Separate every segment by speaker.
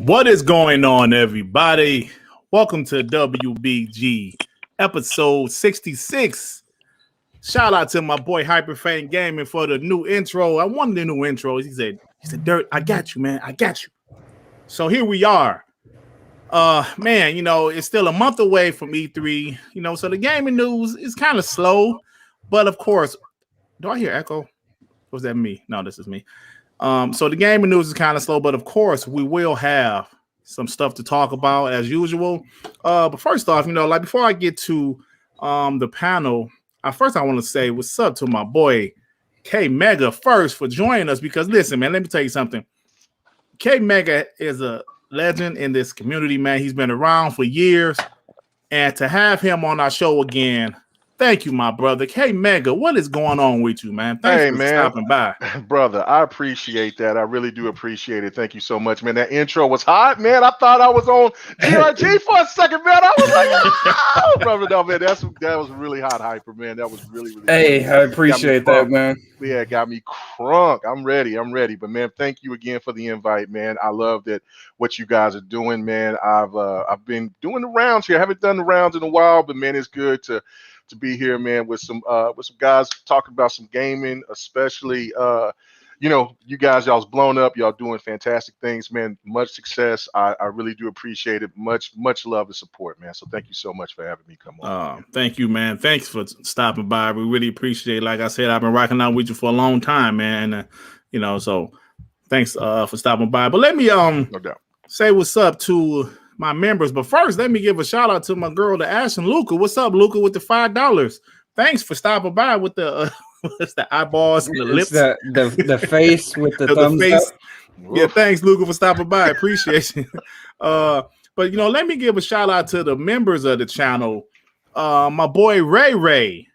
Speaker 1: What is going on, everybody? Welcome to WBG episode 66. Shout out to my boy Hyperfane Gaming for the new intro. I wanted the new intro. He said, Dirt, I got you, man. I got you. So here we are. Man, you know, it's still a month away from E3, you know, so the gaming news is kind of slow. But of course, do I hear echo? Was that me? No, this is me. So the gaming news is kind of slow, but of course we will have some stuff to talk about as usual. But first off, you know, like before I get to the panel, first I want to say what's up to my boy K Mega first for joining us, because listen, man, let me tell you something. K Mega is a legend in this community, man. He's been around for years, and to have him on our show again, thank you, my brother. K Mega, what is going on with you, man? Thanks for stopping by.
Speaker 2: Brother, I appreciate that. I really do appreciate it. Thank you so much, man. That intro was hot, man. I thought I was on GRG for a second, man. I was like, oh, brother, no, man, that was really hot, Hyper, man. That was really, really
Speaker 3: Hey, cool. I appreciate that, man.
Speaker 2: Yeah, got me crunk. I'm ready. But, man, thank you again for the invite, man. I love that what you guys are doing, man. I've been doing the rounds here. I haven't done the rounds in a while, but, man, it's good to be here, man, with some guys talking about some gaming, especially you know, you guys, y'all's blown up, y'all doing fantastic things, man. Much success. I really do appreciate it. Much love and support, man. So thank you so much for having me come on.
Speaker 1: Thank you, man. Thanks for stopping by. We really appreciate it. Like I said, I've been rocking out with you for a long time, man. You know, so thanks for stopping by. But let me
Speaker 2: no doubt
Speaker 1: say what's up to my members, but first let me give a shout out to my girl, the Ashton Luca. What's up, Luca, with the $5? Thanks for stopping by with the what's the eyeballs and the lips,
Speaker 3: the face with the thumbs
Speaker 1: face.
Speaker 3: up.
Speaker 1: Yeah, thanks, Luca, for stopping by. Appreciate you. But you know, let me give a shout out to the members of the channel. My boy Ray,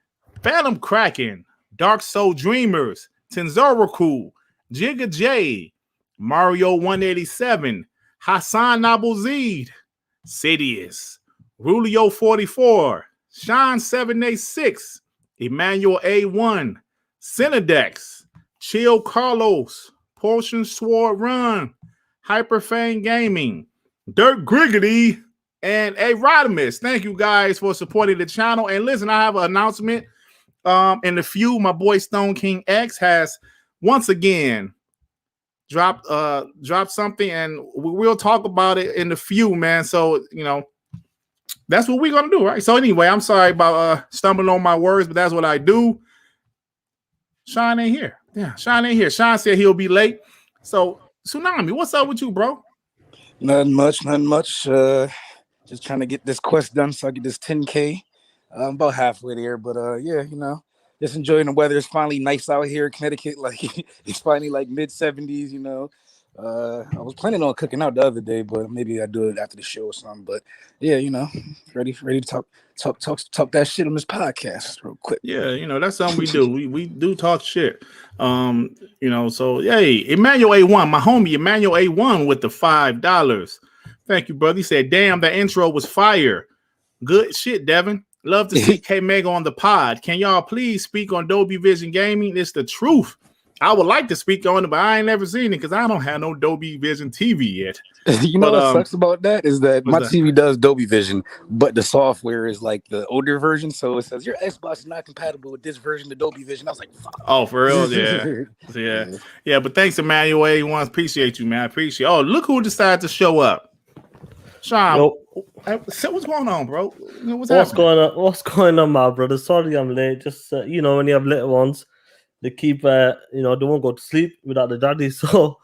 Speaker 1: Phantom Kraken, Dark Soul Dreamers, Tenzoroku, Jigga J, Mario 187, Hassan Abuzid, Sidious, Rulio 44, Sean 786, Emmanuel A1, Cinedex, Chill Carlos, Portion Sword Run, Hyperfane Gaming, DirtGriggity, and A Rodimus. Thank you guys for supporting the channel. And listen, I have an announcement. In the few, my boy Stone King X has once again dropped something, and we'll talk about it in the few, man. So you know, that's what we're gonna do, right? So anyway, I'm sorry about stumbling on my words, but that's what I do. Sean ain't here. Yeah, Sean ain't here. Sean said he'll be late. So Tsunami, what's up with you, bro?
Speaker 4: Nothing much. Just trying to get this quest done so I get this 10K. I'm about halfway there, but yeah, you know, just enjoying the weather. It's finally nice out here in Connecticut. Like it's finally like mid-70s, you know. I was planning on cooking out the other day, but maybe I do it after the show or something. But yeah, you know, ready to talk that shit on this podcast real quick.
Speaker 1: Yeah, you know, that's something we do. we do talk shit. You know, so hey, Emmanuel A1, my homie Emmanuel A1 with the $5. Thank you, brother. He said, damn, that intro was fire. Good shit, Devin. Love to see K Mega on the pod. Can y'all please speak on Dolby Vision Gaming? It's the truth. I would like to speak on it, but I ain't never seen it because I don't have no Dolby Vision TV yet.
Speaker 4: You know what sucks about that is that my TV does Dolby Vision, but the software is like the older version. So it says your Xbox is not compatible with this version of Dolby Vision. I was like, fuck.
Speaker 1: Oh, for real? Yeah. But thanks, Emmanuel A1. Appreciate you, man. I appreciate. Oh, look who decided to show up. Sean, what's going on, bro? What's
Speaker 5: going on, my brother? Sorry, I'm late. Just you know, when you have little ones, they keep you know, they won't go to sleep without the daddy. So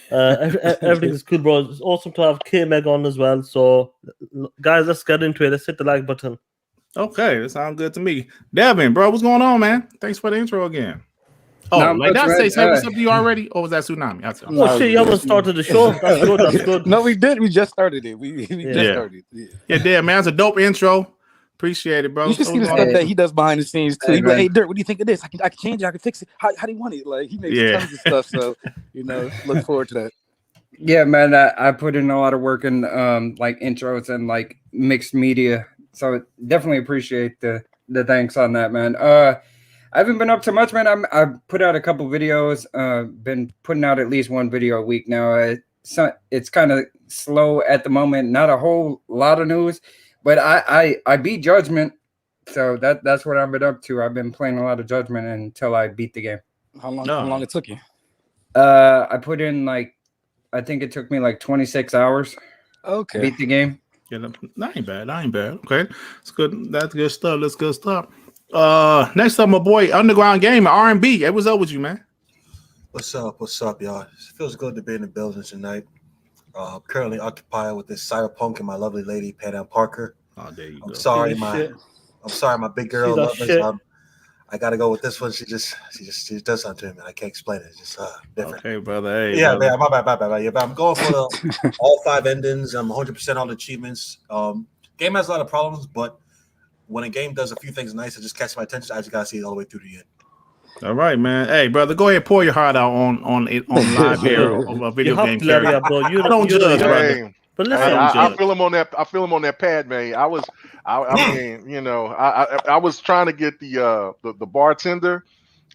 Speaker 5: everything is good, bro. It's awesome to have K Meg on as well. So guys, let's get into it. Let's hit the like button.
Speaker 1: Okay, that sounds good to me. Devin, bro, what's going on, man? Thanks for the intro again. Oh, no, like that say something to you already, or was that Tsunami?
Speaker 5: Oh shit, you haven't started the show. That's good. That's good.
Speaker 4: No, we did. We just started it. We just started.
Speaker 1: Yeah, damn, man, it's a dope intro. Appreciate it, bro.
Speaker 4: You should see the stuff that he does behind the scenes too. He's like, "Hey, Dirt, what do you think of this? I can change it. I can fix it. How do you want it?" Like he makes tons of stuff. So you know, look forward to that.
Speaker 3: Yeah, man, I put in a lot of work in like intros and like mixed media. So definitely appreciate the thanks on that, man. I haven't been up to much, man. I put out a couple videos. Been putting out at least one video a week now. it's kind of slow at the moment. Not a whole lot of news, but I beat Judgment, so that's what I've been up to. I've been playing a lot of Judgment until I beat the game.
Speaker 4: How long it took you?
Speaker 3: I put in like, I think it took me like 26 hours.
Speaker 4: Okay.
Speaker 3: Beat the game.
Speaker 1: Yeah, that ain't bad. Okay, it's good. That's good stuff. That's good stuff. Next up, my boy Underground Gamer R&B. Hey, what's up with you, man?
Speaker 6: What's up, y'all? It feels good to be in the building tonight. Currently occupied with this cyberpunk and my lovely lady, Pan Parker.
Speaker 1: Oh, there you go.
Speaker 6: I'm sorry, my big girl lovers. I gotta go with this one. She just does something to me. I can't explain it. It's just different.
Speaker 1: Okay, brother. Hey,
Speaker 6: yeah,
Speaker 1: brother.
Speaker 6: man, my bad. Yeah, but I'm going for all 5 endings. I'm 100% all the achievements. Game has a lot of problems, but when a game does a few things nice, it just catches my attention. I just gotta see it all the way through the end.
Speaker 1: All right, man. Hey, brother, go ahead, pour your heart out on live here of a video game.
Speaker 5: Bro. You
Speaker 1: don't judge, brother.
Speaker 5: But listen,
Speaker 2: I feel him on that. I feel him on that pad, man. I mean, you know, I was trying to get the bartender,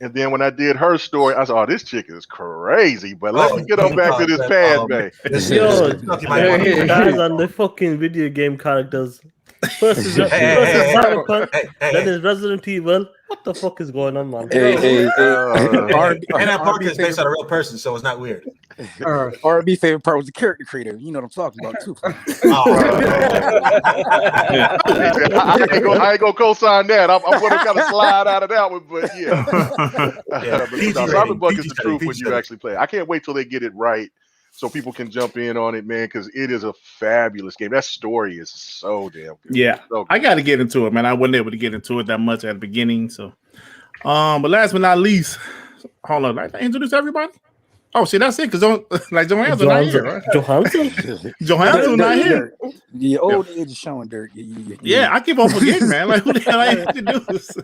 Speaker 2: and then when I did her story, I said, "Oh, this chick is crazy." But let me get on back to this pad, man.
Speaker 5: Guys on the fucking video game characters. First is Cyberpunk, then is Resident Evil. What the fuck is going on, man?
Speaker 6: And that Parker is based on a real person, so it's not weird.
Speaker 4: R&B favorite part was the character creator. You know what I'm talking about, too.
Speaker 2: I ain't gonna co-sign that. I'm gonna kind of slide out of that one, but yeah. Cyberpunk is the truth when you actually play. I can't wait till they get it right, so people can jump in on it, man, because it is a fabulous game. That story is so damn good.
Speaker 1: Yeah,
Speaker 2: so good.
Speaker 1: I got to get into it, man. I wasn't able to get into it that much at the beginning. So, but last but not least, hold on, like, introduce everybody. Oh, see, that's it, because Johansson not here, right? Johansson not here.
Speaker 4: The old age is showing, Dirk.
Speaker 1: Yeah, I keep on forgetting, man. Like, who the hell I introduced?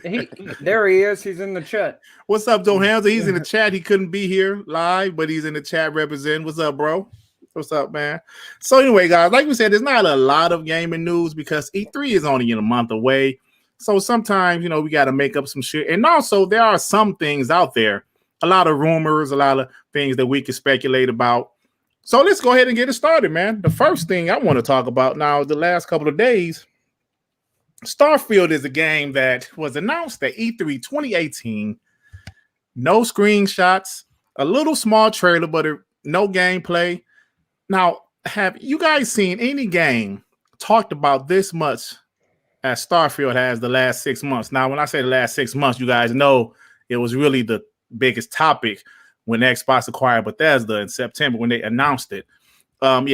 Speaker 3: There he is. He's in the chat.
Speaker 1: What's up, Johansson? He's in the chat. He couldn't be here live, but he's in the chat representing. What's up, bro? What's up, man? So anyway, guys, like we said, there's not a lot of gaming news because E3 is only a month away. So sometimes, you know, we got to make up some shit. And also, there are some things out there, a lot of rumors, a lot of things that we can speculate about. So let's go ahead and get it started, man. The first thing I want to talk about now, the last couple of days, Starfield is a game that was announced at E3 2018. No screenshots, a little small trailer, but no gameplay. Now, have you guys seen any game talked about this much as Starfield has the last 6 months? Now, when I say the last 6 months, you guys know it was really the biggest topic when Xbox acquired Bethesda in September when they announced it. So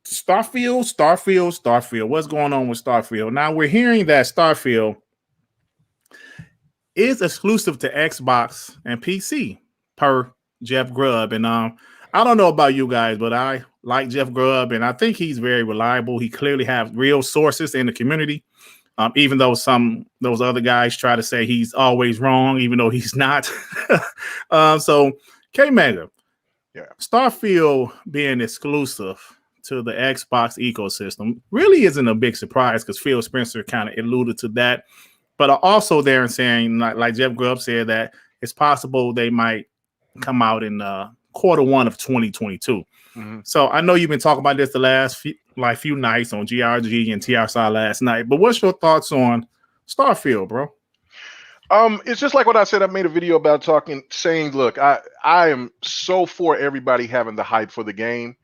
Speaker 1: Starfield. What's going on with Starfield? Now we're hearing that Starfield is exclusive to Xbox and PC per Jeff Grubb. And I don't know about you guys, but I like Jeff Grubb, and I think he's very reliable. He clearly has real sources in the community. Even though those other guys try to say he's always wrong, even though he's not. So K-Mega, Starfield being exclusive to the Xbox ecosystem really isn't a big surprise because PhilSpencer kind of alluded to that. But also there and saying, like Jeff Grubb said, that it's possible they might come out in Q1 of 2022. Mm-hmm. So I know you've been talking about this the last few nights on GRG and TRSI last night, but what's your thoughts on Starfield, bro?
Speaker 2: It's just like what I said. I made a video about saying, look, I am so for everybody having the hype for the game,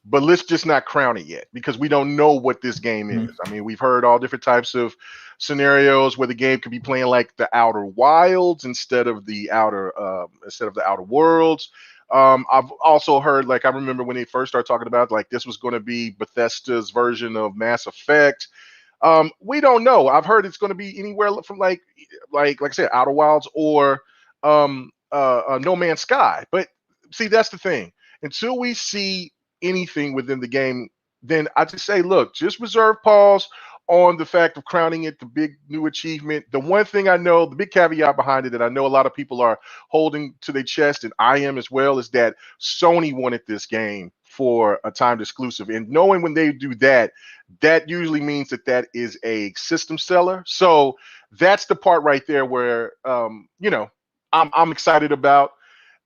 Speaker 2: but let's just not crown it yet because we don't know what this game is. I mean, we've heard all different types of scenarios where the game could be playing like the Outer Wilds instead of the Outer Worlds. I've also heard, like, I remember when they first started talking about like this was going to be Bethesda's version of Mass Effect. We don't know. I've heard it's going to be anywhere from like I said, Outer Wilds or No Man's Sky. But see, that's the thing. Until we see anything within the game, then I just say, look, just reserve pause on the fact of crowning it the big new achievement. The one thing I know, the big caveat behind it that I know a lot of people are holding to their chest, and I am as well, is that Sony wanted this game for a timed exclusive. And knowing when they do that, that usually means that is a system seller. So that's the part right there where, I'm excited about.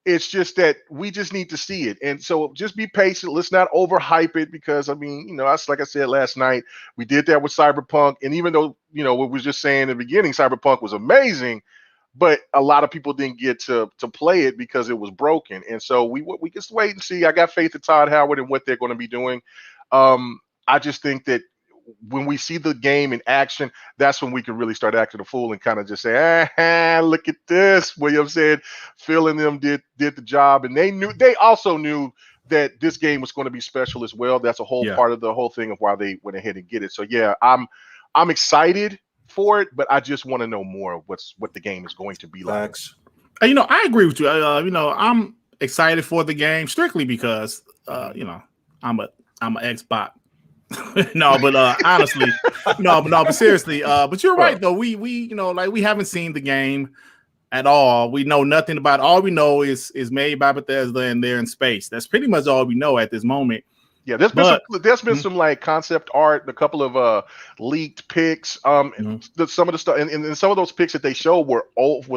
Speaker 2: It's just that we just need to see it. And so just be patient. Let's not overhype it because, I mean, you know, that's like I said last night, we did that with Cyberpunk. And even though, you know, what we were just saying in the beginning, Cyberpunk was amazing, but a lot of people didn't get to play it because it was broken. And so we just wait and see. I got faith in Todd Howard and what they're going to be doing. I just think that when we see the game in action, that's when we can really start acting a fool and kind of just say, look at this. William said Phil and them did the job, and they also knew that this game was going to be special as well. That's a whole part of the whole thing of why they went ahead and get it. So yeah, I'm excited for it, but I just want to know more of what the game is going to be like.
Speaker 1: You know, I agree with you. You know, I'm excited for the game strictly because you know, I'm an Xbox. No, but honestly, but seriously, but you're right though. We you know, like we haven't seen the game at all. We know nothing about it. All we know is made by Bethesda and they're in space. That's pretty much all we know at this moment.
Speaker 2: Yeah, there's been some like concept art, a couple of leaked pics. Some of the stuff, and some of those pics that they showed were old,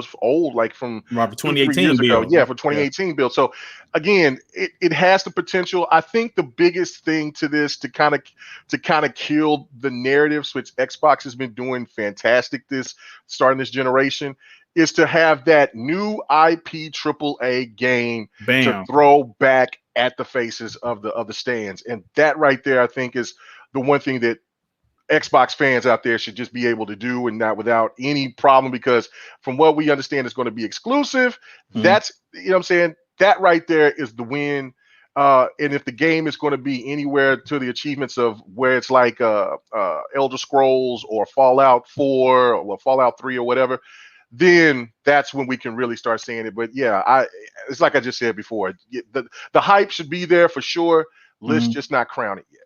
Speaker 2: like from
Speaker 1: 2018
Speaker 2: build. Yeah, for 2018 build. So again, it has the potential. I think the biggest thing to this to kind of kill the narratives, which Xbox has been doing fantastic starting this generation, is to have that new IP AAA game to throw back at the faces of the stands. And that right there, I think, is the one thing that Xbox fans out there should just be able to do, and not without any problem, because from what we understand is going to be exclusive. That's, you know what I'm saying? That right there is the win. And if the game is going to be anywhere to the achievements of where it's like Elder Scrolls or Fallout 4 or Fallout 3 or whatever, then that's when we can really start seeing it. But yeah, it's like I just said before, the hype should be there for sure. Let's just not crown it yet.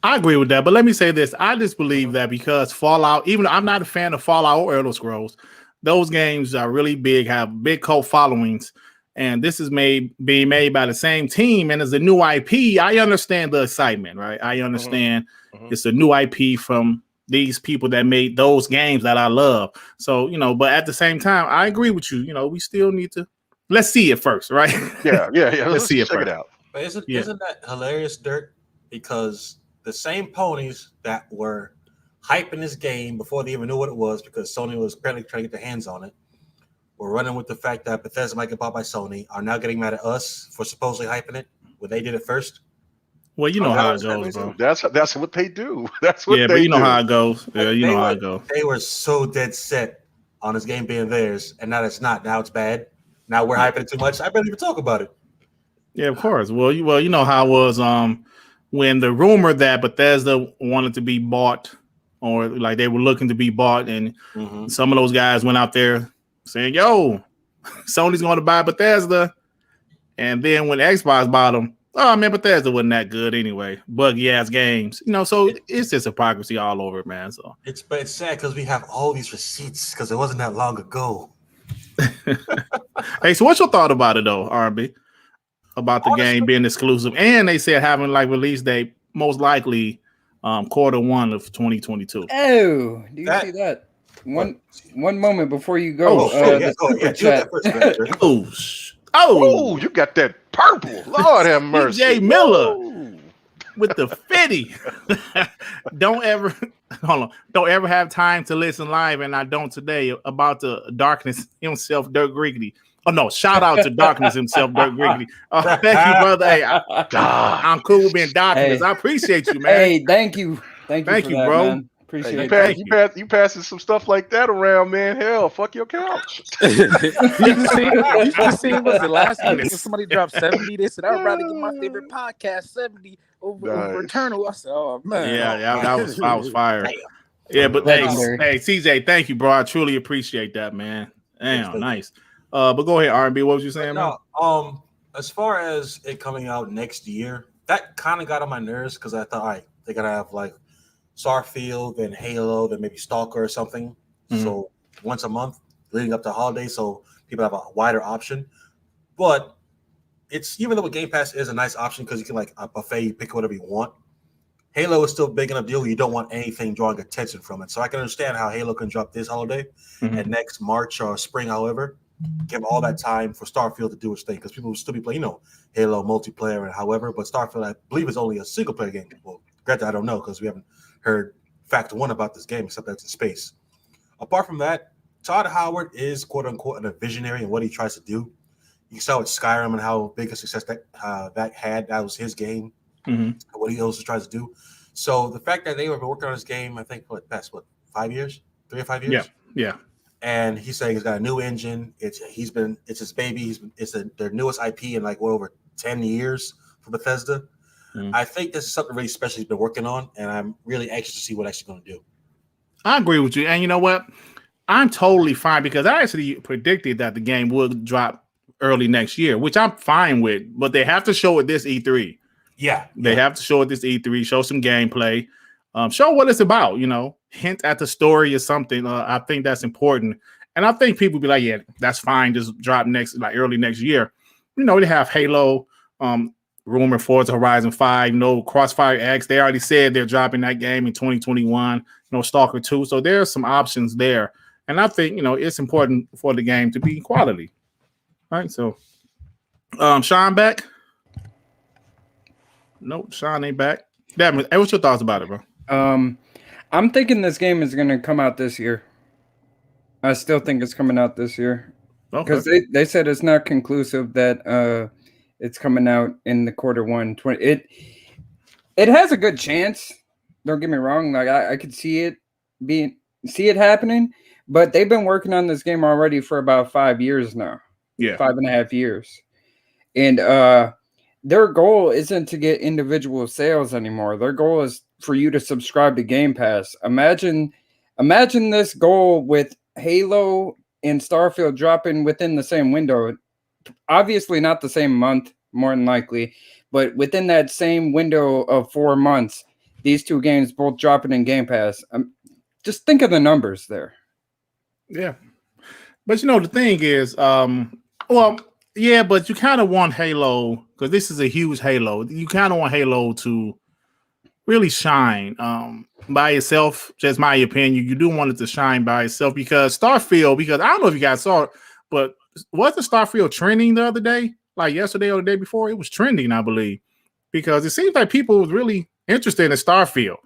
Speaker 1: I agree with that, but let me say this. I just believe that because Fallout, even though I'm not a fan of Fallout or Elder Scrolls, those games are really big, have big cult followings, and this is being made by the same team, and as a new IP, I understand the excitement, right? I understand it's a new IP from these people that made those games that I love. So, you know, but at the same time, I agree with you. You know, we still need to let's see it first, right?
Speaker 2: Yeah.
Speaker 1: Let's see it
Speaker 2: check
Speaker 1: first.
Speaker 2: it out.
Speaker 6: But isn't that hilarious, Dirt? Because the same ponies that were hyping this game before they even knew what it was, because Sony was apparently trying to get their hands on it, were running with the fact that Bethesda might get bought by Sony, are now getting mad at us for supposedly hyping it when they did it first.
Speaker 1: Well, you know how it goes, bro.
Speaker 2: That's what they do. That's what they do.
Speaker 1: But you know how it goes. Yeah, you know how it goes.
Speaker 6: They were so dead set on this game being theirs, and now it's not. Now it's bad. Now we're hyping it too much. I barely even talk about it.
Speaker 1: Yeah, of course. Well, you know how it was when the rumor that Bethesda wanted to be bought, or like they were looking to be bought, and some of those guys went out there saying, "Yo, Sony's going to buy Bethesda," and then when Xbox bought them, oh man, Bethesda wasn't that good anyway. Buggy ass games, you know. So it's just hypocrisy all over, man. So
Speaker 6: it's sad because we have all these receipts because it wasn't that long ago.
Speaker 1: Hey, so what's your thought about it though, RB? About the game being exclusive, and they said having like release date most likely Q1 of 2022.
Speaker 3: Oh, do you see that? One moment before you go.
Speaker 2: Oh, you got that purple. Lord have mercy.
Speaker 1: Jay Miller with the 50. Don't ever have time to listen live, and I don't today, about the darkness himself, DirtGriggity. Oh no! Shout out to Darkness himself, DirtGriggity. Thank you, brother. Hey, I'm cool with being Darkness. Hey. I appreciate you, man.
Speaker 3: Hey, thank you, bro. Man. Appreciate
Speaker 2: it. You passing some stuff like that around, man. Hell, fuck your couch.
Speaker 4: you just see was the last week when somebody dropped 70. They said I'd rather get my favorite podcast 70 over Eternal. I said, oh man.
Speaker 1: Yeah, that was fire. Yeah, but hey, CJ, thank you, bro. I truly appreciate that, man. Damn, nice. But go ahead, R&B. What was you saying, man?
Speaker 6: As far as it coming out next year, that kind of got on my nerves because I thought, all right, they're gonna have like Starfield, then Halo, then maybe Stalker or something. So once a month leading up to holidays, so people have a wider option. But it's, even though Gamepass is a nice option because you can like a buffet, you pick whatever you want. Halo is still big enough deal. You don't want anything drawing attention from it. So I can understand how Halo can drop this holiday and next March or spring, however. give all that time for Starfield to do its thing, because people will still be playing, Halo multiplayer and however, but Starfield, I believe, is only a single player game. Well, granted, I don't know because we haven't heard fact one about this game except that it's in space. Apart from that, Todd Howard is quote unquote a visionary in what he tries to do. You saw with Skyrim and how big a success that had. That was his game. What he also tries to do. So the fact that they were working on this game, I think, past 5 years, 3 or 5 years.
Speaker 1: Yeah.
Speaker 6: And he's saying he's got a new engine. It's his baby. It's their newest IP in like over 10 years for Bethesda. I think this is something really special he's been working on, and I'm really anxious to see what actually going to do.
Speaker 1: I agree with you, and you know what? I'm totally fine because I actually predicted that the game would drop early next year, which I'm fine with. But they have to show it this E3. They have to show it this E3, show some gameplay, show what it's about, hint at the story or something. I think that's important. And I think people be like, yeah, that's fine. Just drop early next year. They have Halo, rumor Forza Horizon 5, Crossfire X. They already said they're dropping that game in 2021, Stalker 2. So there's some options there. And I think, it's important for the game to be quality. All right. So, Sean back? Nope, Sean ain't back. Devin, hey, what's your thoughts about it, bro?
Speaker 3: I'm thinking this game is going to come out this year. I still think it's coming out this year. Because they said it's not conclusive that it's coming out in the Q1 20. It has a good chance. Don't get me wrong. Like I could see it happening, but they've been working on this game already for about 5 years now.
Speaker 1: Yeah,
Speaker 3: 5.5 years, and their goal isn't to get individual sales anymore. Their goal is for you to subscribe to Gamepass. Imagine this goal with Halo and Starfield dropping within the same window. Obviously not the same month, more than likely, but within that same window of 4 months, these two games both dropping in Gamepass. Just think of the numbers there.
Speaker 1: Yeah. But the thing is, but you kind of want Halo, because this is a huge Halo. You kind of want Halo to really shine by itself. Just my opinion. You do want it to shine by itself because Starfield, because I don't know if you guys saw it, but wasn't Starfield trending the other day? Like yesterday or the day before? It was trending, I believe, because it seems like people was really interested in Starfield.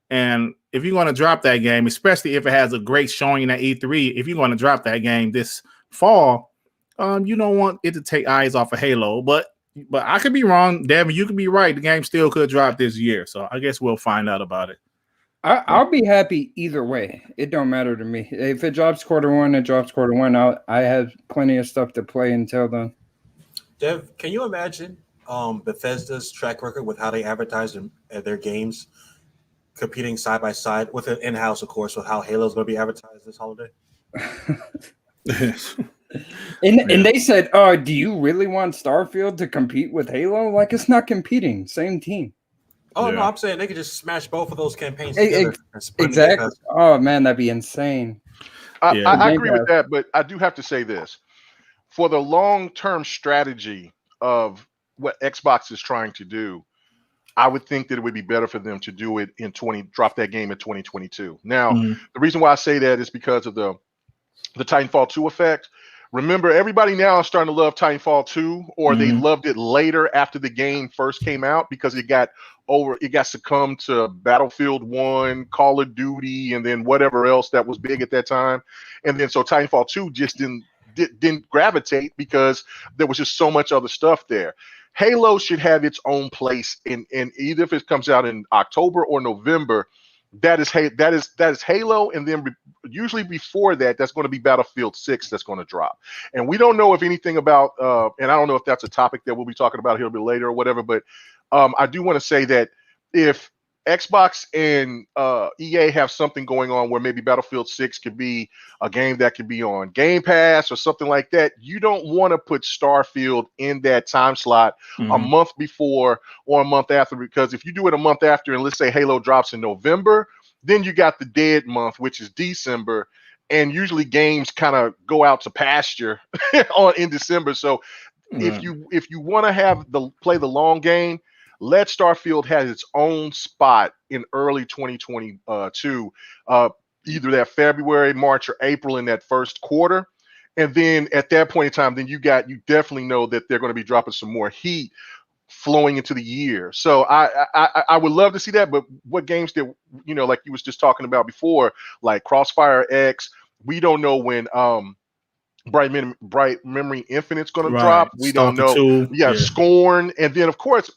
Speaker 1: And if you're going to drop that game, especially if it has a great showing at E3, if you're going to drop that game this fall, you don't want it to take eyes off of Halo. But I could be wrong. Devin, you could be right. The game still could drop this year. So I guess we'll find out about it.
Speaker 3: I'll be happy either way. It don't matter to me. If it drops Q1, it drops Q1. I have plenty of stuff to play until then.
Speaker 6: Dev, can you imagine Bethesda's track record with how they advertise their games competing side by side with it in-house, of course, with how Halo's going to be advertised this holiday?
Speaker 3: And they said, do you really want Starfield to compete with Halo? Like, it's not competing. Same team.
Speaker 6: Oh, no, I'm saying they could just smash both of those campaigns together.
Speaker 3: Exactly. Oh, man, that'd be insane.
Speaker 2: I agree with that, but I do have to say this. For the long-term strategy of what Xbox is trying to do, I would think that it would be better for them to do it drop that game in 2022. Now, the reason why I say that is because of the Titanfall 2 effect. Remember, everybody now is starting to love Titanfall 2, or they loved it later after the game first came out because it got succumbed to Battlefield 1, Call of Duty, and then whatever else that was big at that time. And then so Titanfall 2 just didn't gravitate because there was just so much other stuff there. Halo should have its own place in either if it comes out in October or November. That is Halo, and then usually before that, that's going to be Battlefield 6 that's going to drop. And we don't know if anything about, and I don't know if that's a topic that we'll be talking about here a bit later or whatever, but I do want to say that if Xbox and EA have something going on where maybe Battlefield 6 could be a game that could be on Game Pass or something like that, you don't want to put Starfield in that time slot a month before or a month after, because if you do it a month after and let's say Halo drops in November, then you got the dead month, which is December, and usually games kind of go out to pasture in December. So if you want to play the long game, let Starfield has its own spot in early 2022, either that February, March, or April in that first quarter. And then at that point in time, then you definitely know that they're going to be dropping some more heat flowing into the year. So I would love to see that. But what games that, like you was just talking about before, like Crossfire X, we don't know when Bright Memory Infinite's going to drop. We don't know.
Speaker 1: 2.
Speaker 2: Yeah, Scorn. And then, of course,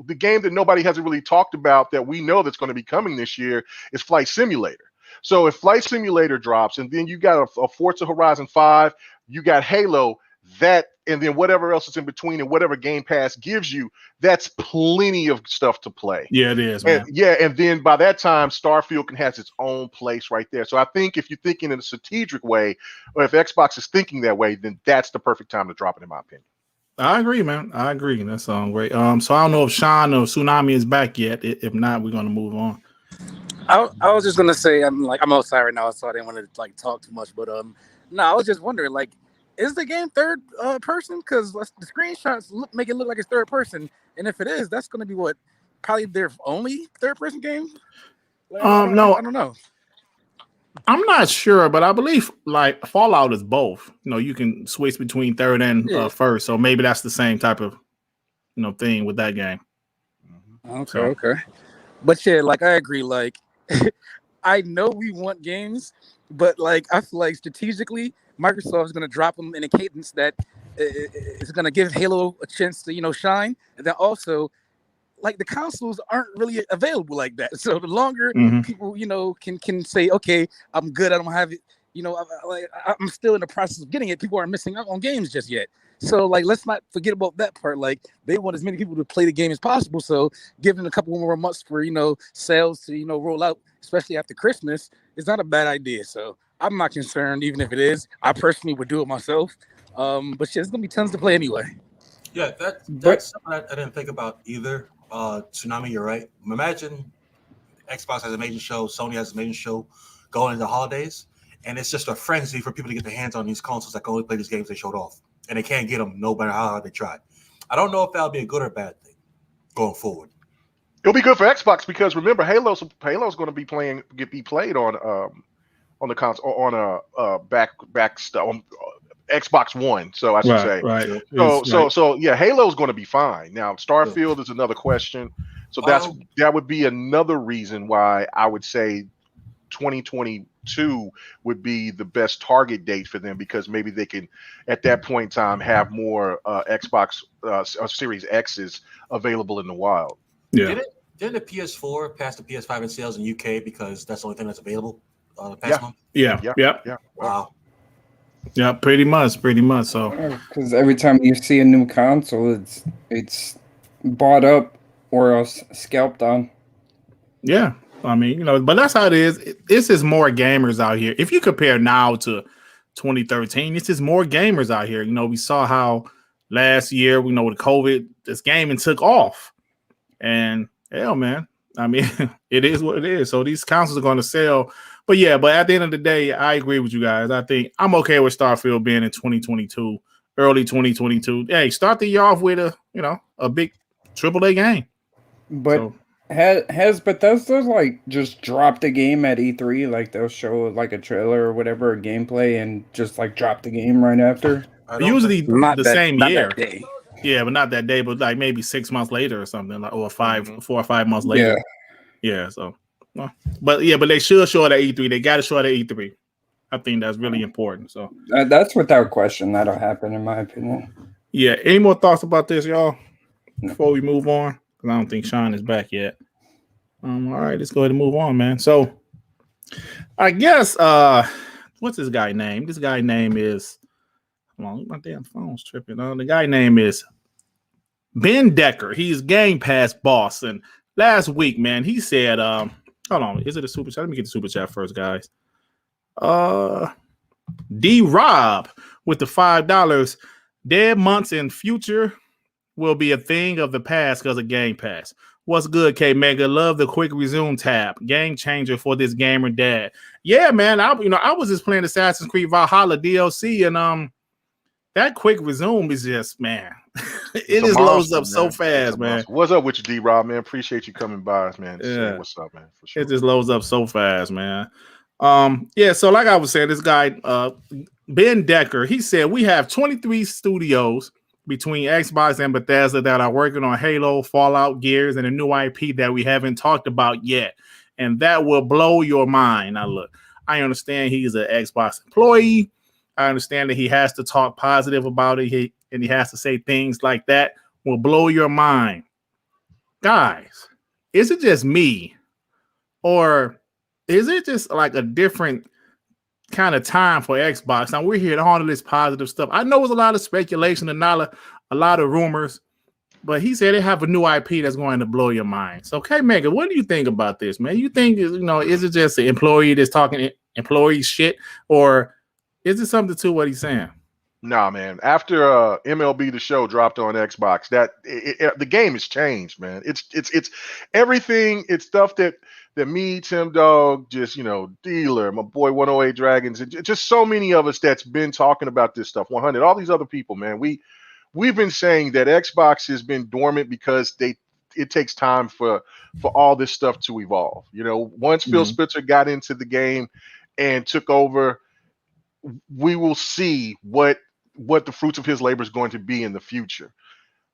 Speaker 2: the game that nobody hasn't really talked about that we know that's going to be coming this year is Flight Simulator. So if Flight Simulator drops, and then you got a Forza Horizon 5, you got Halo, and then whatever else is in between and whatever Game Pass gives you, that's plenty of stuff to play.
Speaker 1: Yeah, it is, man.
Speaker 2: And then by that time, Starfield has its own place right there. So I think if you're thinking in a strategic way, or if Xbox is thinking that way, then that's the perfect time to drop it, in my opinion.
Speaker 1: I agree, man. I agree. That sounds great. So I don't know if Sean or Tsunami is back yet. If not, we're gonna move on.
Speaker 4: I was just gonna say I'm outside right now, so I didn't want to talk too much. But no, I was just wondering, is the game third person? Because the screenshots make it look like it's third person, and if it is, that's gonna be probably their only third person game.
Speaker 1: No,
Speaker 4: I don't know.
Speaker 1: I'm not sure, but I believe Fallout is both. You can switch between third and first, so maybe that's the same type of thing with that game.
Speaker 4: Okay. But yeah, I agree. I know we want games, but I feel like strategically, Microsoft is going to drop them in a cadence that is going to give Halo a chance to shine, and then also the consoles aren't really available like that. So the longer people can say, okay, I'm good, I don't have it, I'm still in the process of getting it, people aren't missing out on games just yet. So let's not forget about that part. They want as many people to play the game as possible. So giving a couple more months for sales to roll out, especially after Christmas, is not a bad idea. So I'm not concerned, even if it is. I personally would do it myself. But yeah, there's gonna be tons to play anyway.
Speaker 6: Yeah, that's something I didn't think about either. Tsunami, you're right. Imagine Xbox has a major show, Sony has a major show going into the holidays, and it's just a frenzy for people to get their hands on these consoles that can only play these games they showed off. And they can't get them no matter how hard they try. I don't know if that'll be a good or bad thing going forward.
Speaker 2: It'll be good for Xbox because remember, Halo's going to be played on the console on Xbox One. So I should say.
Speaker 1: Right.
Speaker 2: So yeah, Halo's going to be fine. Now Starfield is another question. So that would be another reason why I would say 2022 would be the best target date for them, because maybe they can at that point in time have more Xbox Series X's available in the wild.
Speaker 1: Yeah.
Speaker 6: Didn't the PS4 pass the PS5 in sales in UK because that's the only thing that's available the past month?
Speaker 1: Yeah.
Speaker 6: Wow.
Speaker 1: Yeah, pretty much. So
Speaker 3: because every time you see a new console, it's bought up or else scalped on.
Speaker 1: Yeah. I mean, but that's how it is. This is more gamers out here. If you compare now to 2013, it's just more gamers out here. We saw how last year, with COVID, this gaming took off. And hell, man, I mean, it is what it is. So these consoles are going to sell. But at the end of the day, I agree with you guys. I think I'm okay with Starfield being in 2022, early 2022. Hey, start the year off with a big AAA game.
Speaker 3: But has Bethesda just dropped a game at E3? They'll show a trailer or whatever, a gameplay, and just drop the game right after?
Speaker 1: Usually the same year.
Speaker 4: That day.
Speaker 1: Yeah, but not that day, but maybe 6 months later or something, or 4 or 5 months later. Yeah. So, but they should show it at E3. They got to show it at E3. I think that's really important. So
Speaker 3: that's without question. That'll happen, in my opinion.
Speaker 1: Yeah. Any more thoughts about this, y'all? Before we move on, because I don't think Sean is back yet. All right, let's go ahead and move on, man. So, I guess what's this guy name? This guy name is. Hold on, my damn phone's tripping. The guy name is Ben Decker. He's Game Pass boss. And last week, man, he said, hold on, is it a super chat? Let me get the super chat first, guys. D Rob with the $5. Dead months in future will be a thing of the past because of Game Pass. What's good, K Mega? Love the quick resume tab. Game changer for this gamer dad. Yeah, man. I was just playing Assassin's Creed Valhalla DLC, and that quick resume is just, man, it just loads up so fast, man.
Speaker 2: What's up with you, D-Rob, man? Appreciate you coming by, man.
Speaker 1: Yeah.
Speaker 2: What's up, man? For sure.
Speaker 1: It just loads up so fast, man. So like I was saying, this guy, Ben Decker, he said, we have 23 studios between Xbox and Bethesda that are working on Halo, Fallout, Gears, and a new IP that we haven't talked about yet. And that will blow your mind. Now, look, I understand he's an Xbox employee. I understand that he has to talk positive about it. And he has to say things like that will blow your mind. Guys, is it just me? Or is it just like a different kind of time for Xbox? Now we're hearing all of this positive stuff. I know it's a lot of speculation and not a lot of rumors, but he said they have a new IP that's going to blow your mind. So, okay, Mega, what do you think about this, man? You think, is it just an employee that's talking employee shit, or is it something to what he's saying?
Speaker 2: Nah, man. After MLB The Show dropped on Xbox, the game has changed, man. It's everything. It's stuff that me, Tim Dog, just Dealer, my boy 108 Dragons, and just so many of us that's been talking about this stuff. 100, all these other people, man. We've been saying that Xbox has been dormant because it takes time for all this stuff to evolve. Once Phil Spencer got into the game and took over, we will see what the fruits of his labor is going to be in the future.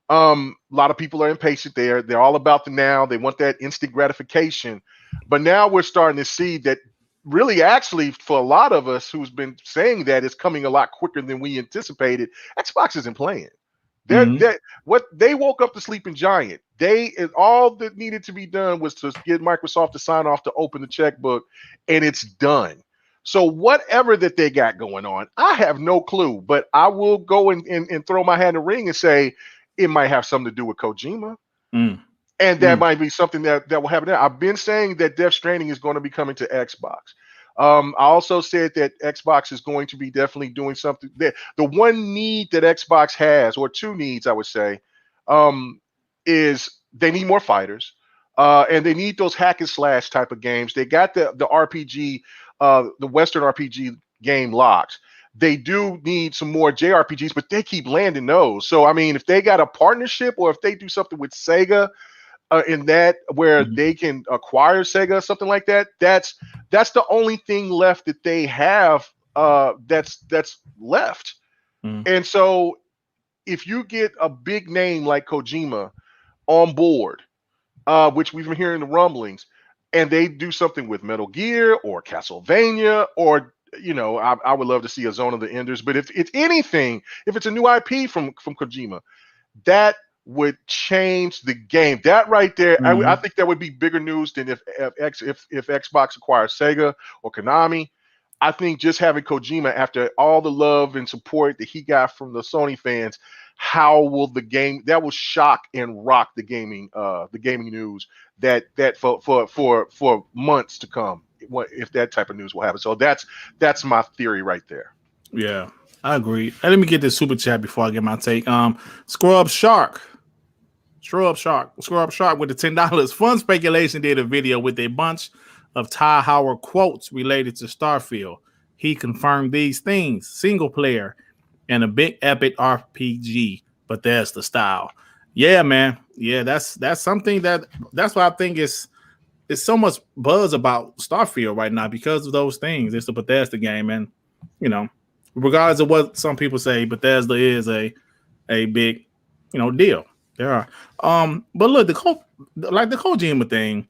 Speaker 2: A lot of people are impatient there. They're all about the now. They want that instant gratification. But now we're starting to see that really, actually, for a lot of us who's been saying that, it's coming a lot quicker than we anticipated. Xbox isn't playing. They woke up the sleeping giant. All that needed to be done was to get Microsoft to sign off to open the checkbook, and it's done. So whatever that they got going on, I have no clue, but I will go and throw my hat in the ring and say it might have something to do with Kojima. And that might be something that will happen there. I've been saying that Death Stranding is going to be coming to Xbox. I also said that Xbox is going to be definitely doing something. The one need that Xbox has, or two needs, I would say, is they need more fighters, and they need those hack and slash type of games. They got the RPG, the Western RPG game locked. They do need some more JRPGs, but they keep landing those. So, I mean, if they got a partnership, or if they do something with Sega in that where they can acquire Sega, something like that, that's the only thing left that they have that's left. And so if you get a big name like Kojima on board, which we've been hearing the rumblings, and they do something with Metal Gear or Castlevania, or I would love to see a Zone of the Enders. But if it's anything, if it's a new IP from Kojima, that would change the game. That right there, I think that would be bigger news than if Xbox acquires Sega or Konami. I think just having Kojima, after all the love and support that he got from the Sony fans, how will the game that will shock and rock the gaming news that for months to come, if that type of news will happen. So that's my theory right there.
Speaker 1: Yeah, I agree. Hey, let me get this super chat before I get my take. Scrub Shark with the $10. Fun Speculation did a video with a bunch of Ty Howard quotes related to Starfield. He confirmed these things: single player and a big epic RPG, Bethesda style. Yeah, man. Yeah, that's something that's why I think it's so much buzz about Starfield right now, because of those things. It's a Bethesda game, and regardless of what some people say, Bethesda is a big deal. There are. But look, the Kojima thing,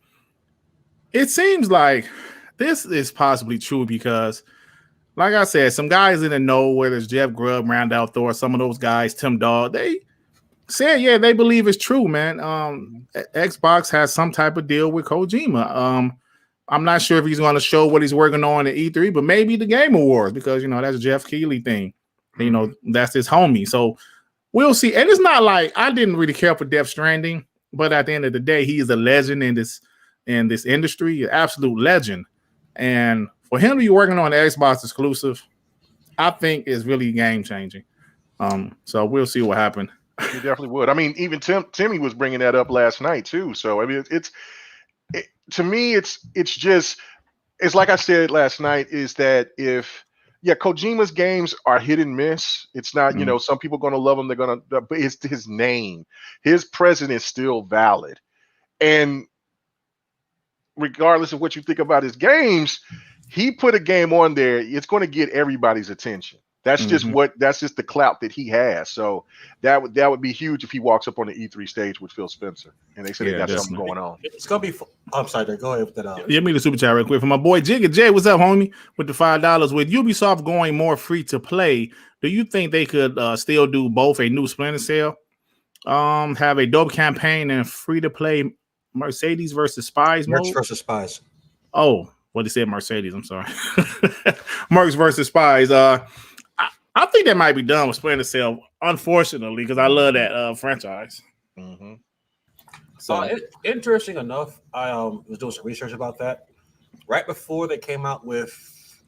Speaker 1: it seems like this is possibly true because, like I said, some guys in the know, whether it's Jeff Grubb, Randall Thor, some of those guys, Tim Dog, they said, yeah, they believe it's true, man. Xbox has some type of deal with Kojima. I'm not sure if he's going to show what he's working on at E3, but maybe the Game Awards, because, that's Jeff Keighley thing. That's his homie. So we'll see. And it's not like I didn't really care for Death Stranding, but at the end of the day, he is a legend in this industry, an absolute legend. And for him to be working on the Xbox exclusive, I think is really game changing. So we'll see what happens.
Speaker 2: You definitely would. I mean, even Timmy was bringing that up last night too. So I mean, to me, it's like I said last night, is that Kojima's games are hit and miss. It's not, some people are going to love him. But it's his name, his presence is still valid. And regardless of what you think about his games, he put a game on there. It's going to get everybody's attention. That's just the clout that he has. So that would be huge if he walks up on the E3 stage with Phil Spencer and they say they got something going on.
Speaker 6: It's gonna be. I'm sorry, go ahead with that.
Speaker 1: Yeah, me the super chat real quick from my boy Jigga J. What's up, homie? With the $5 with Ubisoft going more free to play, do you think they could still do both a new Splinter Cell, have a dope campaign and free to play Mercedes versus Spies mode?
Speaker 6: Mercs versus Spies.
Speaker 1: Oh, what he said, Mercedes. I'm sorry. Mercs versus Spies. I think that might be done with Splinter Cell, unfortunately, because I love that franchise.
Speaker 2: Mm-hmm.
Speaker 1: So
Speaker 6: interesting enough, I was doing some research about that. Right before they came out with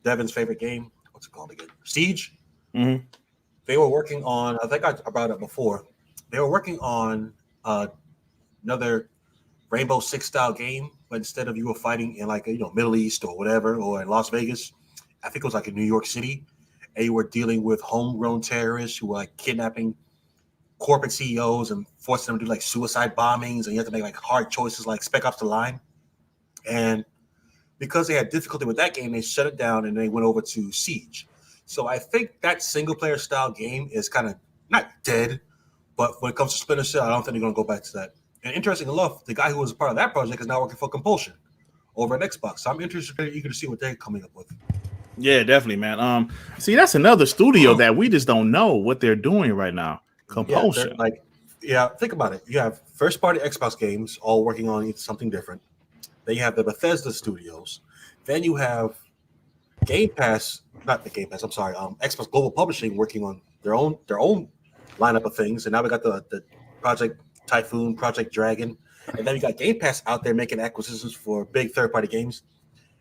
Speaker 6: Devin's favorite game, what's it called again? Siege.
Speaker 1: Mm-hmm.
Speaker 6: They were working on, I think I brought it up before, they were working on another Rainbow Six style game, but instead of you were fighting in like Middle East or whatever, or in Las Vegas, I think it was like in New York City, and you were dealing with homegrown terrorists who were like kidnapping corporate CEOs and forcing them to do like suicide bombings, and you have to make like hard choices like Spec Ops: The Line. And because they had difficulty with that game, they shut it down and they went over to Siege. So I think that single player style game is kind of not dead, but when it comes to Splinter Cell, I don't think they're going to go back to that. And interesting enough, the guy who was a part of that project is now working for Compulsion over at Xbox. So I'm eager to see what they're coming up with.
Speaker 1: yeah, definitely, man. See, that's another studio that we just don't know what they're doing right now. Compulsion.
Speaker 6: Think about it. You have first party Xbox games all working on something different. Then you have the Bethesda studios. Then you have Xbox Global Publishing working on their own lineup of things. And now we got the Project Typhoon, Project Dragon, and then we got Game Pass out there making acquisitions for big third-party games.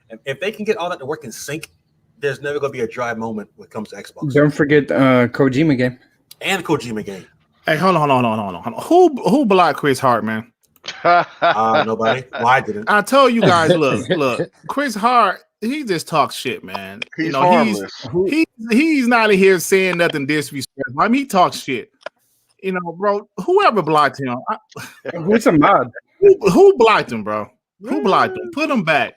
Speaker 6: And if they can get all that to work in sync, there's never going to be a dry moment when it comes to Xbox.
Speaker 3: Don't forget Kojima game.
Speaker 6: And Kojima game.
Speaker 1: Hey, hold on. Who blocked Chris Hart, man?
Speaker 6: Nobody. Well, I didn't.
Speaker 1: I told you guys, look, Chris Hart, he just talks shit, man.
Speaker 2: He's harmless.
Speaker 1: He's not in here saying nothing disrespectful. I mean, he talks shit. Bro, whoever blocked him.
Speaker 3: Who's a mod?
Speaker 1: Who blocked him, bro? Who blocked him? Put him back.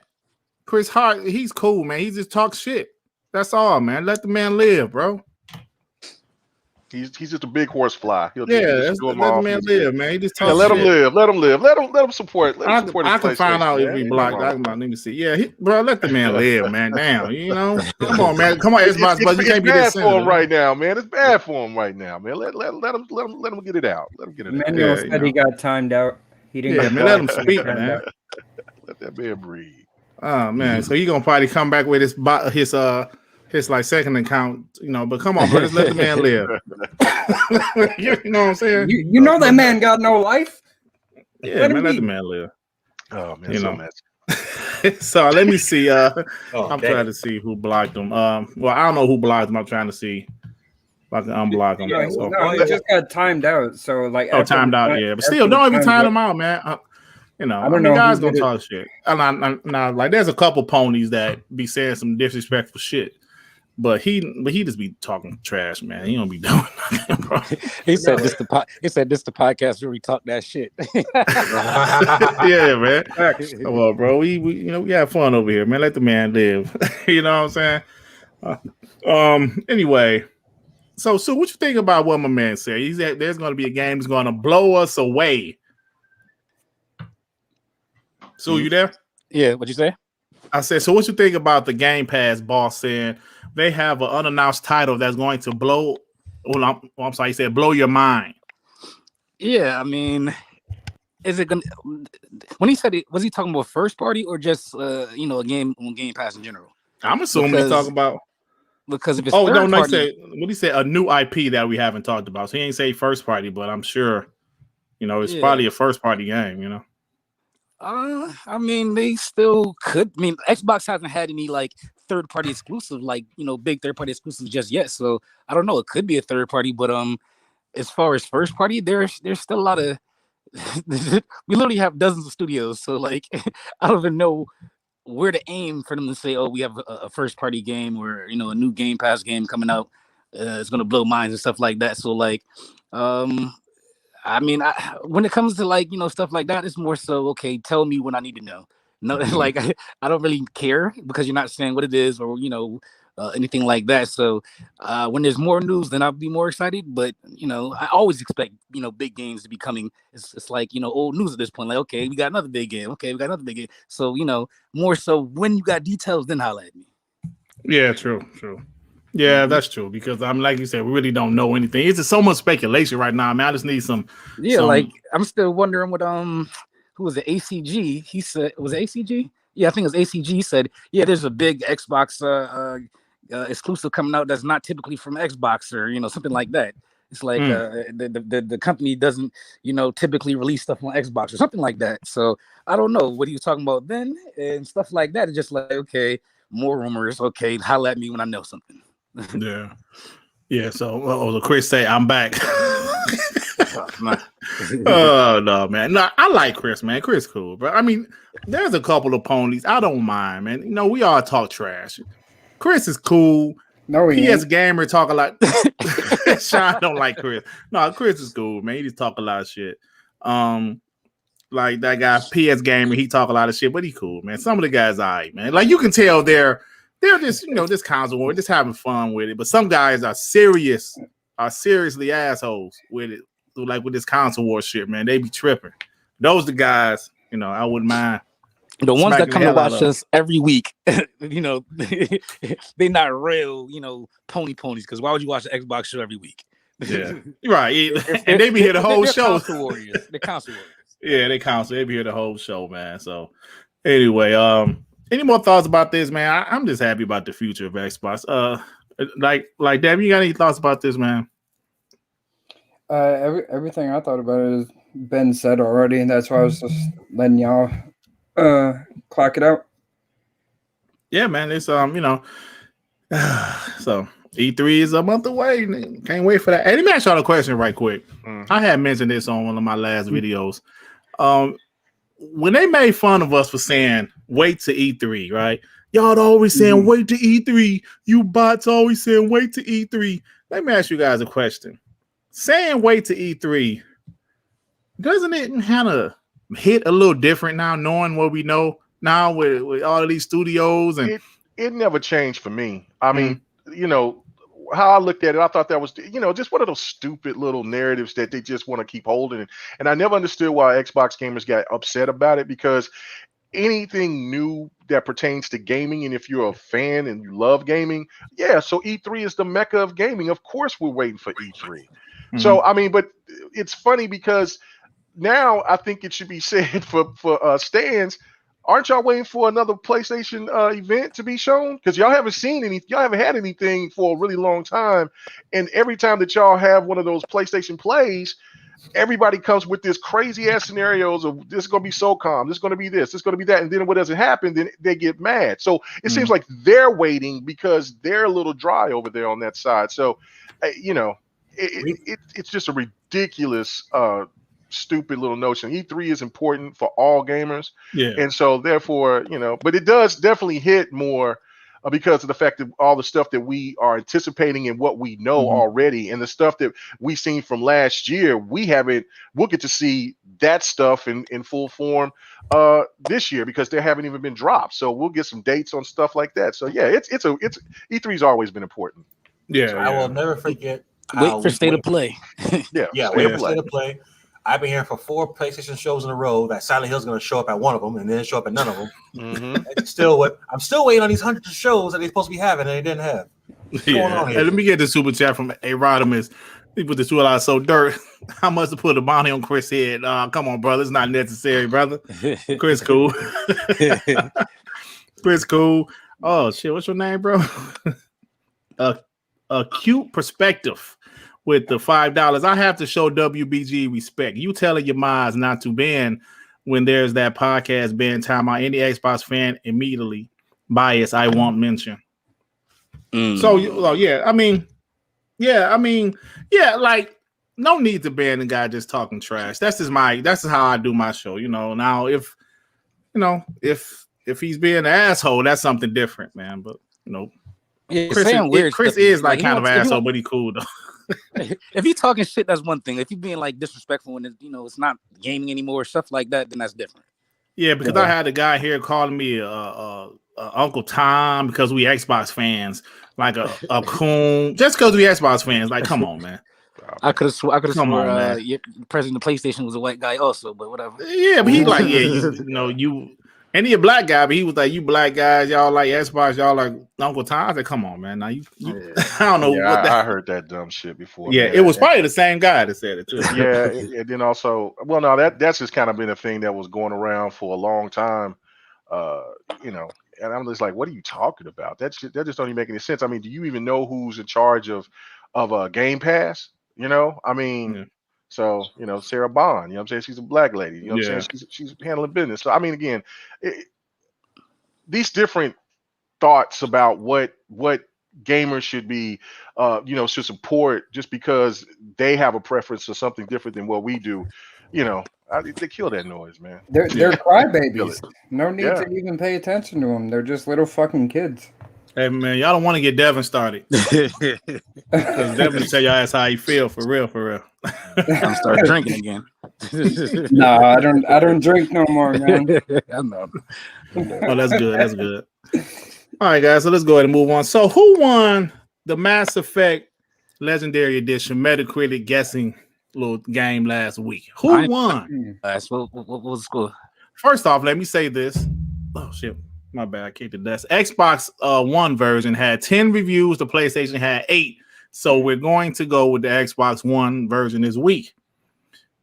Speaker 1: Chris Hart, he's cool, man. He just talks shit. That's all, man. Let the man live, bro.
Speaker 2: He's just a big horse fly.
Speaker 1: Let the man live, man. He just talks
Speaker 2: let him
Speaker 1: shit.
Speaker 2: live. Let him live. Let him support.
Speaker 1: I can find out if he blocked. Let me see. Yeah, bro, let the man live, man. Damn, come on, man. Come on, Xbox, but you can't be
Speaker 2: bad
Speaker 1: this
Speaker 2: for him right now, man. It's bad for him right now, man. Let him get it out. Let him get it out.
Speaker 3: Manuel said he got timed out. He didn't.
Speaker 1: Yeah, man. Let him speak, man.
Speaker 2: Let that man breathe.
Speaker 1: Oh man, so he gonna probably come back with his like second account, but come on, bro, just let the man live. You know what I'm saying?
Speaker 3: You know that man got no life.
Speaker 1: Yeah, let the man live.
Speaker 2: Oh man,
Speaker 1: So let me see. I'm
Speaker 6: dang.
Speaker 1: trying to see who blocked him. Well, I don't know who blocked him. I'm trying to see if I can unblock him.
Speaker 3: No, he just got timed out. So
Speaker 1: timed out, yeah. But still, don't even time him out, man. I don't know. Guys gonna talk shit. Now, like, there's a couple ponies that be saying some disrespectful shit. But he just be talking trash, man. He don't be doing nothing, bro.
Speaker 4: He said this the podcast where we talk that shit.
Speaker 1: Yeah, man. Well, bro, we have fun over here, man. Let the man live. You know what I'm saying? Anyway, so what you think about what my man said? He said there's going to be a game that's going to blow us away. So you there?
Speaker 4: Yeah. What'd you say?
Speaker 1: I said, so what you think about the Game Pass boss saying they have an unannounced title that's going to blow? Well, I'm sorry, he said blow your mind.
Speaker 4: Yeah, I mean, is it gonna? When he said it, was he talking about first party or just a game on Game Pass in general?
Speaker 1: I'm assuming he's talking about
Speaker 4: because if it's
Speaker 1: he said what he said, a new IP that we haven't talked about. So he ain't say first party, but I'm sure it's probably a first party game.
Speaker 4: I mean, they still could. I mean, Xbox hasn't had any like third party exclusive, like big third party exclusives just yet. So I don't know. It could be a third party, but as far as first party, there's still a lot of. We literally have dozens of studios, so like I don't even know where to aim for them to say, oh, we have a first party game or a new Game Pass game coming out. It's gonna blow minds and stuff like that. So like, I mean, when it comes to like stuff like that, it's more so okay. Tell me when I need to know. No, like I don't really care because you're not saying what it is or anything like that. So when there's more news, then I'll be more excited. But I always expect big games to be coming. It's like old news at this point. Like, okay, we got another big game. Okay, we got another big game. So more so when you got details, then holla at me.
Speaker 1: Yeah, true. Yeah, that's true. Because like you said, we really don't know anything. It's just so much speculation right now. Man, I just need some.
Speaker 4: Yeah, like I'm still wondering what who was it? ACG? He said, was it ACG? Yeah, I think it was ACG. He said, yeah, there's a big Xbox exclusive coming out that's not typically from Xbox or something like that. It's like the company doesn't typically release stuff on Xbox or something like that. So I don't know what he was talking about then and stuff like that. It's just like, okay, more rumors. Okay, holla at me when I know something.
Speaker 1: Yeah. So Chris say I'm back. Oh no, man. No, I like Chris, man. Chris cool, bro. I mean, there's a couple of ponies I don't mind, man. We all talk trash. Chris is cool.
Speaker 3: No, he
Speaker 1: PS
Speaker 3: ain't.
Speaker 1: gamer talk a lot. Sean don't like Chris. No, Chris is cool, man. He just talk a lot of shit. Like that guy PS gamer, he talk a lot of shit, but he cool, man. Some of the guys all right, man. Like you can tell they're just this console war, just having fun with it. But some guys are seriously assholes with it. Like with this console war shit, man, they be tripping. Those the guys, I wouldn't mind.
Speaker 4: The ones that come to watch us every week, they not real, ponies. Because why would you watch the Xbox show every week?
Speaker 1: Yeah, right. And they be here the whole show.
Speaker 4: Console warriors. They're console warriors.
Speaker 1: Yeah, they be here the whole show, man. So anyway, any more thoughts about this, man? I'm just happy about the future of Xbox. Like Deb, you got any thoughts about this, man?
Speaker 3: Everything I thought about it has been said already, and that's why I was just letting y'all clock it out.
Speaker 1: Yeah, man. It's so E3 is a month away. Can't wait for that. Hey, let me ask y'all a question right quick. I had mentioned this on one of my last videos. When they made fun of us for saying wait to E3, right? Y'all always saying wait to E3. You bots always saying wait to E3. Let me ask you guys a question. Saying wait to E3, doesn't it kind of hit a little different now, knowing what we know now with all of these studios? And
Speaker 2: it never changed for me. I mean, how I looked at it, I thought that was, just one of those stupid little narratives that they just want to keep holding. And I never understood why Xbox gamers got upset about it, because anything new that pertains to gaming, and if you're a fan and you love gaming, so E3 is the mecca of gaming. Of course we're waiting for E3. So, I mean, but it's funny because now I think it should be said for stands, aren't y'all waiting for another PlayStation event to be shown? Because y'all haven't had anything for a really long time. And every time that y'all have one of those PlayStation plays, everybody comes with this crazy ass scenarios of this is going to be SOCOM, this is going to be this is going to be that. And then what doesn't happen, then they get mad. So it seems like they're waiting because they're a little dry over there on that side. So, it's just a ridiculous, stupid little notion. E3 is important for all gamers. Yeah. And so therefore, but it does definitely hit more because of the fact that all the stuff that we are anticipating and what we know already, and the stuff that we seen from last year, we'll get to see that stuff in full form this year because they haven't even been dropped. So we'll get some dates on stuff like that. So yeah, it's E3's always been important.
Speaker 1: Yeah.
Speaker 6: So I will never forget.
Speaker 4: Wait for State of Play.
Speaker 6: Wait for State of Play. I've been here for 4 PlayStation shows in a row that Silent Hill's going to show up at one of them and then show up at none of them. I'm still waiting on these hundreds of shows that they're supposed to be having and they didn't have. What's going on here?
Speaker 1: Hey, let me get the super chat from Rodimus. He put the two out so dirt. I must have put a bounty on Chris' head. Come on, brother. It's not necessary, brother. Chris cool. Chris cool. Oh shit, what's your name, bro? A cute perspective with the $5. I have to show WBG respect. You telling your mods not to ban when there's that podcast ban time out. Any Xbox fan immediately bias I won't mention. So like no need to ban the guy just talking trash. That's how I do my show. Now if he's being an asshole, that's something different, man. But Chris is like kind of asshole, but he cool though.
Speaker 4: If you talking shit, that's one thing. If you being like disrespectful when it's not gaming anymore, stuff like that, then that's different.
Speaker 1: Yeah, because I had a guy here calling me a Uncle Tom because we Xbox fans, like a coon just because we Xbox fans. Like, come on, man.
Speaker 4: I could have swore
Speaker 1: on,
Speaker 4: president of PlayStation was a white guy also, but whatever.
Speaker 1: Yeah, but he's like, you and he a black guy, but he was like, you black guys, y'all like Xbox, y'all like Uncle Tom. I said, come on, man. Now you I don't know.
Speaker 2: Yeah, I heard that dumb shit before.
Speaker 1: Yeah,
Speaker 2: man.
Speaker 1: It was probably the same guy that said it too.
Speaker 2: Yeah, and then also, well, no, that's just kind of been a thing that was going around for a long time. And I'm just like, what are you talking about? That just don't even make any sense. I mean, do you even know who's in charge of Gamepass? I mean, so Sarah Bond, you know what I'm saying? She's a black lady, you know what I'm saying? She's handling business. So I mean, again, these different thoughts about what gamers should be should support just because they have a preference for something different than what we do, they kill that noise, man.
Speaker 3: They're crybabies. No need to even pay attention to them. They're just little fucking kids.
Speaker 1: Hey man, y'all don't want to get Devin started. Because Devin tell y'all that's how he feel for real.
Speaker 4: I'm start drinking again.
Speaker 3: No, I don't drink no more, man.
Speaker 4: I know.
Speaker 1: Oh, that's good. All right, guys, so let's go ahead and move on. So who won the Mass Effect Legendary Edition Metacritic guessing little game last week? Who won?
Speaker 4: What was the score?
Speaker 1: First off, let me say this. Oh shit. My bad, I kicked the dust. Xbox One version had 10 reviews. The PlayStation had 8. So we're going to go with the Xbox One version this week.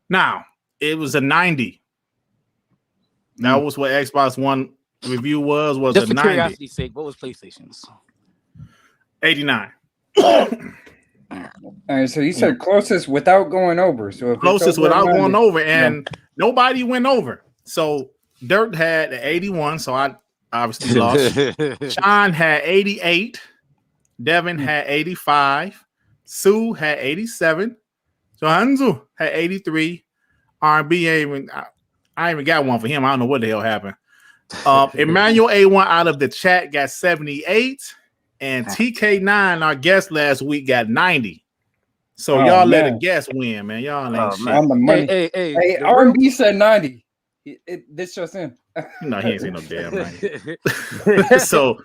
Speaker 1: Now, it was a 90. That was what Xbox One review was
Speaker 4: Just
Speaker 1: a
Speaker 4: for
Speaker 1: 90.
Speaker 4: curiosity's sake, what was PlayStation's?
Speaker 1: 89.
Speaker 3: All right, so you said closest without going over. So
Speaker 1: closest without going over, and nobody went over. So Dirt had 81, so I obviously lost. Sean had 88. Devin had 85. Sue had 87. So Hanzu had 83. R&B I even got one for him. I don't know what the hell happened. Emmanuel A1 out of the chat got 78. And TK9, our guest last week, got 90. So y'all let a guest win, man. Y'all ain't shit.
Speaker 3: On the money. Hey, R&B said 90. This just in.
Speaker 1: No, he ain't seen no damn 90. So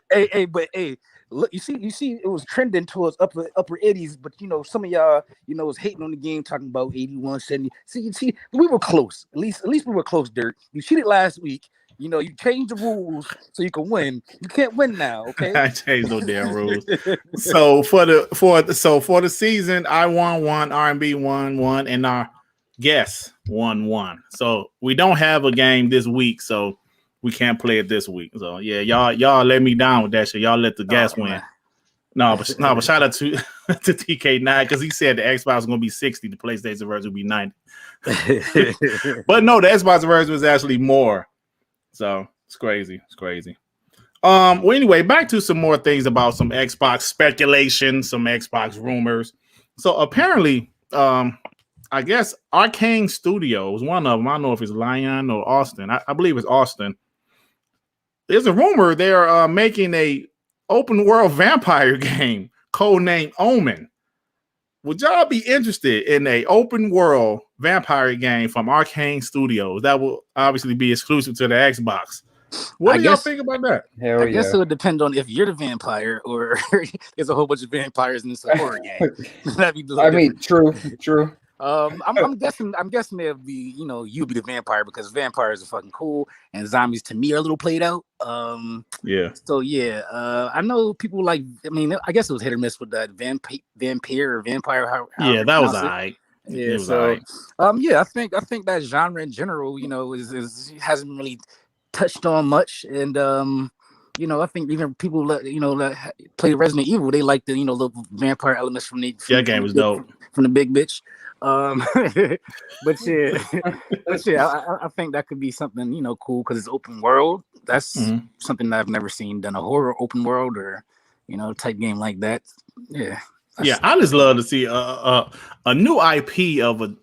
Speaker 4: look, you see, it was trending towards upper 80s, but some of y'all, was hating on the game, talking about 81, 70. See, we were close. At least we were close, Dirt. You cheated last week. You changed the rules so you can win. You can't win now, okay?
Speaker 1: I changed no damn rules. So for the season, I won 1, R&B won 1, and our guest won 1. So we don't have a game this week, so we can't play it this week. So yeah, y'all let me down with that shit. Y'all let the guest win. No, but shout out to TK9 because he said the Xbox was gonna be 60, the PlayStation version would be 90. But no, the Xbox version was actually more. So it's crazy. Well, anyway, back to some more things about some Xbox speculation, some Xbox rumors. So apparently, I guess Arkane Studio was one of them. I don't know if it's Lyon or Austin. I believe it's Austin. There's a rumor they're making a open world vampire game codenamed Omen. Would y'all be interested in a open world vampire game from Arkane Studios that will obviously be exclusive to the Xbox? What do y'all think about that?
Speaker 4: I guess it would depend on if you're the vampire or there's a whole bunch of vampires in this horror game. That'd be
Speaker 3: true.
Speaker 4: I'm guessing it'll be, you be the vampire because vampires are fucking cool and zombies to me are a little played out. So I know people like. I guess it was hit or miss with that vampire. That was alright. Yeah, so I think that genre in general, is hasn't really touched on much, and I think even people that play Resident Evil, they like the the vampire elements from the
Speaker 1: game was dope
Speaker 4: from the big bitch. But I think that could be something cool because it's open world. That's something that I've never seen done, a horror open world or type game like that.
Speaker 1: I just love to see a new IP of a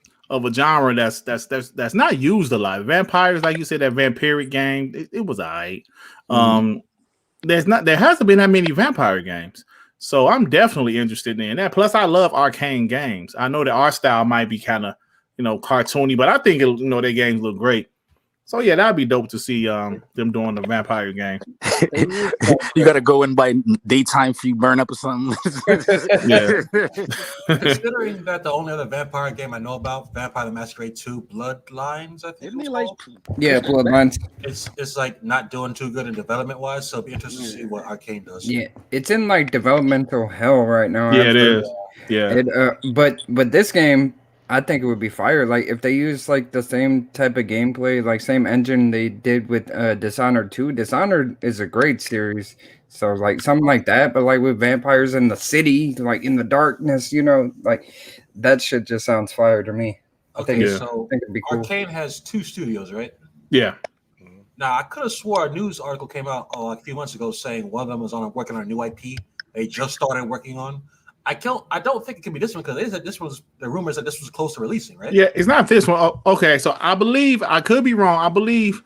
Speaker 1: genre that's not used a lot. Vampires, like you said, that vampiric game, it was alright. There hasn't been that many vampire games. So I'm definitely interested in that. Plus, I love Arkane games. I know that our style might be kind of, cartoony, but I think their games look great. So yeah, that'd be dope to see them doing the vampire game.
Speaker 4: You gotta go in by daytime free burn up or something.
Speaker 1: Yeah.
Speaker 6: Considering that the only other vampire game I know about, Vampire the Masquerade 2 Bloodlines, I think
Speaker 4: Isn't
Speaker 6: it's
Speaker 4: it like
Speaker 6: called.
Speaker 3: Yeah, Bloodlines.
Speaker 6: It's like not doing too good in development wise, so it'll be interesting to see what Arkane does.
Speaker 3: Yeah, it's in like developmental hell right now.
Speaker 1: Yeah, it is. Yeah.
Speaker 3: But this game, I think it would be fire. Like if they use like the same type of gameplay, like same engine they did with Dishonored 2. Dishonored is a great series. So like something like that, but like with vampires in the city, like in the darkness, you know, like that shit just sounds fire to me.
Speaker 6: Okay,
Speaker 1: Yeah.
Speaker 6: so
Speaker 3: I think it'd be cool.
Speaker 6: Arkane has 2 studios, right?
Speaker 1: Yeah.
Speaker 6: Now I could have swore a news article came out a few months ago saying one of them was working on a new IP they just started working on. I don't think it can be this one because they said this was the rumors that this was close to releasing, right?
Speaker 1: Yeah, it's not this one. Oh, okay, so I believe I could be wrong. I believe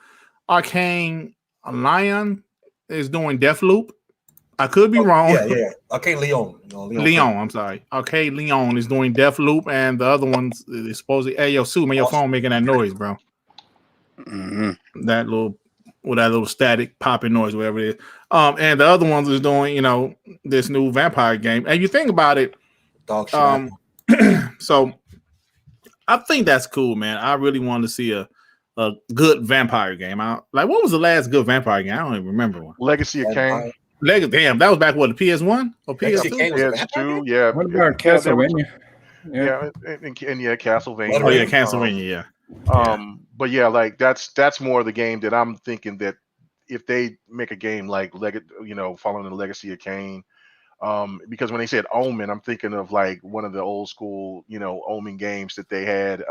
Speaker 1: Arkane Lion is doing Deathloop. I could be wrong.
Speaker 6: Yeah. Arkane Leon.
Speaker 1: Leon, I'm sorry. Arkane Leon is doing Deathloop, and the other ones is supposedly. Hey, yo, Sue, man, your phone making that noise, bro. That little static popping noise, whatever it is. And the other ones is doing, this new vampire game. And you think about it,
Speaker 6: Dog shit.
Speaker 1: so I think that's cool, man. I really want to see a good vampire game. What was the last good vampire game? I don't even remember one.
Speaker 2: Legacy of Kain.
Speaker 1: Damn, that was back what, the PS1 or
Speaker 6: Legacy of
Speaker 1: PS2?
Speaker 6: Kain was a
Speaker 2: PS2, yeah.
Speaker 3: What about Castlevania?
Speaker 2: Yeah, and
Speaker 1: Oh
Speaker 2: Castlevania.
Speaker 1: yeah, Castlevania,
Speaker 2: But yeah, like that's more the game that I'm thinking that if they make a game like following the Legacy of Kain, because when they said Omen, I'm thinking of like one of the old school, Omen games that they had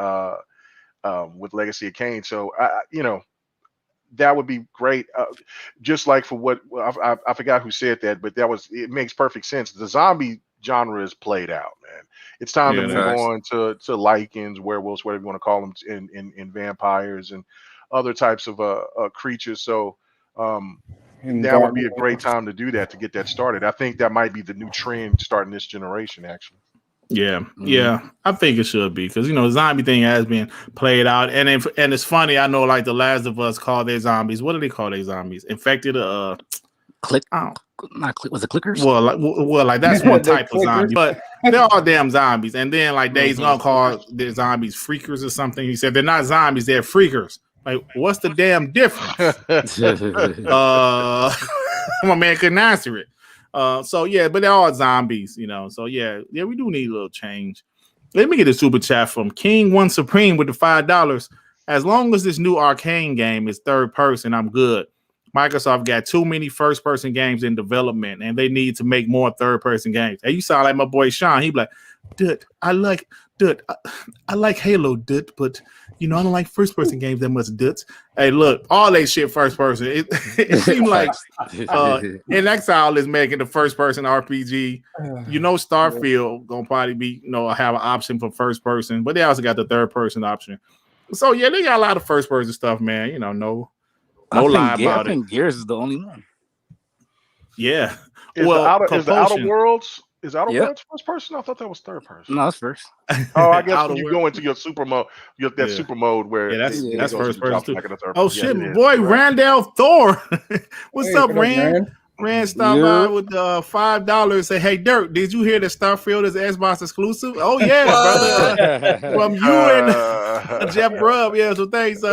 Speaker 2: with Legacy of Kain. So that would be great. Just like for what I forgot who said that, but it makes perfect sense. The zombie genre is played out, man. It's time to move on to lycans, werewolves, whatever you want to call them, in vampires and other types of creatures. So that would be a great time to do that, to get that started. I think that might be the new trend starting this generation, actually.
Speaker 1: Yeah, I think it should be because the zombie thing has been played out, and it's funny. I know, like The Last of Us call their zombies. What do they call their zombies? Infected?
Speaker 4: Click? Not click. Was it clickers?
Speaker 1: Well, like that's one type of zombie, but they're all damn zombies. And then like Days Gone call their zombies freakers or something. He said they're not zombies, they're freakers. Like, what's the damn difference? My man couldn't answer it. So yeah, but they're all zombies, So yeah, we do need a little change. Let me get a super chat from King One Supreme with the $5. As long as this new Arkane game is third person, I'm good. Microsoft got too many first person games in development, and they need to make more third person games. Hey, you sound like my boy Sean. He be like, "Dude, I like Halo, dude, but I don't like first person games that much, dude." Hey, look, all that shit first person. It seems like In Exile is making the first person RPG. Starfield gonna probably be have an option for first person, but they also got the third person option. So yeah, they got a lot of first person stuff, man. No lie about it.
Speaker 4: I think Gears is the only one.
Speaker 1: Yeah.
Speaker 2: Is the Outer Worlds first person? I thought that was third person.
Speaker 4: No, it's first.
Speaker 2: Oh, I guess when you go into your super mode, super mode where
Speaker 1: that's first person too.
Speaker 2: Oh
Speaker 1: shit, boy, Randall Thor. What's up, Rand? Rand stopped by with $5. Say, hey, Dirt, did you hear that Starfield is Xbox exclusive? Oh yeah, brother. From you and Jeff Grubb. Yeah, so thanks.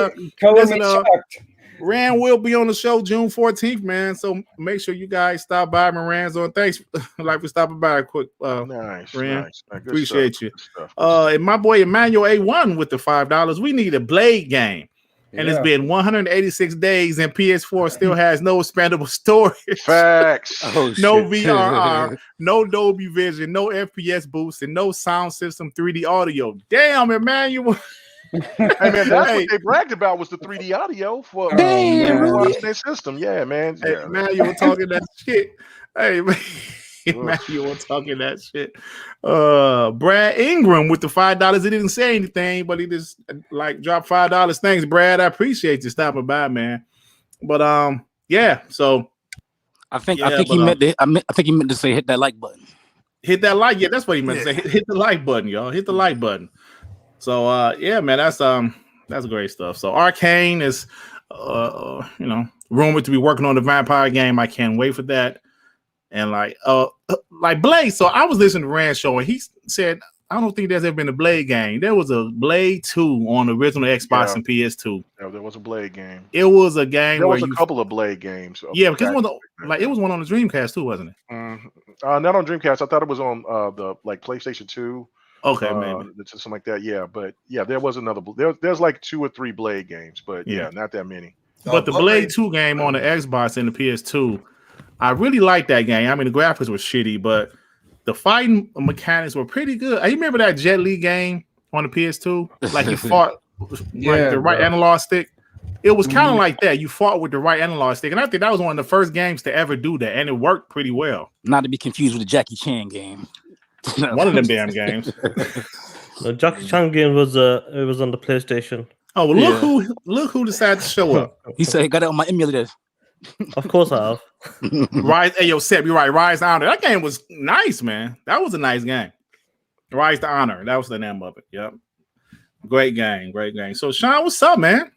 Speaker 1: Rand will be on the show June 14th, man. So make sure you guys stop by Rand's on. Thanks for stopping by quick.
Speaker 2: Nice,
Speaker 1: Rand.
Speaker 2: Nice.
Speaker 1: Appreciate you. And my boy Emmanuel A1 with the $5. We need a Blade game. And it's been 186 days, and PS4 still has no expandable storage.
Speaker 2: Facts.
Speaker 1: No VRR, no Dolby Vision, no FPS boost, and no sound system 3D audio. Damn, Emmanuel.
Speaker 2: Hey man, that's what they bragged about, was the 3D audio for their system. Yeah, man.
Speaker 1: Hey, Emmanuel talking that shit. Hey, man. Emmanuel talking that shit. Brad Ingram with the $5. He didn't say anything, but he just dropped $5. Thanks, Brad. I appreciate you stopping by, man. But yeah. So
Speaker 4: I think he meant to say hit that like button.
Speaker 1: Hit that like. Yeah, that's what he meant to say. Hit the like button, y'all. Hit the like button. So yeah, man. That's That's great stuff. So Arkane is, rumored to be working on the vampire game. I can't wait for that. And like Blade. So I was listening to Rand's show, and he said, I don't think there's ever been a Blade game. There was a Blade 2 on the original Xbox and PS2.
Speaker 2: Yeah, there was a Blade game.
Speaker 1: It was a game.
Speaker 2: There was a couple of Blade games.
Speaker 1: Yeah, because it was one on the Dreamcast too, wasn't it?
Speaker 2: Not on Dreamcast. I thought it was on the PlayStation 2.
Speaker 1: Okay, maybe
Speaker 2: something like that. Yeah, but yeah, there was another. There's like 2 or 3 Blade games, but yeah, not that many.
Speaker 1: But the Blade 2 game on the Xbox and the PS2, I really liked that game. I mean, the graphics were shitty, but the fighting mechanics were pretty good. I remember that Jet Li game on the PS2, like you fought the right analog stick. It was kind of like that. You fought with the right analog stick, and I think that was one of the first games to ever do that, and it worked pretty well.
Speaker 4: Not to be confused with the Jackie Chan game.
Speaker 1: One of them damn games.
Speaker 5: The Jackie Chan game was it was on the PlayStation.
Speaker 1: Oh, well, look who decided to show up.
Speaker 4: He said, "Got it on my emulator."
Speaker 5: Of course I have.
Speaker 1: Rise, hey, yo, Seb, you're right. Rise to Honor. That game was nice, man. That was a nice game. Rise to Honor. That was the name of it. Yep. Great game. So, Sean, what's up, man?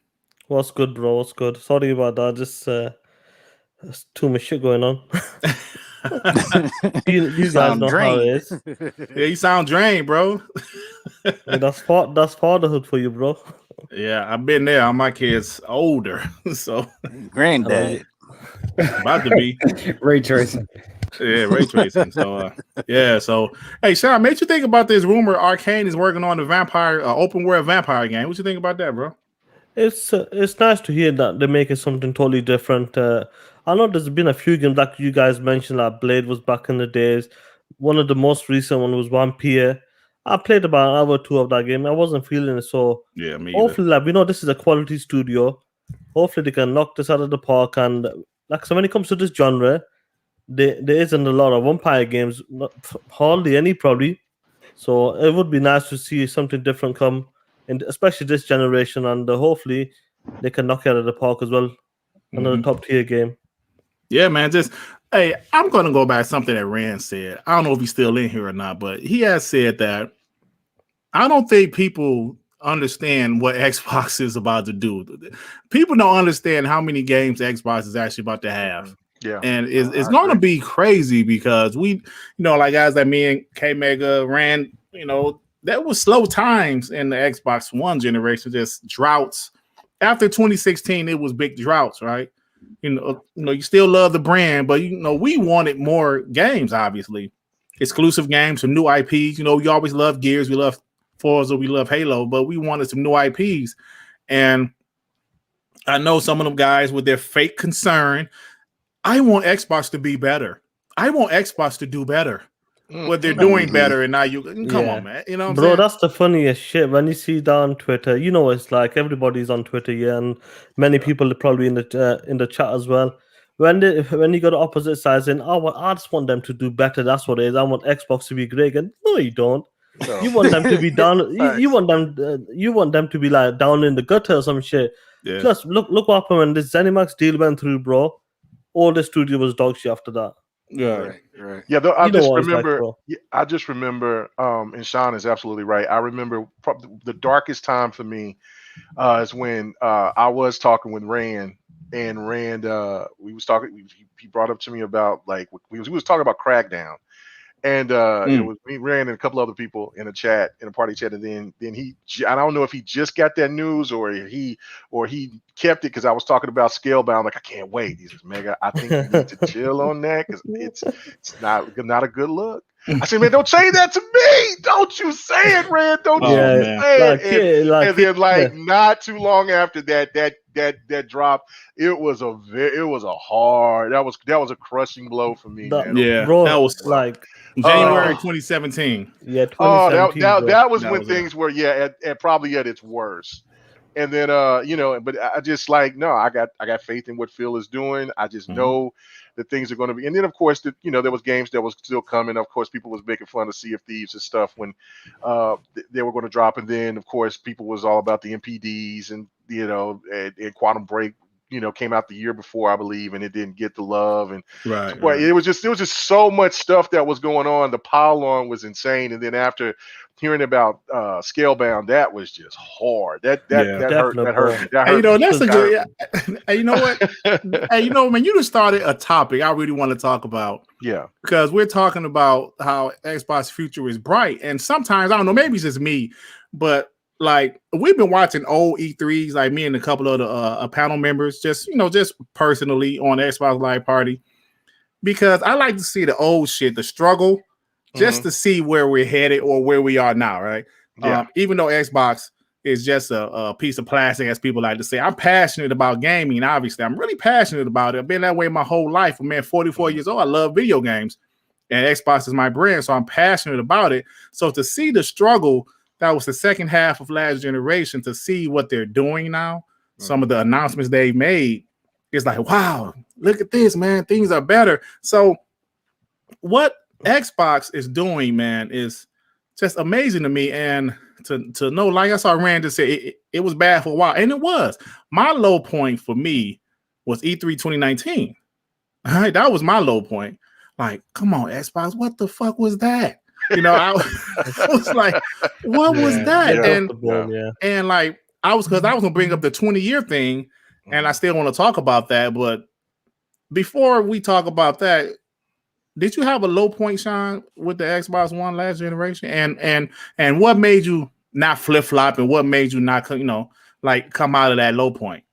Speaker 5: What's good, bro? What's good? Sorry about that. Just there's too much shit going on. you guys know how it is.
Speaker 1: Yeah, you sound drained, bro.
Speaker 5: Yeah, that's fatherhood for you, bro.
Speaker 1: Yeah, I've been there. My kid's older, so
Speaker 4: Granddad.
Speaker 1: About to be
Speaker 3: ray tracing.
Speaker 1: Yeah, ray tracing. So So hey, Sean, made you think about this rumor Arkane is working on the vampire open world vampire game. What you think about that, bro?
Speaker 5: It's nice to hear that they're making something totally different. I know there's been a few games like you guys mentioned, like Blade was back in the days. One of the most recent one was Vampire. I played about an hour or 2 of that game. I wasn't feeling it, so
Speaker 1: yeah, me
Speaker 5: hopefully, like, we know this is a quality studio. Hopefully, they can knock this out of the park. And like, so when it comes to this genre, there isn't a lot of vampire games, hardly any probably. So it would be nice to see something different come, and especially this generation. And hopefully, they can knock it out of the park as well. Another top tier game.
Speaker 1: Yeah, man. Hey, I'm going to go back to something that Rand said. I don't know if he's still in here or not, but he has said that I don't think people understand what Xbox is about to do. People don't understand how many games Xbox is actually about to have.
Speaker 2: Yeah.
Speaker 1: And it's going to be crazy because we, like guys like me and K-Mega ran, that was slow times in the Xbox One generation, just droughts. After 2016, it was big droughts, right? You still love the brand, but we wanted more games, obviously. Exclusive games, some new IPs. We always love Gears, we love Forza, we love Halo, but we wanted some new IPs. And I know some of them guys with their fake concern. I want Xbox to be better. I want Xbox to do better. What they're doing better, and now you come on, man. You know what I'm saying?
Speaker 5: That's the funniest shit. When you see that on Twitter, it's like everybody's on Twitter, and many people are probably in the chat as well. When you go to opposite sides, and I just want them to do better. That's what it is. I want Xbox to be great, and no, you don't. No. You want them to be down. you want them to be like down in the gutter or some shit. Yeah. Plus, look what happened when this ZeniMax deal went through, bro. All the studio was dog shit after that.
Speaker 1: Yeah,
Speaker 2: right. Yeah, I just remember, and Sean is absolutely right. I remember the darkest time for me is when I was talking with Rand, and Rand, we was talking. He brought up to me about we was talking about Crackdown, and it was me, Rand, and a couple other people in a party chat, and then he, I don't know if he just got that news or he kept it because I was talking about Scalebound. Like, I can't wait. He says, Mega, I think you need to chill on that because it's not a good look. I said, man, don't say that to me. Don't you say it, Rand. Don't you say it. And then not too long after that drop, it was a crushing blow for me.
Speaker 1: Bro,
Speaker 5: that was
Speaker 1: January 2017.
Speaker 5: Yeah, 2017.
Speaker 2: That was when things were probably at its worst. And then but I just no, I got faith in what Phil is doing. I just know that things are going to be. And then of course there was games that was still coming. Of course, people was making fun of Sea of Thieves and stuff when they were going to drop. And then of course people was all about the MPDs and and Quantum Break came out the year before, I believe, and it didn't get the love. And
Speaker 1: Right.
Speaker 2: boy, it was just so much stuff that was going on. The pile on was insane. And then after hearing about Scalebound, that was just hard. That hurt. That hurt. That
Speaker 1: Hey,
Speaker 2: hurt.
Speaker 1: that's a good. Hey, you know what? Hey, man, you just started a topic I really want to talk about.
Speaker 2: Yeah,
Speaker 1: because we're talking about how Xbox future is bright, and sometimes I don't know, maybe it's just me, but like we've been watching old E3s, like me and a couple of the panel members, just personally on the Xbox Live Party, because I like to see the old shit, the struggle, just to see where we're headed or where we are now, right?
Speaker 2: Yeah.
Speaker 1: Even though Xbox is just a piece of plastic, as people like to say, I'm passionate about gaming. Obviously, I'm really passionate about it. I've been that way my whole life. I'm 44 years old. I love video games, and Xbox is my brand, so I'm passionate about it. So to see the struggle that was the second half of last generation, to see what they're doing now, some of the announcements they've made, it's like, wow, look at this, man. Things are better. So what Xbox is doing, man, is just amazing to me. And to know, like I saw Rand just say, it was bad for a while. And it was. My low point for me was E3 2019. All right, that was my low point. Like, come on, Xbox, what the fuck was that? I was like, what was that? And like, I was gonna bring up the 20-year thing, and I still want to talk about that. But before we talk about that, did you have a low point, Sean, with the Xbox One last generation? And what made you not flip-flop, and what made you not come out of that low point?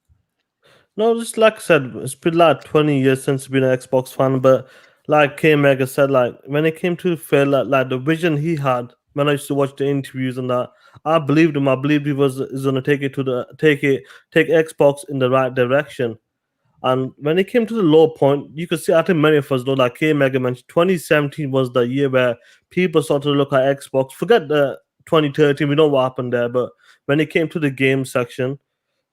Speaker 5: No, just like I said, it's been like 20 years since I've been an Xbox fan, but like K-Mega said, like when it came to Phil, like the vision he had when I used to watch the interviews and that, I believed him. I believed he was going to take Xbox in the right direction. And when it came to the low point, you could see, I think many of us know, like K-Mega mentioned, 2017 was the year where people started to look at Xbox. Forget the 2013, we know what happened there, but when it came to the game section,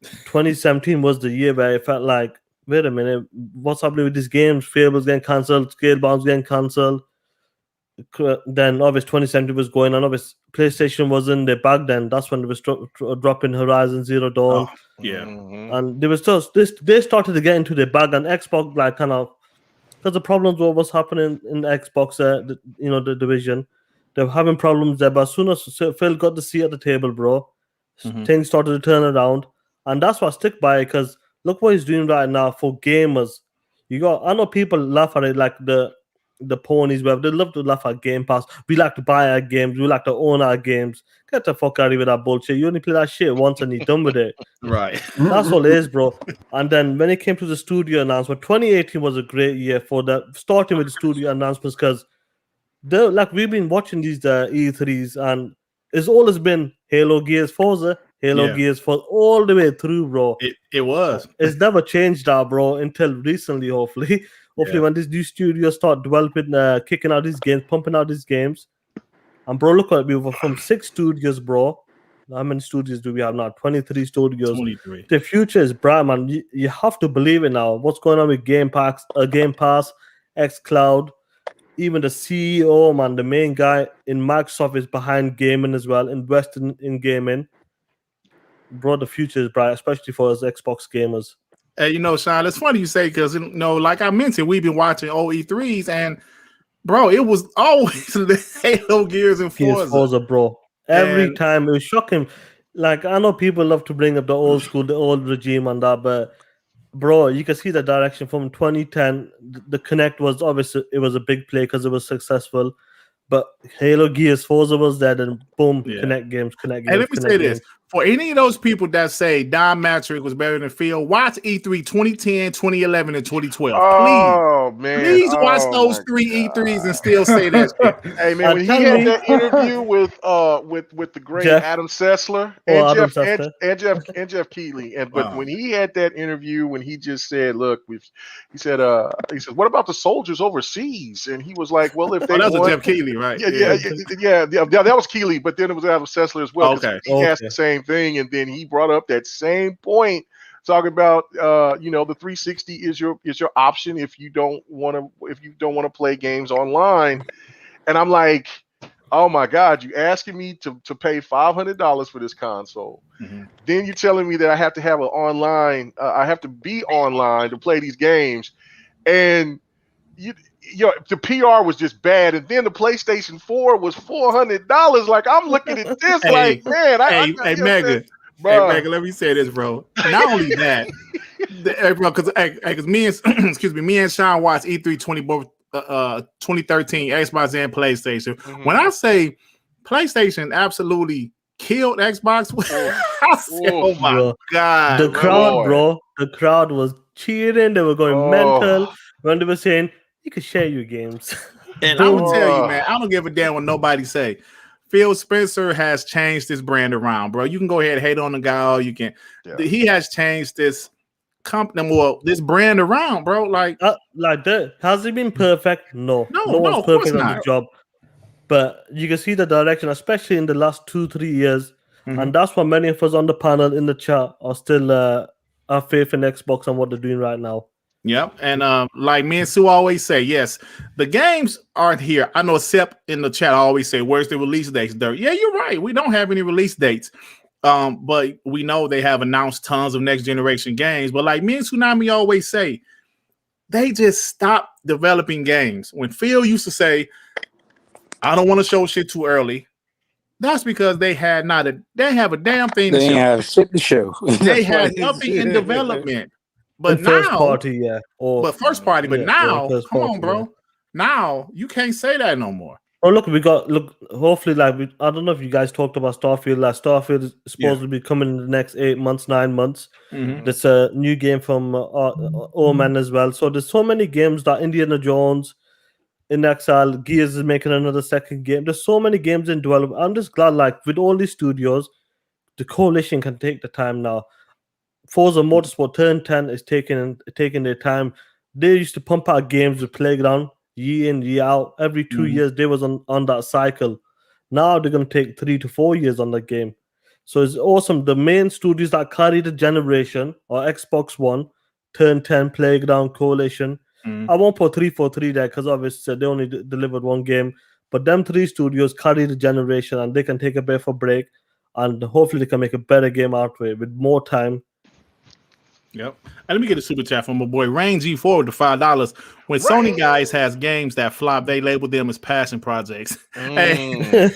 Speaker 5: 2017 was the year where it felt like, wait a minute, what's happening with these games? Fable's getting cancelled, Scalebound's getting cancelled. Then obviously 2017 was going on. Obviously PlayStation was in there back then. That's when they was dropping Horizon Zero Dawn.
Speaker 1: Oh, yeah.
Speaker 5: And they was just they started to get into their bag, and Xbox like kind of, because the problems were what's happening in Xbox, the division. They were having problems there, but as soon as Phil got the seat at the table, bro, things started to turn around. And that's what I stick by, because look what he's doing right now for gamers. I know people laugh at it like the ponies, where they love to laugh at Game Pass. We like to buy our games, we like to own our games. Get the fuck out of here with that bullshit. You only play that shit once and you're done with it.
Speaker 1: Right.
Speaker 5: That's all it is, bro. And then when it came to the studio announcement, 2018 was a great year for that, starting with the studio announcements, because like we've been watching these E3s, and it's always been Halo, Gears, Forza, Gears, Forza, all the way through, bro.
Speaker 1: It was.
Speaker 5: It's never changed that, bro, until recently, hopefully. Hopefully when these new studios start developing, kicking out these games, pumping out these games. And bro, look at me, we're from 6 studios, bro. How many studios do we have now? 23 studios.
Speaker 1: 23.
Speaker 5: The future is bright, man. You have to believe it now. What's going on with Game Pass, xCloud, even the CEO, man, the main guy in Microsoft is behind gaming as well, investing in gaming. Bro, the future is bright, especially for us Xbox gamers.
Speaker 1: Hey, Sean, it's funny you say, because like I mentioned, we've been watching old E3s, and bro, it was always the Halo, Gears, and Forza,
Speaker 5: bro. Every time it was shocking. Like, I know people love to bring up the old school, the old regime and that, but bro, you can see the direction from 2010. The Connect was obviously, it was a big play because it was successful. But Halo, Gears, Forza was there, and boom, Connect games. And
Speaker 1: let me say this. For any of those people that say Don Matrick was better than Phil, watch E3 2010, 2011, and 2012.
Speaker 2: Oh, man.
Speaker 1: Please watch those 3 E3s and still say that shit.
Speaker 2: Hey, man, when he had that interview with the great Adam Sessler and Jeff Keighley, but when he had that interview, when he just said, look, he said, what about the soldiers overseas? And he was like, well, if they
Speaker 1: that was Jeff Keighley, right?
Speaker 2: Yeah, that was Keighley, but then it was Adam Sessler as well.
Speaker 1: Okay.
Speaker 2: He asked the same thing, and then he brought up that same point, talking about the 360 is your option if you don't want to play games online. And I'm like, Oh my God, you asking me to pay $500 for this console.
Speaker 1: Mm-hmm.
Speaker 2: Then you're telling me that I have to have an online, I have to be online to play these games. And the PR was just bad. And then the PlayStation 4 was $400. Like, I'm looking at this like, man,
Speaker 1: hey, Mega. Hey, Mega, let me say this, bro. Not only that, bro, because me and me and Sean watched E3 2013 Xbox and PlayStation.
Speaker 2: Mm-hmm.
Speaker 1: When I say PlayStation absolutely killed Xbox, I said, oh my God.
Speaker 5: The crowd, bro. The crowd was cheering. They were going mental when they were saying, you can share your games.
Speaker 1: And I will tell you, man, I don't give a damn what nobody say. PhilSpencer has changed this brand around, bro. You can go ahead and hate on the guy all you can. Yeah. He has changed this company, this brand around, bro. Like
Speaker 5: that. Has it been perfect? No one's perfect on the job. But you can see the direction, especially in the last 2-3 years. Mm-hmm. And that's why many of us on the panel in the chat are still have faith in Xbox and what they're doing right now.
Speaker 1: Yep. And like me and Sue always say, yes, the games aren't here. I know Sep in the chat always say, where's the release dates? Yeah, you're right. We don't have any release dates. But we know they have announced tons of next generation games. But like me and Tsunami always say, they just stopped developing games. When Phil used to say, I don't want to show shit too early, that's because they have a damn thing to show.
Speaker 4: They have shit to show.
Speaker 1: They had nothing in development. But now,
Speaker 5: first party,
Speaker 1: but first party. But now, come on, bro. Yeah. Now you can't say that no more.
Speaker 5: Oh, look, hopefully, I don't know if you guys talked about Starfield. Starfield is supposed to be coming in the next 8 months, 9 months.
Speaker 1: Mm-hmm.
Speaker 5: There's a new game from Oman as well. So there's so many games that Indiana Jones, In Exile, Gears is making another second game. There's so many games in development. I'm just glad, with all these studios, the coalition can take the time now. Forza Motorsport Turn 10 is taking their time. They used to pump out games with Playground year in, year out. Every 2 years, they was on that cycle. Now they're going to take 3 to 4 years on the game. So it's awesome. The main studios that carry the generation are Xbox One, Turn 10, Playground, Coalition. I won't put 343 there because obviously they only delivered one game. But them 3 studios carry the generation and they can take a bit of a break. And hopefully they can make a better game out of it with more time.
Speaker 1: Yep. And let me get a super chat from my boy Rain G4 with the $5. When Sony guys has games that flop, they label them as passion projects. Hey, man,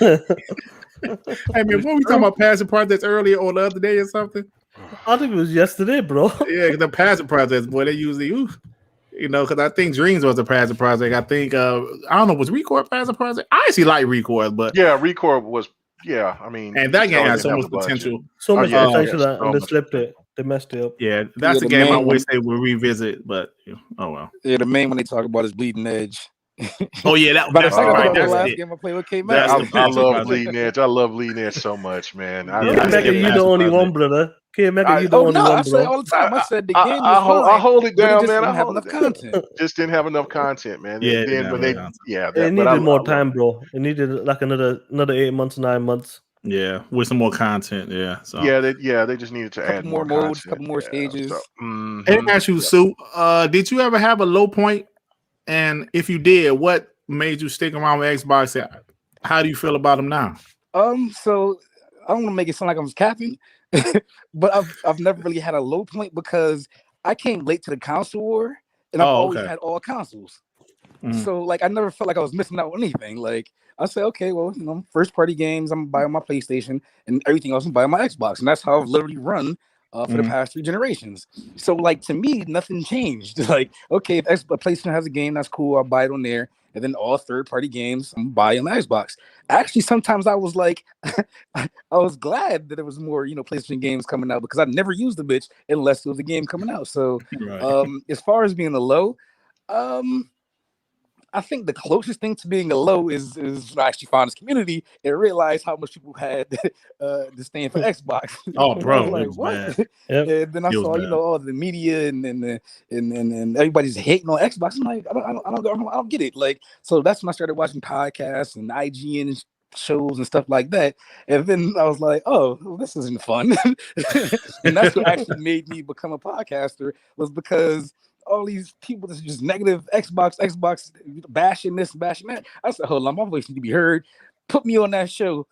Speaker 1: what we talking about passion projects earlier or the other day or something?
Speaker 5: I think it was yesterday, bro.
Speaker 1: Yeah, the passion projects, boy, they usually, because I think Dreams was a passion project. I think I don't know, was Record passion project? I actually like Record, but
Speaker 2: Record was. Yeah, I mean,
Speaker 1: and that game has so much potential.
Speaker 5: So much potential that and they slipped it. They messed it up.
Speaker 1: Yeah, that's a game I wish they would revisit, but oh well.
Speaker 4: Yeah, the main one they talk about is Bleeding Edge.
Speaker 1: Oh yeah, that's right.
Speaker 4: That's the last game I played with K-Mac.
Speaker 2: I love Bleeding Edge. I love Bleeding Edge so much, man.
Speaker 5: K-Mac, you the only one, brother. K-Mac, you the only one, bro.
Speaker 4: I say all the time. I said the game
Speaker 2: I hold it down, man.
Speaker 4: I have enough content.
Speaker 2: Just didn't have enough content, man.
Speaker 5: It needed more time, bro. It needed another 8 months, 9 months.
Speaker 1: Yeah, with some more content. Yeah. So
Speaker 2: they just needed to add more
Speaker 4: modes,
Speaker 2: content.
Speaker 4: couple more stages.
Speaker 2: So,
Speaker 1: Hey, ask you, Sue, did you ever have a low point? And if you did, what made you stick around with Xbox? How do you feel about them now?
Speaker 4: So I don't want to make it sound like I was capping, but I've never really had a low point because I came late to the console war, and I've always had all consoles. So I never felt like I was missing out on anything. I say, okay, well, first party games, I'm buying my PlayStation, and everything else I'm buying my Xbox, and that's how I've literally run for the past 3 generations. So to me, nothing changed. Okay, if PlayStation has a game, that's cool, I'll buy it on there, and then all third party games I'm buying on the Xbox. Actually, sometimes I was I was glad that there was more PlayStation games coming out because I never used the bitch unless there was a game coming out. So as far as being a low, I think the closest thing to being a low is I actually found this community and realized how much people had disdain for Xbox.
Speaker 1: Oh, bro,
Speaker 4: what? And then I saw all the media and everybody's hating on Xbox. I'm like, I don't get it. So that's when I started watching podcasts and IGN shows and stuff like that. And then I was like, oh, well, this isn't fun. And that's what actually made me become a podcaster, was because all these people that's just negative Xbox bashing this, bashing that. I said, hold on, my voice need to be heard. put me on that show.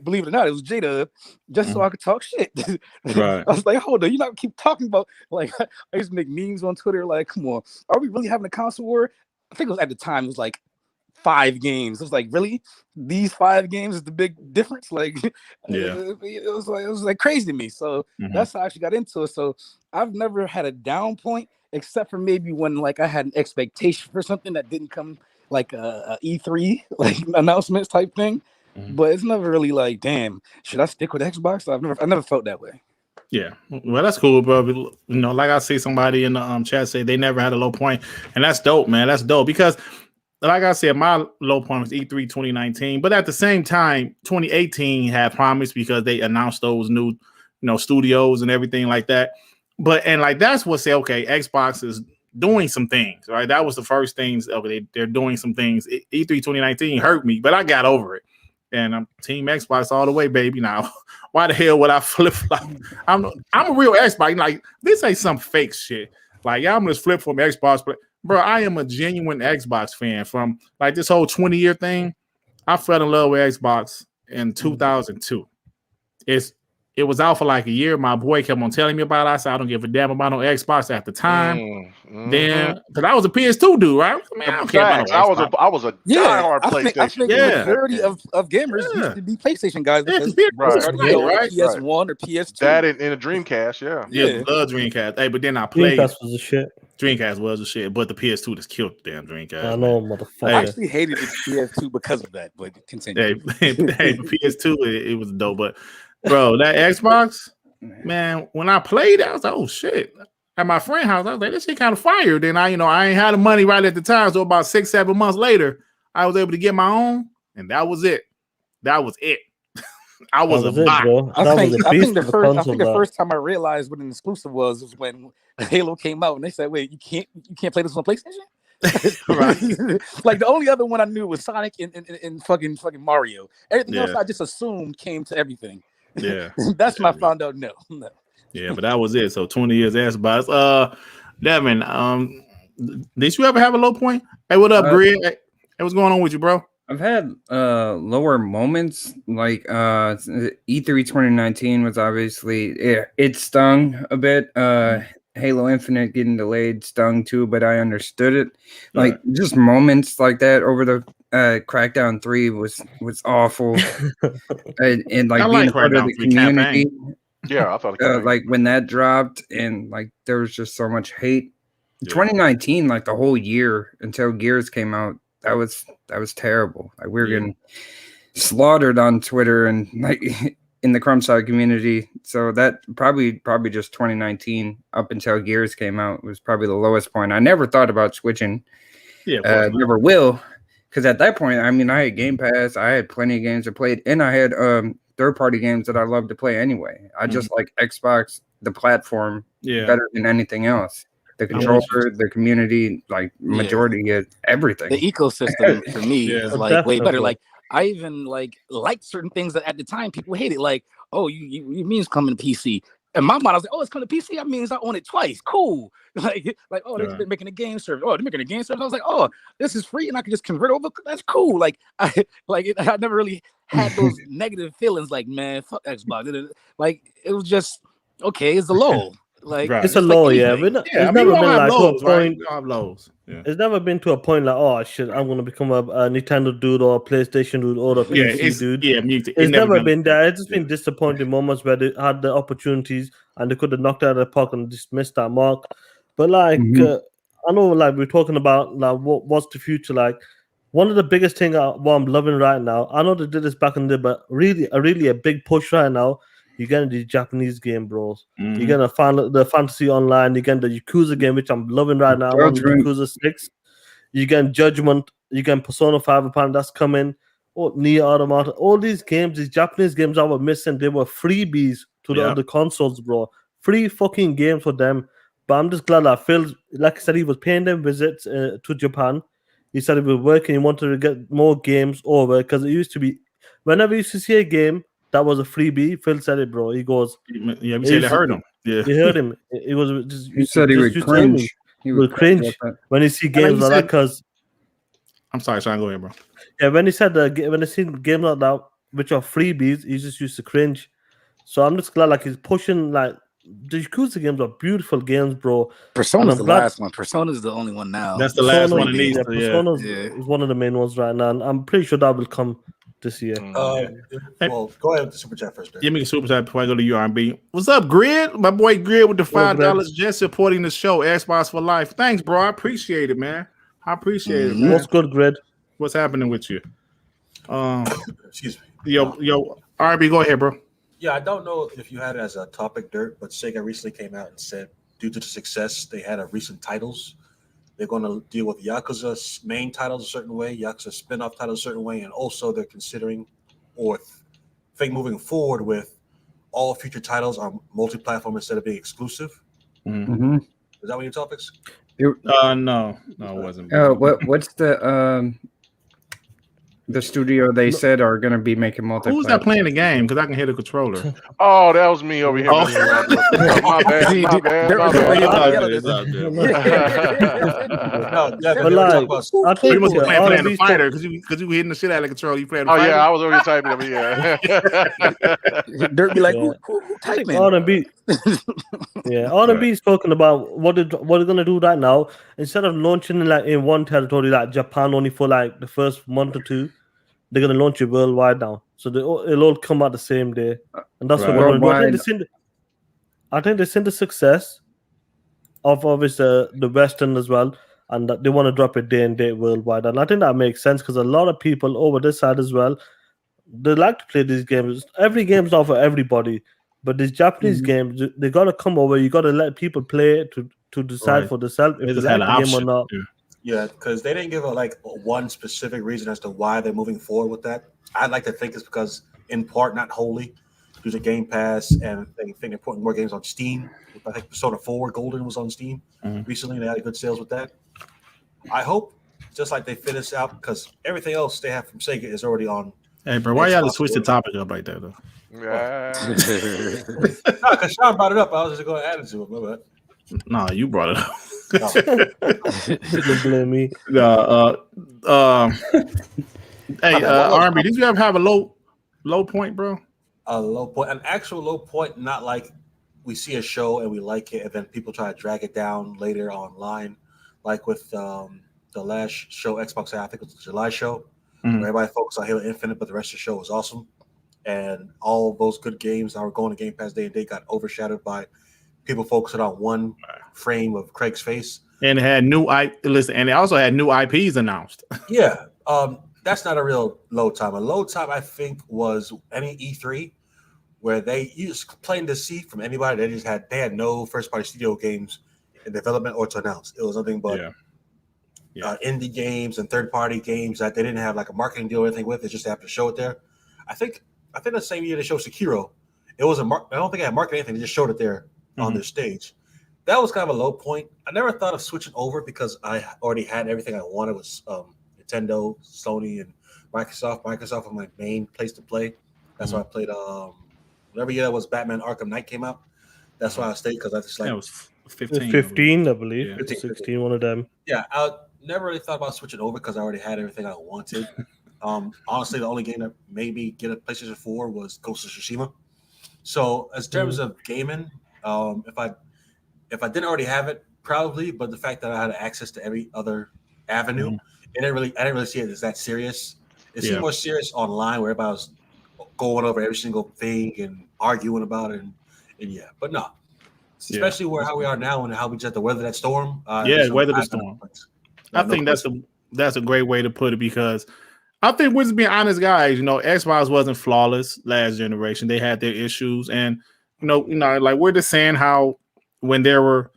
Speaker 4: Believe it or not, it was Jada, just so I could talk shit.
Speaker 1: Right.
Speaker 4: I was like, hold on, you not keep talking about like I used to make memes on Twitter. Like, come on, are we really having a console war? I think it was at the time. It was like 5 games. It was like, really, these 5 games is the big difference. Like, it was like crazy to me. So that's how I actually got into it. So I've never had a down point, except for maybe when like I had an expectation for something that didn't come, like a E3 like announcements type thing. But it's never really like, damn, should I stick with Xbox? I never felt that way.
Speaker 1: Yeah, well, that's cool, bro. You know, like I see somebody in the chat say they never had a low point, and that's dope, man. That's dope because, like I said, my low point was E3 2019, but at the same time, 2018 had promise because they announced those new, you know, studios and everything like that. But and like that's what say, okay, Xbox is doing some things, right? That was the first things. Okay, they're doing some things. E3 2019 hurt me, but I got over it. And I'm Team Xbox all the way, baby. Now, why the hell would I flip flop? I'm a real Xbox. Like, this ain't some fake shit. Like, y'all just flip from Xbox. But, bro, I am a genuine Xbox fan. From like this whole 20-year thing, I fell in love with Xbox in 2002. It was out for like a year. My boy kept on telling me about it. I said, I don't give a damn about no Xbox at the time. Then, because I was a PS2 dude, right? Man, I don't care about no Xbox.
Speaker 2: I was a diehard PlayStation.
Speaker 4: I think the majority of gamers used to be PlayStation guys. Because PS1 or PS2.
Speaker 2: That in a Dreamcast,
Speaker 1: yeah, love Dreamcast. Hey, but then I played.
Speaker 5: Dreamcast was a shit.
Speaker 1: Dreamcast was a shit, but the PS2 just killed the damn Dreamcast.
Speaker 5: I know, motherfucker.
Speaker 4: I actually hated the PS2 because of that, but continue.
Speaker 1: Hey, PS2, it was dope, but bro, that Xbox, man, when I played it, I was like, oh shit. At my friend's house, I was like, this shit kind of fire. Then I ain't had the money right at the time. So about 6-7 months later, I was able to get my own, and that was it. That was it. I was a bot.
Speaker 4: I think the first time I realized what an exclusive was when Halo came out, and they said, wait, you can't play this on PlayStation? Like the only other one I knew was Sonic and fucking Mario. Everything else I just assumed came to everything.
Speaker 1: Yeah.
Speaker 4: That's when I found out no.
Speaker 1: Yeah, but that was it. So 20 years Xbox. Devin, did you ever have a low point? Hey, what up, Grig? Hey, what's going on with you, bro?
Speaker 3: I've had lower moments. Like E3 2019 was obviously it stung a bit. Halo Infinite getting delayed stung too, but I understood it. Like just moments like that over the Crackdown 3 was awful. and like being part of the community.
Speaker 2: Yeah, I thought
Speaker 3: like when that dropped and like there was just so much hate. 2019, like the whole year until Gears came out, that was terrible. Like we were getting slaughtered on Twitter and like in the Crumbside community. So that probably just 2019 up until Gears came out was probably the lowest point. I never thought about switching. Never will. Because at that point, I mean, I had Game Pass, I had plenty of games to play, and I had third-party games that I love to play anyway. I just like Xbox, the platform, better than anything else. The controller, the community, like majority of everything.
Speaker 4: The ecosystem for me is like way better. Like I even like certain things that at the time people hated. Like, oh, you mean it's coming to PC? In my mind, I was like, oh, it's coming to PC. That means I own it twice. Cool. Like, oh, they're making a game service. Oh, they're making a game service. I was like, oh, this is free, and I can just convert over. That's cool. Like, I never really had those negative feelings. Like, man, fuck Xbox. Like, it was just okay. It's a low. Like,
Speaker 5: it's a low, It's never been like
Speaker 1: lows,
Speaker 5: to a point.
Speaker 1: Have lows. Yeah.
Speaker 5: It's never been to a point like, oh shit, I'm gonna become a Nintendo dude or a PlayStation dude or a PC dude.
Speaker 1: Yeah,
Speaker 5: it's never been there. It's just been disappointing moments where they had the opportunities and they could have knocked it out of the park and just missed that mark. But like, I know, like we're talking about, like what's the future like. One of the biggest things what I'm loving right now, I know they did this back in the day, but really a big push right now. You're getting the Japanese game, bros. You're gonna find the Fantasy Online. You're getting the Yakuza game, which I'm loving right now. Yakuza 6. You're getting Judgment. You're getting Persona 5 apparently that's coming. Oh, Nier Automata. All these games, these Japanese games I was missing, they were freebies to the other consoles, bro. Free fucking games for them. But I'm just glad that Phil, like I said, he was paying them visits to Japan. He said he was working. He wanted to get more games over because it used to be, whenever you used to see a game that was a freebie, Phil said it, bro. He goes,
Speaker 1: yeah, he said it hurt him. Yeah,
Speaker 5: he heard him. It was just.
Speaker 3: He said he would cringe.
Speaker 5: He would cringe when he see games like that because.
Speaker 1: I'm sorry, Sean. Go ahead, bro.
Speaker 5: Yeah, when he said when I seen games like that, which are freebies, he just used to cringe. So I'm just glad like he's pushing like the Yakuza games are beautiful games, bro.
Speaker 4: Persona's the last one. Persona's the only one now.
Speaker 1: That's the last one.
Speaker 5: Yeah, Persona is one of the main ones right now, and I'm pretty sure that will come this year.
Speaker 6: Well, go ahead with the super chat first.
Speaker 1: Give me a super chat before I go to URB. What's up, Grid? My boy Grid with the $5 just supporting the show. Xbox for life. Thanks, bro. I appreciate it, man. I appreciate it, man.
Speaker 5: What's good, Grid?
Speaker 1: What's happening with you?
Speaker 6: Excuse me.
Speaker 1: Yo, RB, go ahead, bro.
Speaker 6: Yeah, I don't know if you had it as a topic, Dirt, but Sega recently came out and said due to the success they had of recent titles, they're going to deal with Yakuza's main titles a certain way, Yakuza spin-off titles a certain way, and also they're considering or think moving forward with all future titles are multi-platform instead of being exclusive.
Speaker 3: Mm-hmm.
Speaker 6: Is that one of your topics?
Speaker 1: No, it wasn't.
Speaker 3: What's the studio they said are going to be making multiplayer?
Speaker 1: Who's that playing the game? Because I can hear the controller.
Speaker 2: Oh, that was me over here. My bad.
Speaker 5: But like, I think
Speaker 1: you must be playing the fighter because you were hitting the shit out of the controller. You playing the fighter?
Speaker 2: Yeah, I was over here typing over here.
Speaker 4: Dirt be like, who typing?
Speaker 5: R&B. Yeah, R&B is talking about what they're going to do right now. Instead of launching like in one territory like Japan only for like the first month or two, they're going to launch it worldwide now. So it'll all come out the same day. And that's what we're going to do. I think they've seen the success of obviously the Western as well, and that they want to drop it day and date worldwide. And I think that makes sense because a lot of people over this side as well, they like to play these games. Every game's not for everybody. But these Japanese games, they got to come over. You got to let people play it to decide for themselves if they like the game or not.
Speaker 6: Yeah, because they didn't give one specific reason as to why they're moving forward with that. I'd like to think it's because, in part, not wholly, due to Gamepass, and they think they're putting more games on Steam. I think Persona 4 Golden was on Steam recently. They had good sales with that. I hope, just like they finish out, because everything else they have from Sega is already on.
Speaker 1: Hey, bro, why y'all switch the topic up like that, though?
Speaker 6: No, because Sean brought it up. I was just going to add it to it. But
Speaker 1: no, you brought it up.
Speaker 5: You blame me.
Speaker 1: Hey, R&B, did you ever have a low point, bro?
Speaker 6: A low point, an actual low point, not like we see a show and we like it, and then people try to drag it down later online, like with the last show Xbox, I think it was the July show, where everybody focused on Halo Infinite, but the rest of the show was awesome. And all those good games that were going to Game Pass day and day got overshadowed by people focusing on one frame of Craig's face.
Speaker 1: And it had and they also had new IPs announced.
Speaker 6: Yeah, that's not a real low time. A low time, I think, was any E3 where you just plain to see from anybody they had no first party studio games in development or to announce. It was nothing but indie games and third party games that they didn't have like a marketing deal or anything with. They just have to show it there. I think the same year they showed Sekiro, it was I don't think I had marketed anything. They just showed it there on their stage. That was kind of a low point. I never thought of switching over because I already had everything I wanted was Nintendo, Sony, and Microsoft. Microsoft was my main place to play. That's why I played whatever year that was Batman Arkham Knight came out. That's why I stayed because I just like
Speaker 1: it was 15.
Speaker 5: 15, I believe.
Speaker 1: Yeah.
Speaker 5: 16, one of them.
Speaker 6: Yeah, I never really thought about switching over because I already had everything I wanted. Honestly, the only game that made me get a PlayStation 4 was Ghost of Tsushima. So, as terms of gaming, if I didn't already have it, probably, but the fact that I had access to every other avenue, I didn't really see it as that serious. It seemed more serious online, where everybody was going over every single thing and arguing about it, and but no, especially how we are now and how we just have to weather that storm.
Speaker 1: Weather the storm. I think that's a great way to put it because I think we're just being honest, guys. You know, Xbox wasn't flawless last generation; they had their issues, and you know, like we're just saying how when there were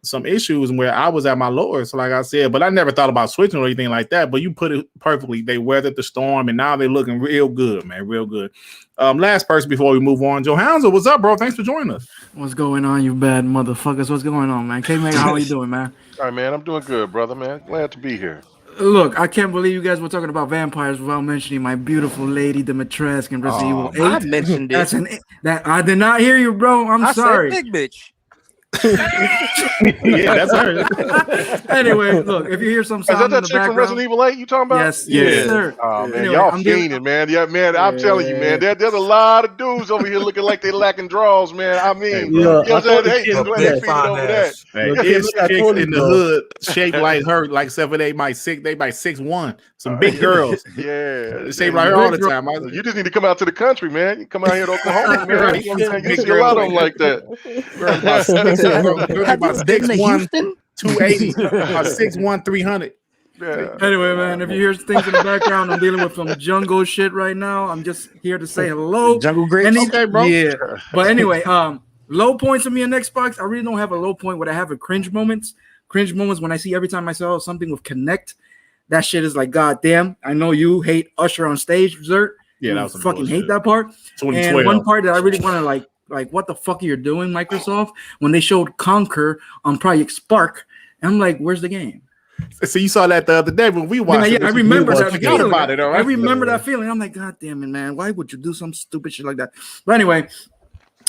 Speaker 1: some issues where I was at my lowest, like I said, but I never thought about switching or anything like that. But you put it perfectly. They weathered the storm, and now they're looking real good, man, real good. Last person before we move on, Joe Hanzo, what's up, bro? Thanks for joining us.
Speaker 7: What's going on, you bad motherfuckers? What's going on, man? K-Man, how are you doing, man?
Speaker 2: All right, man. I'm doing good, brother, man. Glad to be here.
Speaker 7: Look, I can't believe you guys were talking about vampires without mentioning my beautiful lady, Dimitrescu, in Resident Evil 8.
Speaker 4: I mentioned it.
Speaker 7: That I did not hear you, bro. I'm sorry.
Speaker 4: Said big bitch.
Speaker 1: Yeah, that's her.
Speaker 7: Anyway, look, if you hear some
Speaker 2: Is
Speaker 7: sound
Speaker 2: that
Speaker 7: in
Speaker 2: that
Speaker 7: the
Speaker 2: chick from
Speaker 7: background,
Speaker 2: Resident Evil 8 you talking about?
Speaker 7: yes, sir.
Speaker 2: Oh man,
Speaker 7: Anyway,
Speaker 2: y'all
Speaker 7: I'm dealing-
Speaker 2: fiending, man. Yeah, man. I'm telling you, man. There's a lot of dudes over here looking like they lacking draws, man. I mean, you know what I'm saying? Hey, just go ahead and feed it over that.
Speaker 1: Hey,
Speaker 5: Look,
Speaker 1: it's
Speaker 5: I
Speaker 1: chicks
Speaker 5: told you,
Speaker 1: in the
Speaker 5: bro.
Speaker 1: hood shaped like her, like except for they might 6'1". Some big girls.
Speaker 2: Yeah,
Speaker 1: Shaped like her all the time.
Speaker 2: You just need to come out to the country, man. You come out here to Oklahoma, man.
Speaker 1: Right.
Speaker 2: You see a lot of them like that.
Speaker 1: About 6'1", 280, about 6'1", 300.
Speaker 2: Yeah.
Speaker 7: Anyway, man, if you hear things in the background, I'm dealing with some jungle shit right now. I'm just here to say hello.
Speaker 4: Jungle Grapes.
Speaker 7: Any-
Speaker 1: Okay, bro.
Speaker 7: Yeah. But anyway, low points for me on Xbox. I really don't have a low point. What I have are cringe moments. Cringe moments when I see every time I saw something with Connect. That shit is like, God damn. I know you hate Usher on stage, Zert.
Speaker 1: Yeah,
Speaker 7: You
Speaker 1: that was some
Speaker 7: fucking
Speaker 1: bullshit.
Speaker 7: hate that part.
Speaker 1: 2012.
Speaker 7: And one part that I really want to like, what the fuck are you doing, Microsoft? When they showed Conquer on Project Spark, and I'm like, where's the game?
Speaker 1: So you saw that the other day when we watched it.
Speaker 7: I remember that
Speaker 1: Forgot
Speaker 7: feeling.
Speaker 1: about it, all right?
Speaker 7: I remember that feeling. I'm like, God damn it, man. Why would you do some stupid shit like that? But anyway,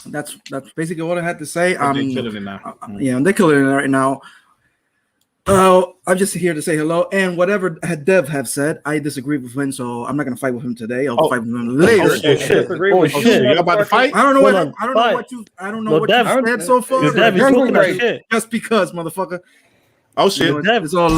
Speaker 7: that's basically what I had to say.
Speaker 1: They're killing it now.
Speaker 7: Yeah, they're killing it right now. I'm just here to say hello. And whatever Dev have said, I disagree with him, so I'm not gonna fight with him today. I'll fight with him later.
Speaker 1: Oh, shit. Oh, shit. You about to fight?
Speaker 7: I don't know
Speaker 5: Hold
Speaker 7: what
Speaker 5: on,
Speaker 7: I don't know
Speaker 5: fight.
Speaker 7: what you I don't know
Speaker 5: No,
Speaker 7: what
Speaker 5: Dev,
Speaker 7: you said so far.
Speaker 5: Dev, he's talking that shit.
Speaker 7: Just because, motherfucker.
Speaker 1: Oh, shit.
Speaker 7: You know, it's all.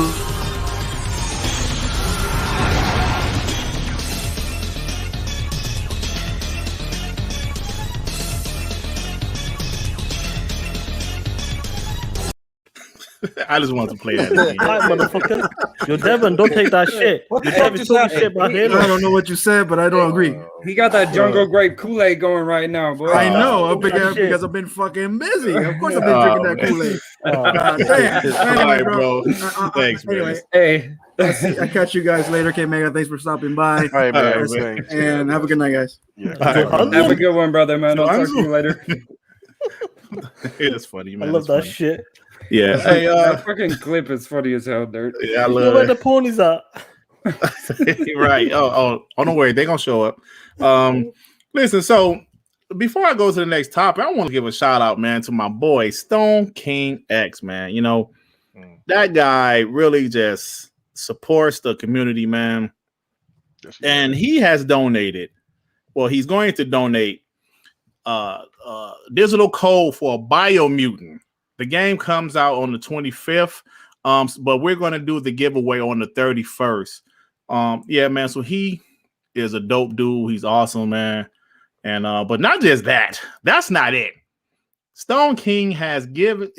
Speaker 1: I just wanted to play that.
Speaker 5: Right, motherfucker. Yo, Devin, don't take that shit.
Speaker 3: What the
Speaker 5: You
Speaker 3: fuck
Speaker 5: Devin
Speaker 3: just
Speaker 5: talking
Speaker 3: happened?
Speaker 5: shit about
Speaker 7: I
Speaker 5: Halo.
Speaker 7: don't know what you said, but I don't agree.
Speaker 3: He got that jungle grape Kool-Aid going right now, boy.
Speaker 7: I know
Speaker 5: shit.
Speaker 7: because I've been fucking busy. Of course, I've been drinking that
Speaker 1: man.
Speaker 7: Kool-Aid.
Speaker 5: Oh,
Speaker 7: Damn.
Speaker 1: All right,
Speaker 7: Anyway,
Speaker 1: bro. Thanks, man.
Speaker 7: Anyway,
Speaker 3: Hey,
Speaker 7: I catch you guys later. Okay, Mega, thanks for stopping by.
Speaker 2: All right, man.
Speaker 1: All right,
Speaker 2: Thanks.
Speaker 7: And have a good night, guys.
Speaker 2: Yeah.
Speaker 1: All right, bro.
Speaker 3: have a good one, brother, man. I'll talk to you later.
Speaker 1: It is funny,
Speaker 5: I
Speaker 1: man.
Speaker 5: love
Speaker 1: It's
Speaker 5: that
Speaker 1: funny.
Speaker 5: shit.
Speaker 1: Yeah. Hey,
Speaker 3: That fucking clip is funny as hell, Dirt.
Speaker 1: yeah, I
Speaker 5: You know
Speaker 1: love
Speaker 5: where
Speaker 1: it.
Speaker 5: the ponies at?
Speaker 1: Right. Oh, don't worry. They're gonna show up. Listen, so before I go to the next topic, I want to give a shout out, man, to my boy Stone King X, man. You know, that guy really just supports the community, man. And he has donated. Well, he's going to donate digital code for Biomutant. The game comes out on the 25th. But we're going to do the giveaway on the 31st. Yeah, man. So he is a dope dude. He's awesome, man. And but not just that. That's not it. Stone King has given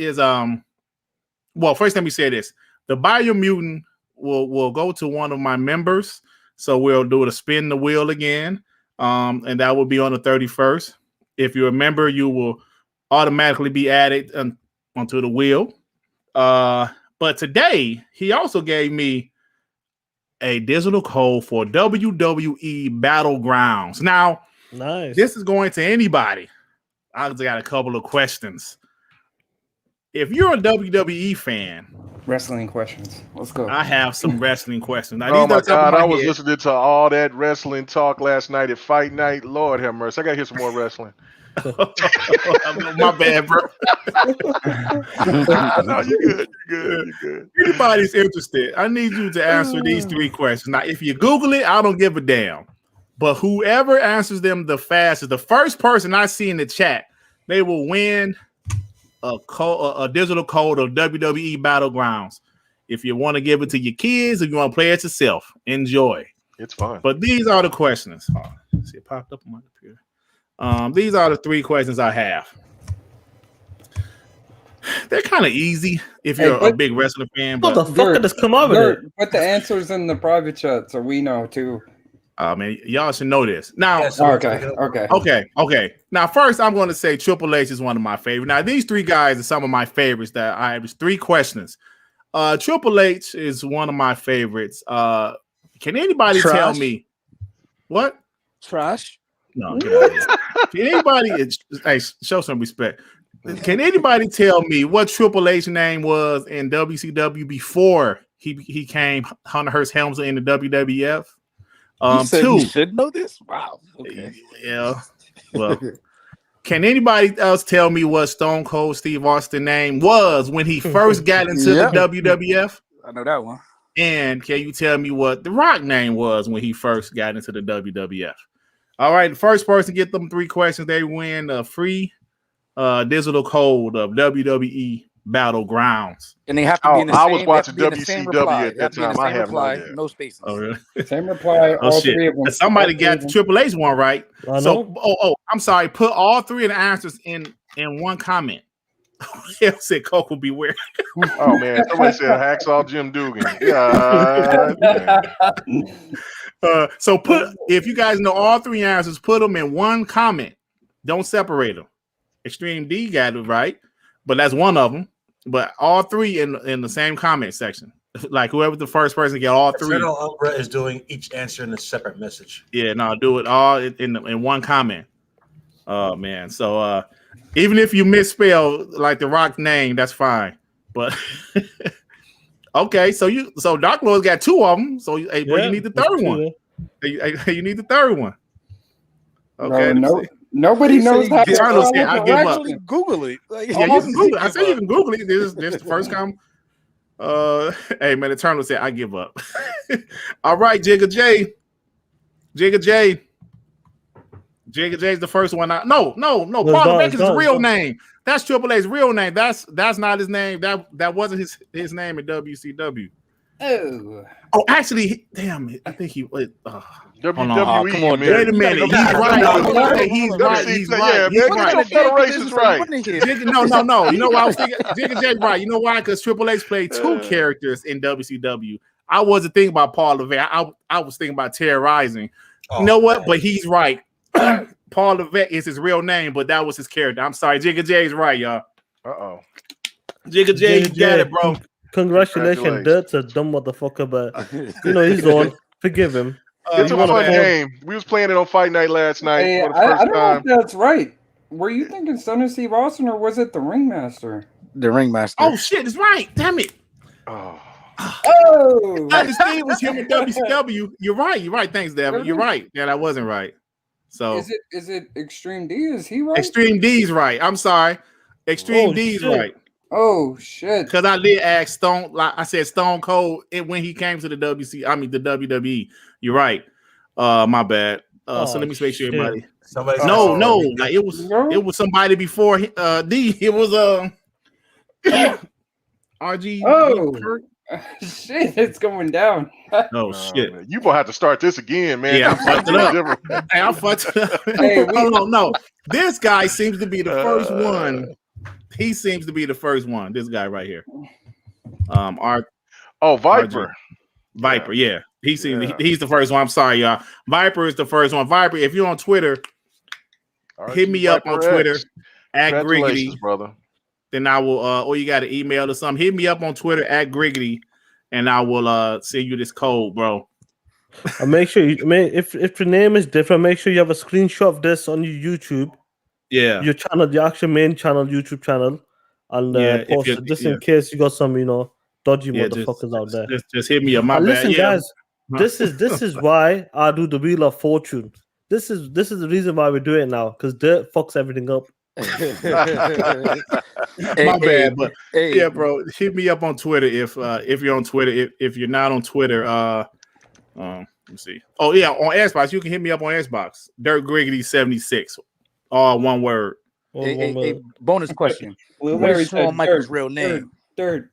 Speaker 1: well, first let me say this. The Biomutant will go to one of my members. So we'll do the spin the wheel again. And that will be on the 31st. If you're a member, you will automatically be added onto the wheel. But today, he also gave me a digital code for WWE Battlegrounds. Now,
Speaker 5: Nice.
Speaker 1: this is going to anybody. I just got a couple of questions. If you're a WWE fan,
Speaker 3: Wrestling questions. Let's go.
Speaker 1: I have some wrestling questions. Now,
Speaker 2: Oh
Speaker 1: these
Speaker 2: my
Speaker 1: are top of
Speaker 2: God! I was
Speaker 1: head.
Speaker 2: listening to all that wrestling talk last night at Fight Night. Lord have mercy! I gotta hear some more wrestling.
Speaker 1: My bad, bro.
Speaker 2: No, you're good. You're good.
Speaker 1: Anybody's interested, I need you to answer these three questions. Now, if you Google it, I don't give a damn. But whoever answers them the fastest, the first person I see in the chat, they will win a digital code of WWE Battlegrounds. If you want to give it to your kids, if you want to play it yourself, enjoy.
Speaker 2: It's fun.
Speaker 1: But these are the questions. Oh, see, it popped up on my computer. These are the three questions I have. They're kind of easy if you're a big wrestling fan.
Speaker 5: What
Speaker 1: But
Speaker 5: the fuck did this come out with it?
Speaker 3: Put the answers in the private chat so we know too.
Speaker 1: man, y'all should know this. Now,
Speaker 3: Okay.
Speaker 1: Now, first, I'm going to say Triple H is one of my favorites. Now, these three guys are some of my favorites that I have. Three questions. Triple H is one of my favorites. Can anybody tell me what?
Speaker 4: Trash.
Speaker 1: No, get out of here. Can anybody show some respect? Can anybody tell me what Triple H name was in WCW before he came Hunter Hearst Helmsley in the WWF?
Speaker 4: You said
Speaker 1: Two.
Speaker 4: you should know this. Wow. Okay.
Speaker 1: Yeah. Well, Can anybody else tell me what Stone Cold Steve Austin name was when he first got into the WWF?
Speaker 4: I know that one.
Speaker 1: And can you tell me what The Rock name was when he first got into the WWF? All right, the first person to get them 3 questions, they win a free digital code of WWE Battlegrounds.
Speaker 4: And they have to be in the same.
Speaker 2: I was watching
Speaker 4: they have to be in the same reply.
Speaker 2: WCW at that
Speaker 4: They have to be in the
Speaker 2: time. I
Speaker 4: same
Speaker 2: have no
Speaker 4: reply,
Speaker 2: idea.
Speaker 4: no spaces.
Speaker 1: Oh, really?
Speaker 3: Same reply.
Speaker 1: Oh,
Speaker 3: all
Speaker 1: shit.
Speaker 3: 3 of them.
Speaker 1: Somebody got the Triple H one right.
Speaker 5: I
Speaker 1: So,
Speaker 5: know.
Speaker 1: I'm sorry. Put all 3 of the answers in one comment. Hell said Coco beware.
Speaker 2: Oh man, somebody said Hacksaw Jim Dugan. God,
Speaker 1: So put, if you guys know all 3 answers, put them in one comment. Don't separate them. Extreme D got it right, but that's one of them. But all 3 in the same comment section. Like whoever the first person to get all 3.
Speaker 6: Eternal Umbra is doing each answer in a separate message.
Speaker 1: Yeah, no, do it all in one comment. Oh man, so even if you misspell like the Rock name, that's fine. But okay, so Dark Lord's got 2 of them. So but you need the third one. You need the third one. Okay.
Speaker 3: Nobody knows how to
Speaker 1: Eternal said, I give up.
Speaker 4: Actually, Google it. Like,
Speaker 1: Yeah, you can Google it. I said you can Google it. This is the first comment. Hey man, Eternal said I give up. All right, Jigga J. Jigga J's the first one. No. Paul Levesque is his real name. That's Triple H's real name. That's not his name. That wasn't his name in WCW.
Speaker 3: Oh,
Speaker 1: Actually, damn it. I think he was.
Speaker 2: WWE.
Speaker 4: come on,
Speaker 2: man.
Speaker 1: Wait a minute. He's right. He's right.
Speaker 2: Yeah,
Speaker 1: He's
Speaker 2: man,
Speaker 1: right.
Speaker 2: get your federations right.
Speaker 1: No. You know why I was thinking? Jigga J right. You know why? Because Triple H played 2 characters in WCW. I wasn't thinking about Paul Levesque. I was thinking about terrorizing. You know what? But he's right. Paul Levesque is his real name, but that was his character. I'm sorry. Jigga J is right, y'all. Jigga J, you got it, bro.
Speaker 5: Congratulations. Dirt's a dumb motherfucker, but he's on. Forgive him.
Speaker 2: It's a fun game. We was playing it on Fight Night last night for the first
Speaker 3: I don't know
Speaker 2: time.
Speaker 3: if that's right. Were you thinking Son of Steve Austin or was it the Ringmaster?
Speaker 4: The Ringmaster.
Speaker 1: Oh shit, it's right. Damn it.
Speaker 3: Oh,
Speaker 1: I understand it was him in WCW. You're right. Thanks, Devin. You're right. Yeah, that wasn't right. So
Speaker 3: is it Extreme D? Is he right?
Speaker 1: Extreme D's right. I'm sorry. Extreme D's right.
Speaker 3: Oh shit!
Speaker 1: Because I did ask Stone, like I said, Stone Cold when he came to the the WWE. You're right. My bad. So let me make sure everybody. No. Like it was somebody before D. It was RG.
Speaker 3: Oh shit! It's going down.
Speaker 1: Oh shit!
Speaker 2: Man. You gonna have to start this again, man.
Speaker 1: Yeah, I fucked it up. Hey, I fucked it up.
Speaker 3: Hey,
Speaker 1: Hold on, no. This guy seems to be the first one. He seems to be the first one. This guy right here. Viper. Viper, yeah. He's the first one. I'm sorry, y'all. Viper is the first one. Viper, if you're on Twitter, hit me up on Twitter at Griggity,
Speaker 2: brother.
Speaker 1: Then I will or you got an email or something. Hit me up on Twitter at Griggity, and I will send you this code, bro.
Speaker 5: And make sure if your name is different, make sure you have a screenshot of this on your YouTube.
Speaker 1: Yeah,
Speaker 5: your channel, the actual main channel, YouTube channel, and post it just in case you got some, dodgy motherfuckers out there.
Speaker 1: Just hit me up. My bad.
Speaker 5: Listen, guys, this is why I do the Wheel of Fortune. This is the reason why we do it now, because Dirt fucks everything up.
Speaker 1: My bad, but yeah, bro, hit me up on Twitter if you're on Twitter. If you're not on Twitter, let me see. Oh yeah, on Xbox, you can hit me up on Xbox. DirtGriggity 76. All one word.
Speaker 4: A bonus question. What is Shawn Michaels' real name?
Speaker 3: Dirt.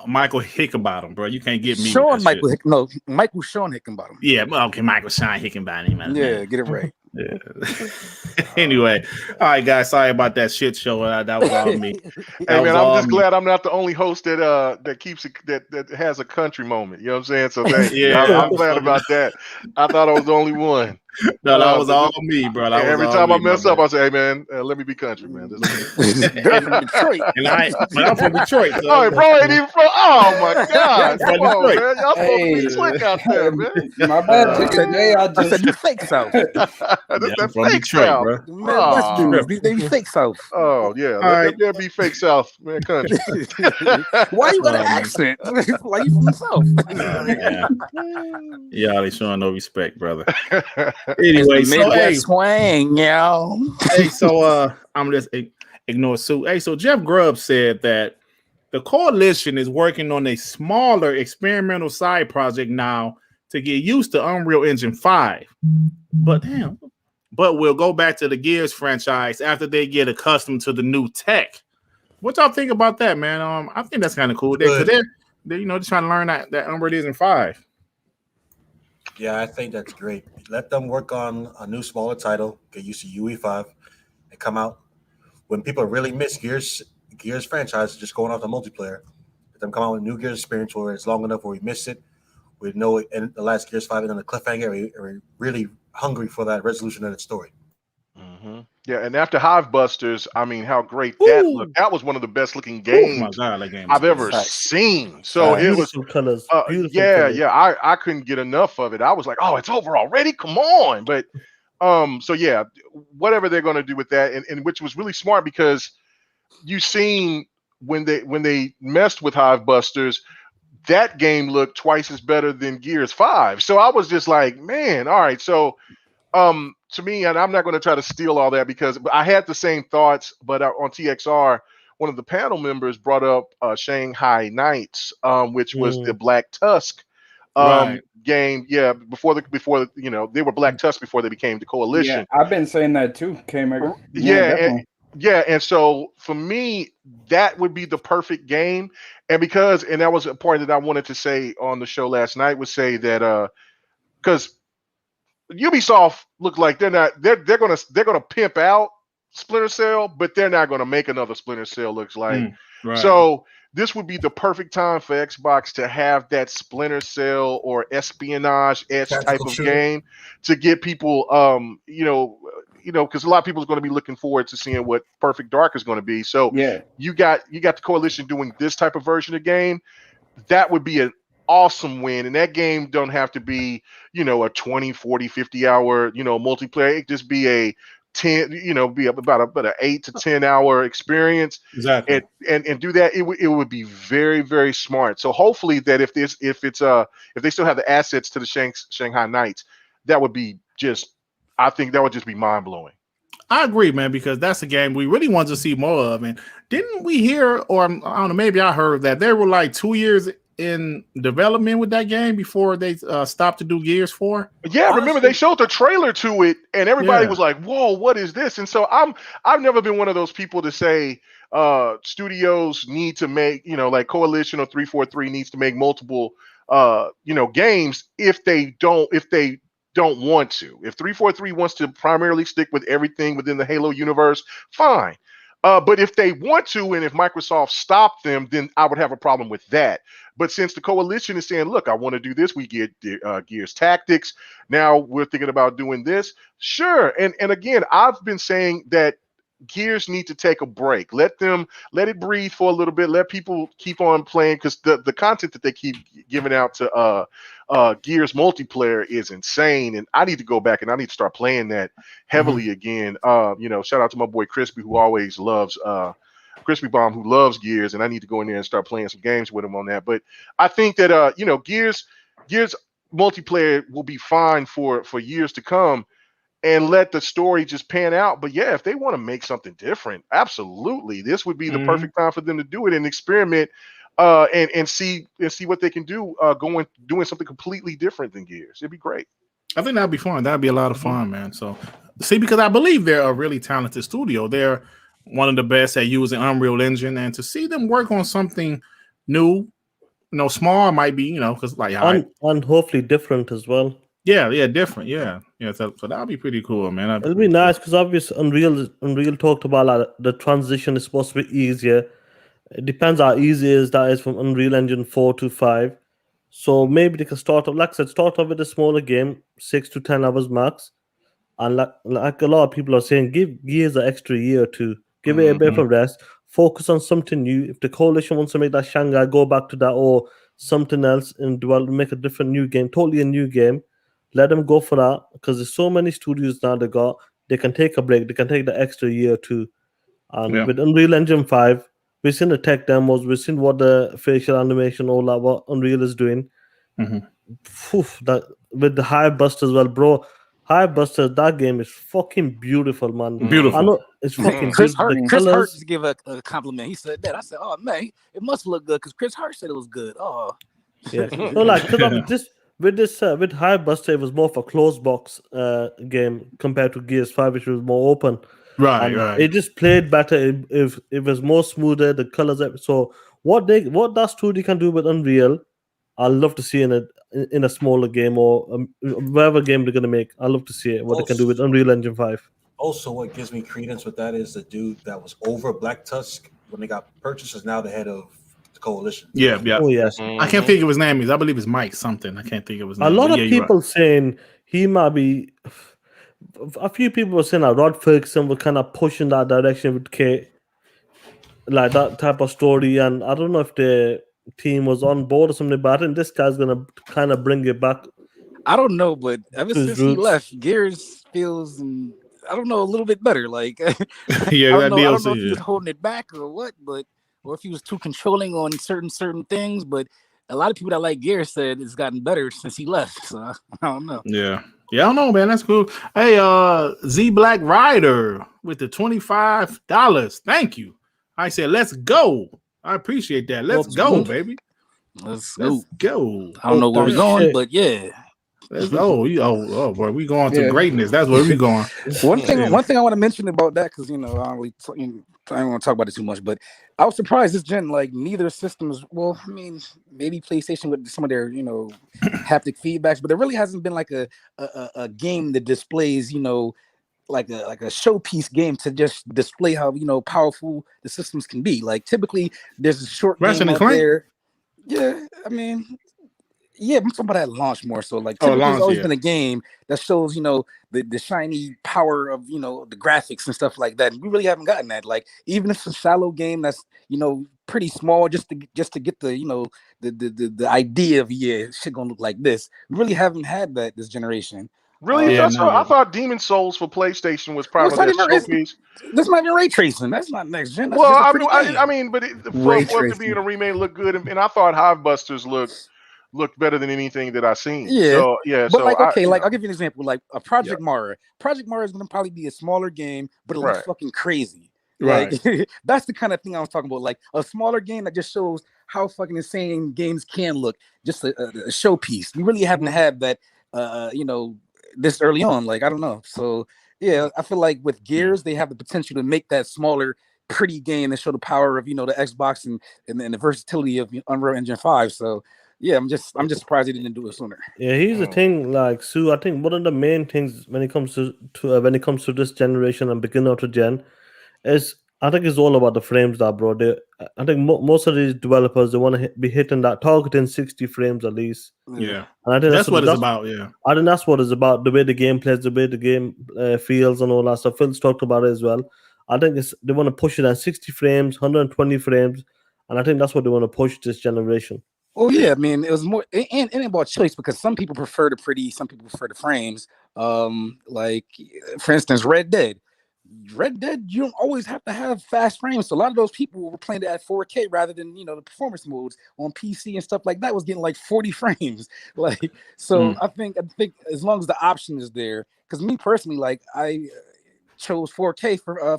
Speaker 1: Michael Hickenbottom, bro. You can't get me.
Speaker 4: Michael Sean Hickenbottom.
Speaker 1: Yeah, okay, Michael Sean Hickenbottom.
Speaker 4: Yeah, get it right.
Speaker 1: Yeah. Anyway, all right, guys. Sorry about that shit show. That was all me.
Speaker 2: Hey man, I'm just glad I'm not the only host that keeps it that has a country moment. You know what I'm saying? So I'm glad about that. I thought I was the only one.
Speaker 1: No, that was all me, bro.
Speaker 2: Every time I mess up, I say, "Hey man, let me be country, man."
Speaker 1: I'm from Detroit. So.
Speaker 2: Oh, bro, ain't even from. Oh my God, come on, man. Y'all supposed to be slick out there, man.
Speaker 3: My bad.
Speaker 4: I said you fake South.
Speaker 2: That's
Speaker 1: from
Speaker 2: fake
Speaker 1: Detroit,
Speaker 2: South,
Speaker 1: bro.
Speaker 4: West dudes, they be fake South.
Speaker 2: Oh yeah, let there be fake South, man. Country.
Speaker 4: Why you got an accent? Why you from the South?
Speaker 1: Yeah, they showing no respect, brother. Anyway,
Speaker 4: It's the
Speaker 1: so
Speaker 4: Midwest swing, yo.
Speaker 1: I'm just ignore Sue. Hey, so Jeff Grubb said that the coalition is working on a smaller experimental side project now to get used to Unreal Engine 5. But we'll go back to the Gears franchise after they get accustomed to the new tech. What y'all think about that, man? I think that's kind of cool. They're trying to learn that Unreal Engine 5.
Speaker 6: Yeah, I think that's great. Let them work on a new smaller title, get used to UE5, and come out when people really miss Gears franchise, just going off the multiplayer. Let them come out with a new Gears experience where it's long enough where we miss it. We know it in the last Gears 5 and on the cliffhanger, we're really hungry for that resolution of its story.
Speaker 2: Mm-hmm. Yeah, and after Hive Busters, I mean, how great that looked. That was one of the best looking games
Speaker 1: that game
Speaker 2: I've ever seen. So it was
Speaker 5: colors.
Speaker 2: I couldn't get enough of it. I was like, oh, it's over already? Come on. But so yeah, whatever they're gonna do with that, and which was really smart because you seen when they messed with Hive Busters, that game looked twice as better than Gears 5. So I was just like, man, all right. So to me, and I'm not going to try to steal all that because I had the same thoughts, but on TXR, one of the panel members brought up Shanghai Knights, which was the Black Tusk game. Yeah, before they were Black Tusk before they became the Coalition.
Speaker 3: Yeah, I've been saying that too, K-Maker.
Speaker 2: Yeah, and so for me, that would be the perfect game. And that was a point that I wanted to say on the show last night, was say that because Ubisoft look like they're gonna pimp out Splinter Cell, but they're not gonna make another Splinter Cell, looks like. So this would be the perfect time for Xbox to have that Splinter Cell or espionage-esque type of game to get people because a lot of people are going to be looking forward to seeing what Perfect Dark is going to be. So you got the Coalition doing this type of version of game. That would be an awesome win. And that game don't have to be, a 20, 40, 50 hour, multiplayer. It just be a 10, be about an 8 to 10 hour experience.
Speaker 1: Exactly.
Speaker 2: And do that. It would be very, very smart. So hopefully that if they still have the assets to the Shanghai Knights, that would be I think that would just be mind blowing.
Speaker 1: I agree, man, because that's a game we really want to see more of. And didn't we hear, or I don't know, maybe I heard that they were like 2 years in development with that game before they stopped to do Gears 4?
Speaker 2: Yeah, honestly, remember they showed the trailer to it, and everybody was like, "Whoa, what is this?" And so I've never been one of those people to say studios need to make, like Coalition or 343 needs to make multiple games if they don't want to. If 343 wants to primarily stick with everything within the Halo universe, fine. But if they want to, and if Microsoft stopped them, then I would have a problem with that. But since the Coalition is saying, look, I want to do this, we get Gears Tactics. Now we're thinking about doing this. Sure. And again, I've been saying that Gears need to take a break. Let it breathe for a little bit. Let people keep on playing, because the content that they keep giving out to Gears multiplayer is insane. And I need to go back and I need to start playing that heavily again. Shout out to my boy Crispy, who always loves Crispy Bomb, who loves Gears, and I need to go in there and start playing some games with him on that. But I think that Gears multiplayer will be fine for years to come, and let the story just pan out. But yeah, if they want to make something different, absolutely, this would be the perfect time for them to do it and experiment and see what they can do doing something completely different than Gears. It'd be great.
Speaker 1: I think that'd be fun. That'd be a lot of fun, man. So because I believe they're a really talented studio. They're one of the best at using Unreal Engine, and to see them work on something new, small might be, because and
Speaker 5: hopefully different as well.
Speaker 1: Yeah, different. Yeah. So that'll be pretty cool, man.
Speaker 5: It'll be nice because obviously Unreal talked about like, the transition is supposed to be easier. It depends how easy that is from Unreal Engine 4 to 5. So maybe they can start off with a smaller game, 6 to 10 hours max. And like a lot of people are saying, give Gears an extra year or two. Give it a bit of a rest. Focus on something new. If the Coalition wants to make that Shanghai, go back to that or something else and make a different new game, totally a new game. Let them go for that, because there's so many studios now they can take a break. They can take the extra year or two. And with Unreal Engine 5, we've seen the tech demos. We've seen what the facial animation, all that, what Unreal is doing. That with the Hive Busters, well, bro, Highbuster, that game is fucking beautiful, man.
Speaker 1: Beautiful.
Speaker 5: I know it's fucking
Speaker 4: Chris
Speaker 5: beautiful.
Speaker 4: Hart,
Speaker 5: The
Speaker 4: Chris Hart
Speaker 5: colors.
Speaker 4: just gave a compliment. He said that. I said, "Oh man, it must look good," because Chris Hart said it was good. Oh,
Speaker 5: Yeah. No, like because with Highbuster, it was more of a closed box game compared to Gears 5, which was more open.
Speaker 1: Right,
Speaker 5: And
Speaker 1: right.
Speaker 5: it just played better. If it was more smoother, the colors. So what that studio can do with Unreal, I'd love to see in a smaller game or whatever game they're gonna make. I'd love to see it. What they can do with Unreal Engine 5.
Speaker 6: Also, what gives me credence with that is the dude that was over Black Tusk when they got purchased is now the head of the coalition.
Speaker 1: Yeah, yeah.
Speaker 5: Oh yes.
Speaker 1: I can't think of his name. I believe it's Mike something. I can't think of his name.
Speaker 5: A lot
Speaker 1: but
Speaker 5: of
Speaker 1: yeah, you're
Speaker 5: people saying he might be. A few people were saying that Rod Ferguson was kind of pushing that direction with Kate, like that type of story. And I don't know if the team was on board or something, but I think this guy's gonna kind of bring it back.
Speaker 4: I don't know, but ever
Speaker 5: To his
Speaker 4: since he
Speaker 5: roots.
Speaker 4: left, Gears feels, I don't know, a little bit better. Like,
Speaker 1: right.
Speaker 4: I
Speaker 1: Yeah,
Speaker 4: don't
Speaker 1: that
Speaker 4: know if
Speaker 1: DLC.
Speaker 4: he was holding it back or what, or if he was too controlling on certain things. But a lot of people that like Gears said it's gotten better since he left. So I don't know.
Speaker 1: Yeah. Yeah, I don't know, man. That's cool. Hey, Z Black Rider with the $25. Thank you. I said, let's go. I appreciate that. Let's go, baby.
Speaker 4: Let's
Speaker 1: Let's go.
Speaker 4: I don't know where we're going,
Speaker 5: shit.
Speaker 4: but yeah.
Speaker 1: Let's go. Oh, boy, we going to
Speaker 3: Yeah.
Speaker 1: greatness. That's where we going.
Speaker 4: One thing I want to mention about that, because I don't want to talk about it too much, but I was surprised this gen, like, neither systems. Well, I mean, maybe PlayStation with some of their haptic feedbacks, but there really hasn't been like a game that displays like a showpiece game to just display how powerful the systems can be. Like typically there's a short
Speaker 1: Ratchet
Speaker 4: game
Speaker 1: and
Speaker 4: out
Speaker 1: Clank?
Speaker 4: there. Yeah, I mean. Yeah, I'm talking about at launch more so. Like,
Speaker 1: Oh,
Speaker 4: typically
Speaker 1: launch,
Speaker 4: it's always
Speaker 1: yeah.
Speaker 4: been a game that shows, the shiny power of, the graphics and stuff like that. And we really haven't gotten that. Like, even if it's a shallow game that's, pretty small, just to get the, the idea of shit gonna look like this. We really haven't had that this generation.
Speaker 2: Really?
Speaker 1: Yeah,
Speaker 2: I thought Demon Souls for PlayStation was probably
Speaker 4: Well, it's
Speaker 2: their
Speaker 4: not even-
Speaker 2: showpiece.
Speaker 4: That's not even ray tracing. That's not next gen. That's
Speaker 2: Well,
Speaker 4: just a
Speaker 2: I
Speaker 4: pretty
Speaker 2: mean,
Speaker 4: game.
Speaker 2: I mean, but
Speaker 7: Ray
Speaker 2: for it to be
Speaker 7: tracing.
Speaker 2: in a remake looked good, and I thought Hivebusters looked better than anything that I've seen.
Speaker 4: Yeah.
Speaker 2: So, yeah.
Speaker 4: But
Speaker 2: so
Speaker 4: like, okay,
Speaker 2: I,
Speaker 4: I'll give you an example. Like a Project Mara. Project Mara is gonna probably be a smaller game, but it looks
Speaker 2: Right.
Speaker 4: fucking crazy.
Speaker 1: Right.
Speaker 4: Like, that's the kind of thing I was talking about. Like a smaller game that just shows how fucking insane games can look. Just a showpiece. We really haven't had that. This early on. Like, I don't know. So yeah, I feel like with Gears, they have the potential to make that smaller, pretty game and show the power of the Xbox and the versatility of Unreal Engine 5. So yeah, I'm just surprised they didn't do it sooner.
Speaker 5: Yeah, here's the thing, like Sue. I think one of the main things when it comes to this generation and beginning of the gen is I think it's all about the frames, that bro. I think most of these developers, they want to be hitting that targeting 60 frames at least.
Speaker 1: Yeah.
Speaker 5: And I think
Speaker 1: That's what it's about. Yeah.
Speaker 5: I think that's what it's about. The way the game plays, the way the game feels, and all that stuff. Phil's talked about it as well. I think they want to push it at 60 frames, 120 frames, and I think that's what they want to push this generation.
Speaker 4: Oh yeah, I mean it was more and about choice because some people prefer the pretty, some people prefer the frames. Like for instance, Red Dead, you don't always have to have fast frames. So a lot of those people were playing it at 4K rather than the performance modes on PC and stuff like that was getting like 40 frames. Like so, I think as long as the option is there, because me personally, like I chose 4K for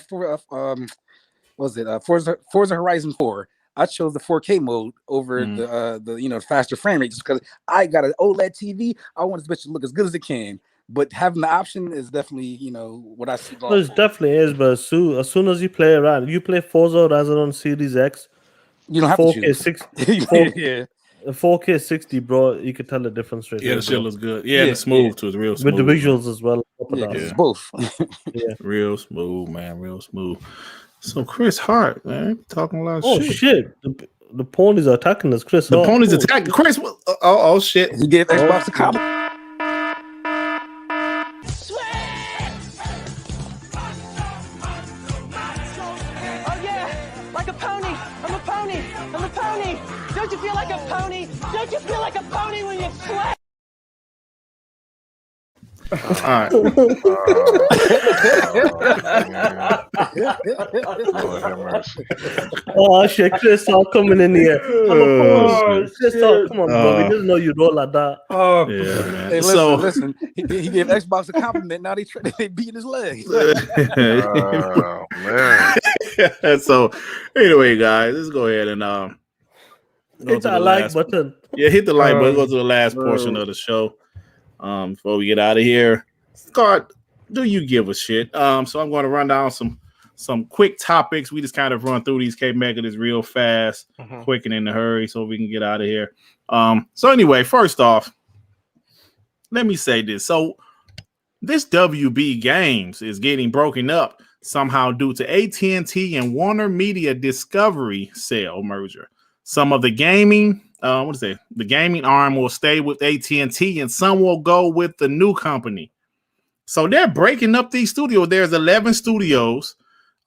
Speaker 4: Forza Horizon 4. I chose the 4K mode over the faster frame rate just because I got an OLED TV. I want this bitch to look as good as it can. But having the option is definitely, what I see going.
Speaker 5: Well, it definitely is, but as soon as you play around, you play Forza Horizon on Series X.
Speaker 4: You don't have
Speaker 5: 4K
Speaker 4: to choose.
Speaker 5: 60,
Speaker 4: Yeah.
Speaker 5: 4K 60, bro. You can tell the difference straight
Speaker 1: Yeah,
Speaker 5: away,
Speaker 1: the shit
Speaker 5: bro.
Speaker 1: looks good. Yeah, the smooth too. It's real smooth.
Speaker 5: With the visuals as well.
Speaker 4: Yeah, 'cause it's both.
Speaker 1: Real smooth, man. Real smooth. So Chris Hart, man, talking a lot of
Speaker 5: Oh
Speaker 1: shit.
Speaker 5: shit! The ponies are attacking us, Chris.
Speaker 1: The
Speaker 5: Hart.
Speaker 1: ponies
Speaker 5: Oh,
Speaker 1: attacking Chris. Oh shit.
Speaker 4: He gave Xbox a comment.
Speaker 8: Oh yeah, like a pony. I'm a pony. I'm a pony. Don't you feel like a pony? Don't you feel like a pony when you sweat?
Speaker 1: All right.
Speaker 2: Lord have mercy.
Speaker 5: Oh shit, Chris all coming in here.
Speaker 1: Oh,
Speaker 5: Chris all, come on, bro. We didn't know you roll like that.
Speaker 3: Oh,
Speaker 1: Yeah, man.
Speaker 4: Hey,
Speaker 1: So
Speaker 4: listen. He gave Xbox a compliment. Now they beating his leg.
Speaker 2: Oh man.
Speaker 1: so anyway, guys, let's go ahead and go
Speaker 5: Hit
Speaker 1: to the
Speaker 5: that like
Speaker 1: last-
Speaker 5: button.
Speaker 1: Yeah, hit the like button. Go to the last portion of the show. Before we get out of here, Scott, do you give a shit? So I'm going to run down some quick topics. We just kind of run through these K-Megas real fast, quick and in a hurry, so we can get out of here. So anyway, first off, let me say this. So this WB Games is getting broken up somehow due to AT&T and Warner Media Discovery sale merger. Some of the gaming, the gaming arm will stay with AT&T, and some will go with the new company. So they're breaking up these studios. There's 11 studios,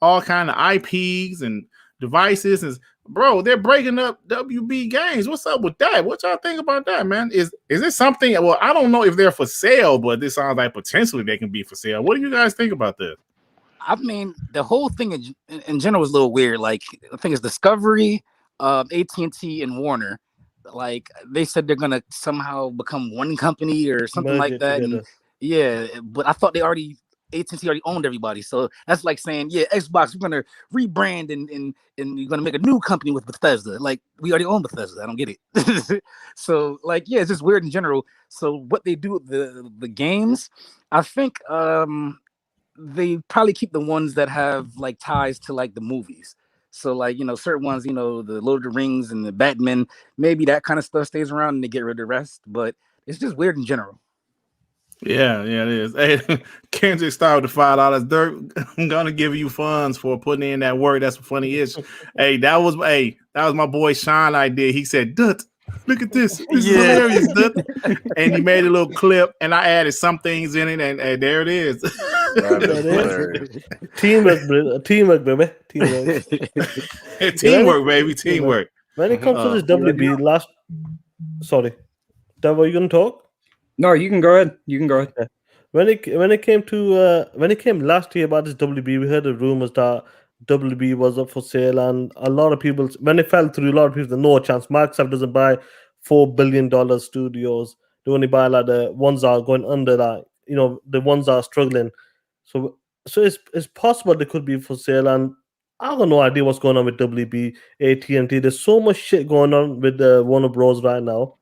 Speaker 1: all kind of IPs and devices, and bro, they're breaking up WB Games. What's up with that? What y'all think about that, man? Is this something? Well, I don't know if they're for sale, but this sounds like potentially they can be for sale. What do you guys think about this?
Speaker 4: I mean, the whole thing in general is a little weird. Like, I think it's Discovery, AT&T, and Warner. Like, they said they're gonna somehow become one company or something like that. And, yeah, but I thought AT&T already owned everybody. So that's like saying, yeah, Xbox, we're gonna rebrand and you're gonna make a new company with Bethesda. Like, we already own Bethesda. I don't get it. So, like, yeah, it's just weird in general. So what they do with the games, I think they probably keep the ones that have like ties to like the movies. So, like, you know, certain ones, you know, the Lord of the Rings and the Batman, maybe that kind of stuff stays around and they get rid of the rest. But it's just weird in general.
Speaker 1: Yeah, it is. Hey, Kendrick started with $5. Dirt, I'm gonna give you funds for putting in that work. That's what funny is. That was my boy Sean idea. He said, "Dut, look at this. This is hilarious, Dut." And he made a little clip, and I added some things in it, and there it is.
Speaker 5: Teamwork, baby.
Speaker 1: Teamwork, baby. Teamwork.
Speaker 5: When it comes to this WB sorry, Dev, are you gonna talk?
Speaker 3: No, you can go ahead. Okay.
Speaker 5: When it came last year about this WB, we heard the rumors that WB was up for sale, and a lot of people, when it fell through, a lot of people said no chance. Microsoft doesn't buy $4 billion studios. They only buy like the ones that are going under that, you know, the ones that are struggling. So it's possible they could be for sale, and I got no idea what's going on with WB, AT&T. There's so much shit going on with Warner Bros. Right now.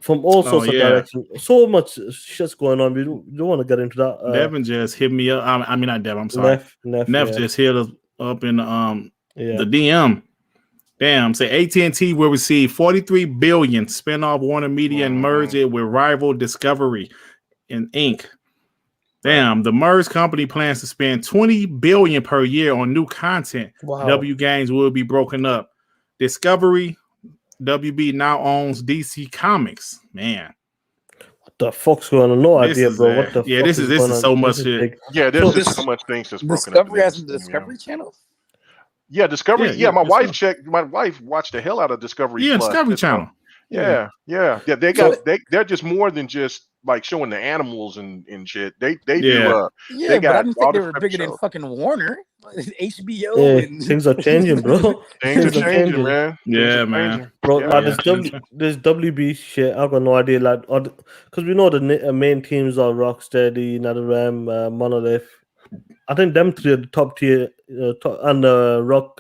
Speaker 5: From all sorts of directions, so much shit's going on. We don't want to get into that.
Speaker 1: Devin just hit me up. I mean, not Devin. I'm sorry. Neff just hit us up in the DM. Damn. Say AT&T will receive $43 billion spin-off Warner Media and merge it with rival Discovery and Inc. Damn. The merged company plans to spend $20 billion per year on new content.
Speaker 5: Wow.
Speaker 1: W Games will be broken up. Discovery. WB now owns DC Comics. Man,
Speaker 5: what the fuck's going on? No idea, bro. What the fuck
Speaker 1: this is so much shit.
Speaker 2: Yeah, there's just so much things that's broken
Speaker 4: Discovery
Speaker 2: up.
Speaker 4: has the Discovery Channel.
Speaker 2: Yeah, Discovery. Yeah, my wife watched the hell out of Discovery.
Speaker 1: Yeah,
Speaker 2: Plus.
Speaker 1: Discovery Channel.
Speaker 2: Yeah. They're just more than just like showing the animals and shit. They do.
Speaker 4: They got, but I didn't think they were bigger than fucking Warner, HBO.
Speaker 5: Yeah,
Speaker 4: and
Speaker 5: things are changing, bro.
Speaker 2: Things are changing, man.
Speaker 1: Yeah, man.
Speaker 5: Bro, this WB shit, I've got no idea. Like, because we know the main teams are Rocksteady, NetherRealm, Monolith. I think them three are the top tier, and Rock.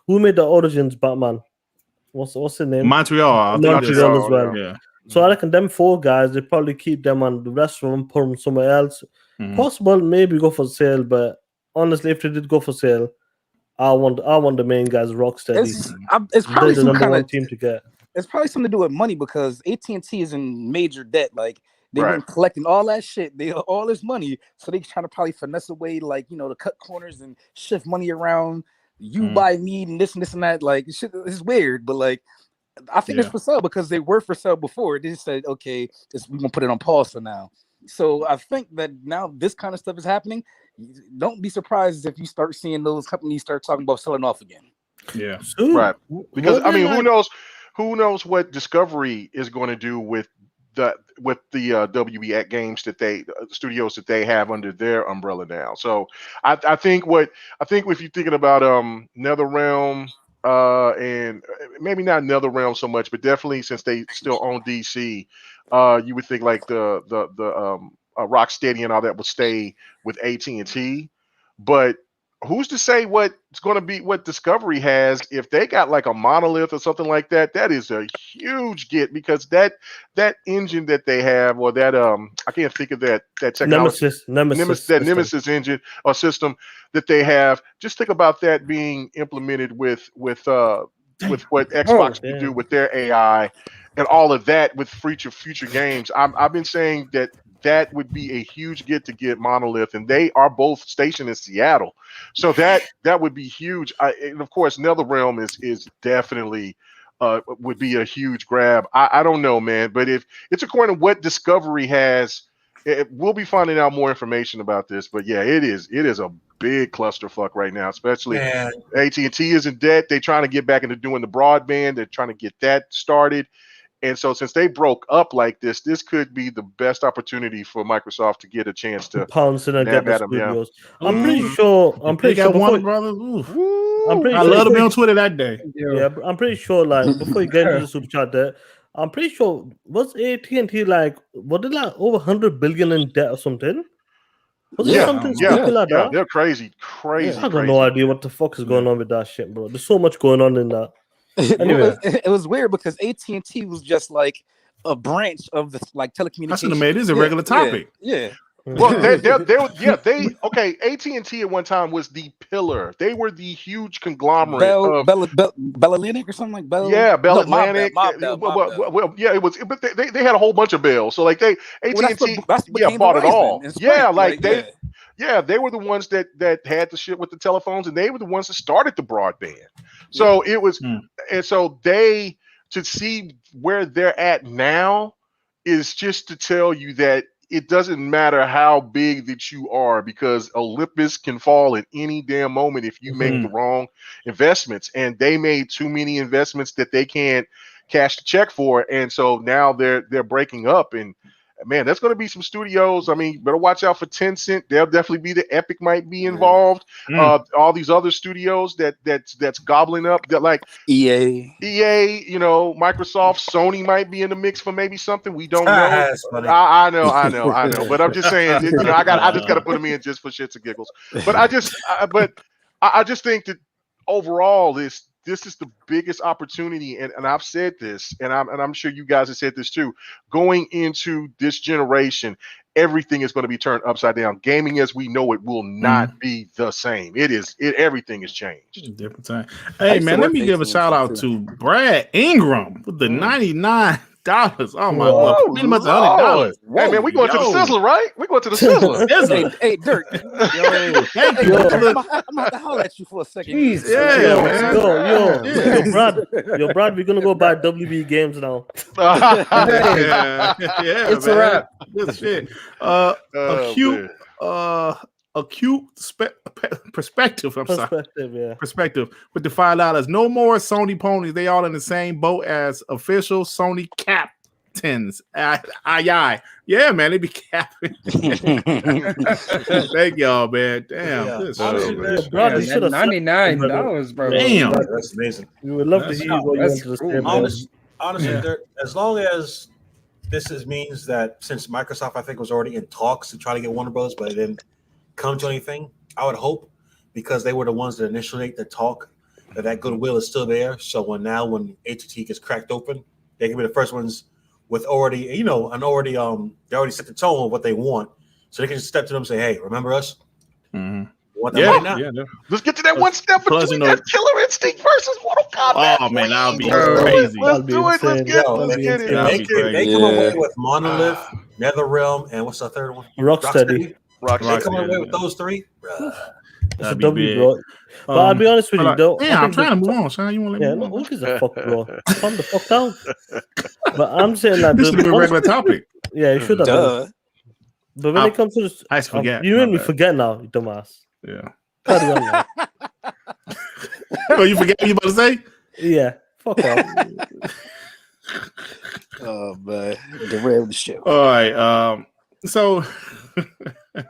Speaker 5: Who made the Origins Batman? What's his name?
Speaker 1: Montreal
Speaker 5: as well.
Speaker 1: Yeah.
Speaker 5: So I reckon them four guys, they probably keep them, and the rest of them put them somewhere else.
Speaker 1: Mm-hmm.
Speaker 5: Possible, maybe go for sale, but honestly, if they did go for sale, I want the main guys, Rocksteady.
Speaker 4: It's probably
Speaker 5: the number one team to get.
Speaker 4: It's probably something to do with money because AT&T is in major debt. Like they've been collecting all that shit, all this money, so they trying to probably finesse a way, like, you know, to cut corners and shift money around. You buy me and this and that. Like, shit, it's weird, but like, I think it's for sale because they were for sale before. They just said, okay, we're gonna put it on pause for now. So I think that now this kind of stuff is happening. Don't be surprised if you start seeing those companies start talking about selling off again.
Speaker 1: Yeah,
Speaker 2: right. Because I mean, who knows what Discovery is going to do with the WB games that studios that they have under their umbrella now. So I think if you're thinking about NetherRealm and maybe not NetherRealm so much, but definitely since they still own DC, you would think like the Rocksteady and all that would stay with AT&T, but who's to say what's going to be what Discovery has if they got like a Monolith or something like that? That is a huge get, because that engine that they have, or that I can't think of that technology, Nemesis engine or system that they have. Just think about that being implemented with what Xbox can do with their AI and all of that with future games. I've been saying that would be a huge get to get Monolith, and they are both stationed in Seattle, so that would be huge. And of course, NetherRealm is definitely would be a huge grab. I don't know, man, but if it's according to what Discovery has, we'll be finding out more information about this. But yeah, it is a big clusterfuck right now, especially AT&T is in debt. They're trying to get back into doing the broadband. They're trying to get that started. And so since they broke up like this could be the best opportunity for Microsoft to get a chance to
Speaker 5: pounce in and get the studios. Yeah. I'm pretty
Speaker 1: they got
Speaker 5: sure
Speaker 1: one brother. I
Speaker 5: sure
Speaker 1: love to be on Twitter that day.
Speaker 5: Yeah, I'm pretty sure, like, before you get into the super chat there, I'm pretty sure, was AT&T like, what, like over 100 billion in debt or something? Was it something stupid like that?
Speaker 2: They're crazy.
Speaker 5: I have no idea what the fuck is going on with that shit, bro. There's so much going on in that.
Speaker 4: Anyway, it was weird because AT&T was just like a branch of the telecommunications.
Speaker 1: I should have made this a regular topic.
Speaker 4: Yeah.
Speaker 2: Well, AT&T at one time was the pillar. They were the huge conglomerate of
Speaker 4: Bell Atlantic or something like Bell.
Speaker 2: Yeah, Bell Atlantic. Well, yeah, it was. But they had a whole bunch of bells. So like AT&T bought it all. They were the ones that had the shit with the telephones, and they were the ones that started the broadband. So it was, and so to see where they're at now is just to tell you that it doesn't matter how big that you are, because Olympus can fall at any damn moment if you make the wrong investments. And they made too many investments that they can't cash the check for, and so now they're breaking up. And man, that's going to be some studios. I mean, better watch out for Tencent. They'll definitely be the Epic might be involved. All these other studios that's gobbling up, that like EA, Microsoft, Sony might be in the mix for maybe something we don't know. I know. But I'm just saying, I just got to put them in just for shits and giggles. But I just think that overall this is the biggest opportunity, and I've said this, and I'm sure you guys have said this too. Going into this generation, everything is going to be turned upside down. Gaming as we know it will not be the same. Everything has changed.
Speaker 1: Different time. Hey man, let me give a shout out to Brad Ingram with the $99. Oh my God, pretty much $100.
Speaker 2: Hey man, we going to the Sizzler, right? We going to the Sizzler.
Speaker 4: Hey, Dirt.
Speaker 1: Thank you.
Speaker 4: I'm about to holler at you for a second.
Speaker 5: Jeez. Yo, Brad, we're gonna go buy WB games now.
Speaker 1: It's a wrap. Good shit. Acute perspective. Perspective with the $5. No more Sony ponies. They all in the same boat as official Sony captains. Yeah, man, they be capping. Thank y'all, man. Damn,
Speaker 3: bro, you should have $99, bro.
Speaker 1: Damn,
Speaker 6: that's amazing.
Speaker 5: We would love to hear what you want to say.
Speaker 6: Honestly, as long as this means that since Microsoft, I think, was already in talks to try to get Warner Bros., but it didn't come to anything, I would hope, because they were the ones that initiate the talk, that goodwill is still there. So when AT&T gets cracked open, they can be the first ones with already, they already set the tone of what they want, so they can just step to them and say, "Hey, remember us? Want that right now?
Speaker 2: Yeah. Let's get to that one step between that Killer Instinct versus Mortal Kombat."
Speaker 1: Oh man, that'll be crazy.
Speaker 2: Let's do it. Let's get it.
Speaker 6: They come away with Monolith, NetherRealm, and what's the third one?
Speaker 5: Rocksteady.
Speaker 6: They come away with those three.
Speaker 5: That's a W, bro. But I'll be honest with you, though.
Speaker 1: Yeah, I'm trying to move on, Sean. You want to let me move on?
Speaker 5: Who gives a fuck, bro? Calm the fuck down. But I'm saying that
Speaker 1: this is a regular topic.
Speaker 5: Yeah, you should have. But when it comes to this,
Speaker 1: I forget.
Speaker 5: You made me forget now, you dumbass.
Speaker 1: Yeah.
Speaker 5: Carry on now.
Speaker 1: Oh, you forget what you about to say?
Speaker 5: Yeah. Fuck off.
Speaker 4: Oh, but derailed the show.
Speaker 1: All right. So
Speaker 5: I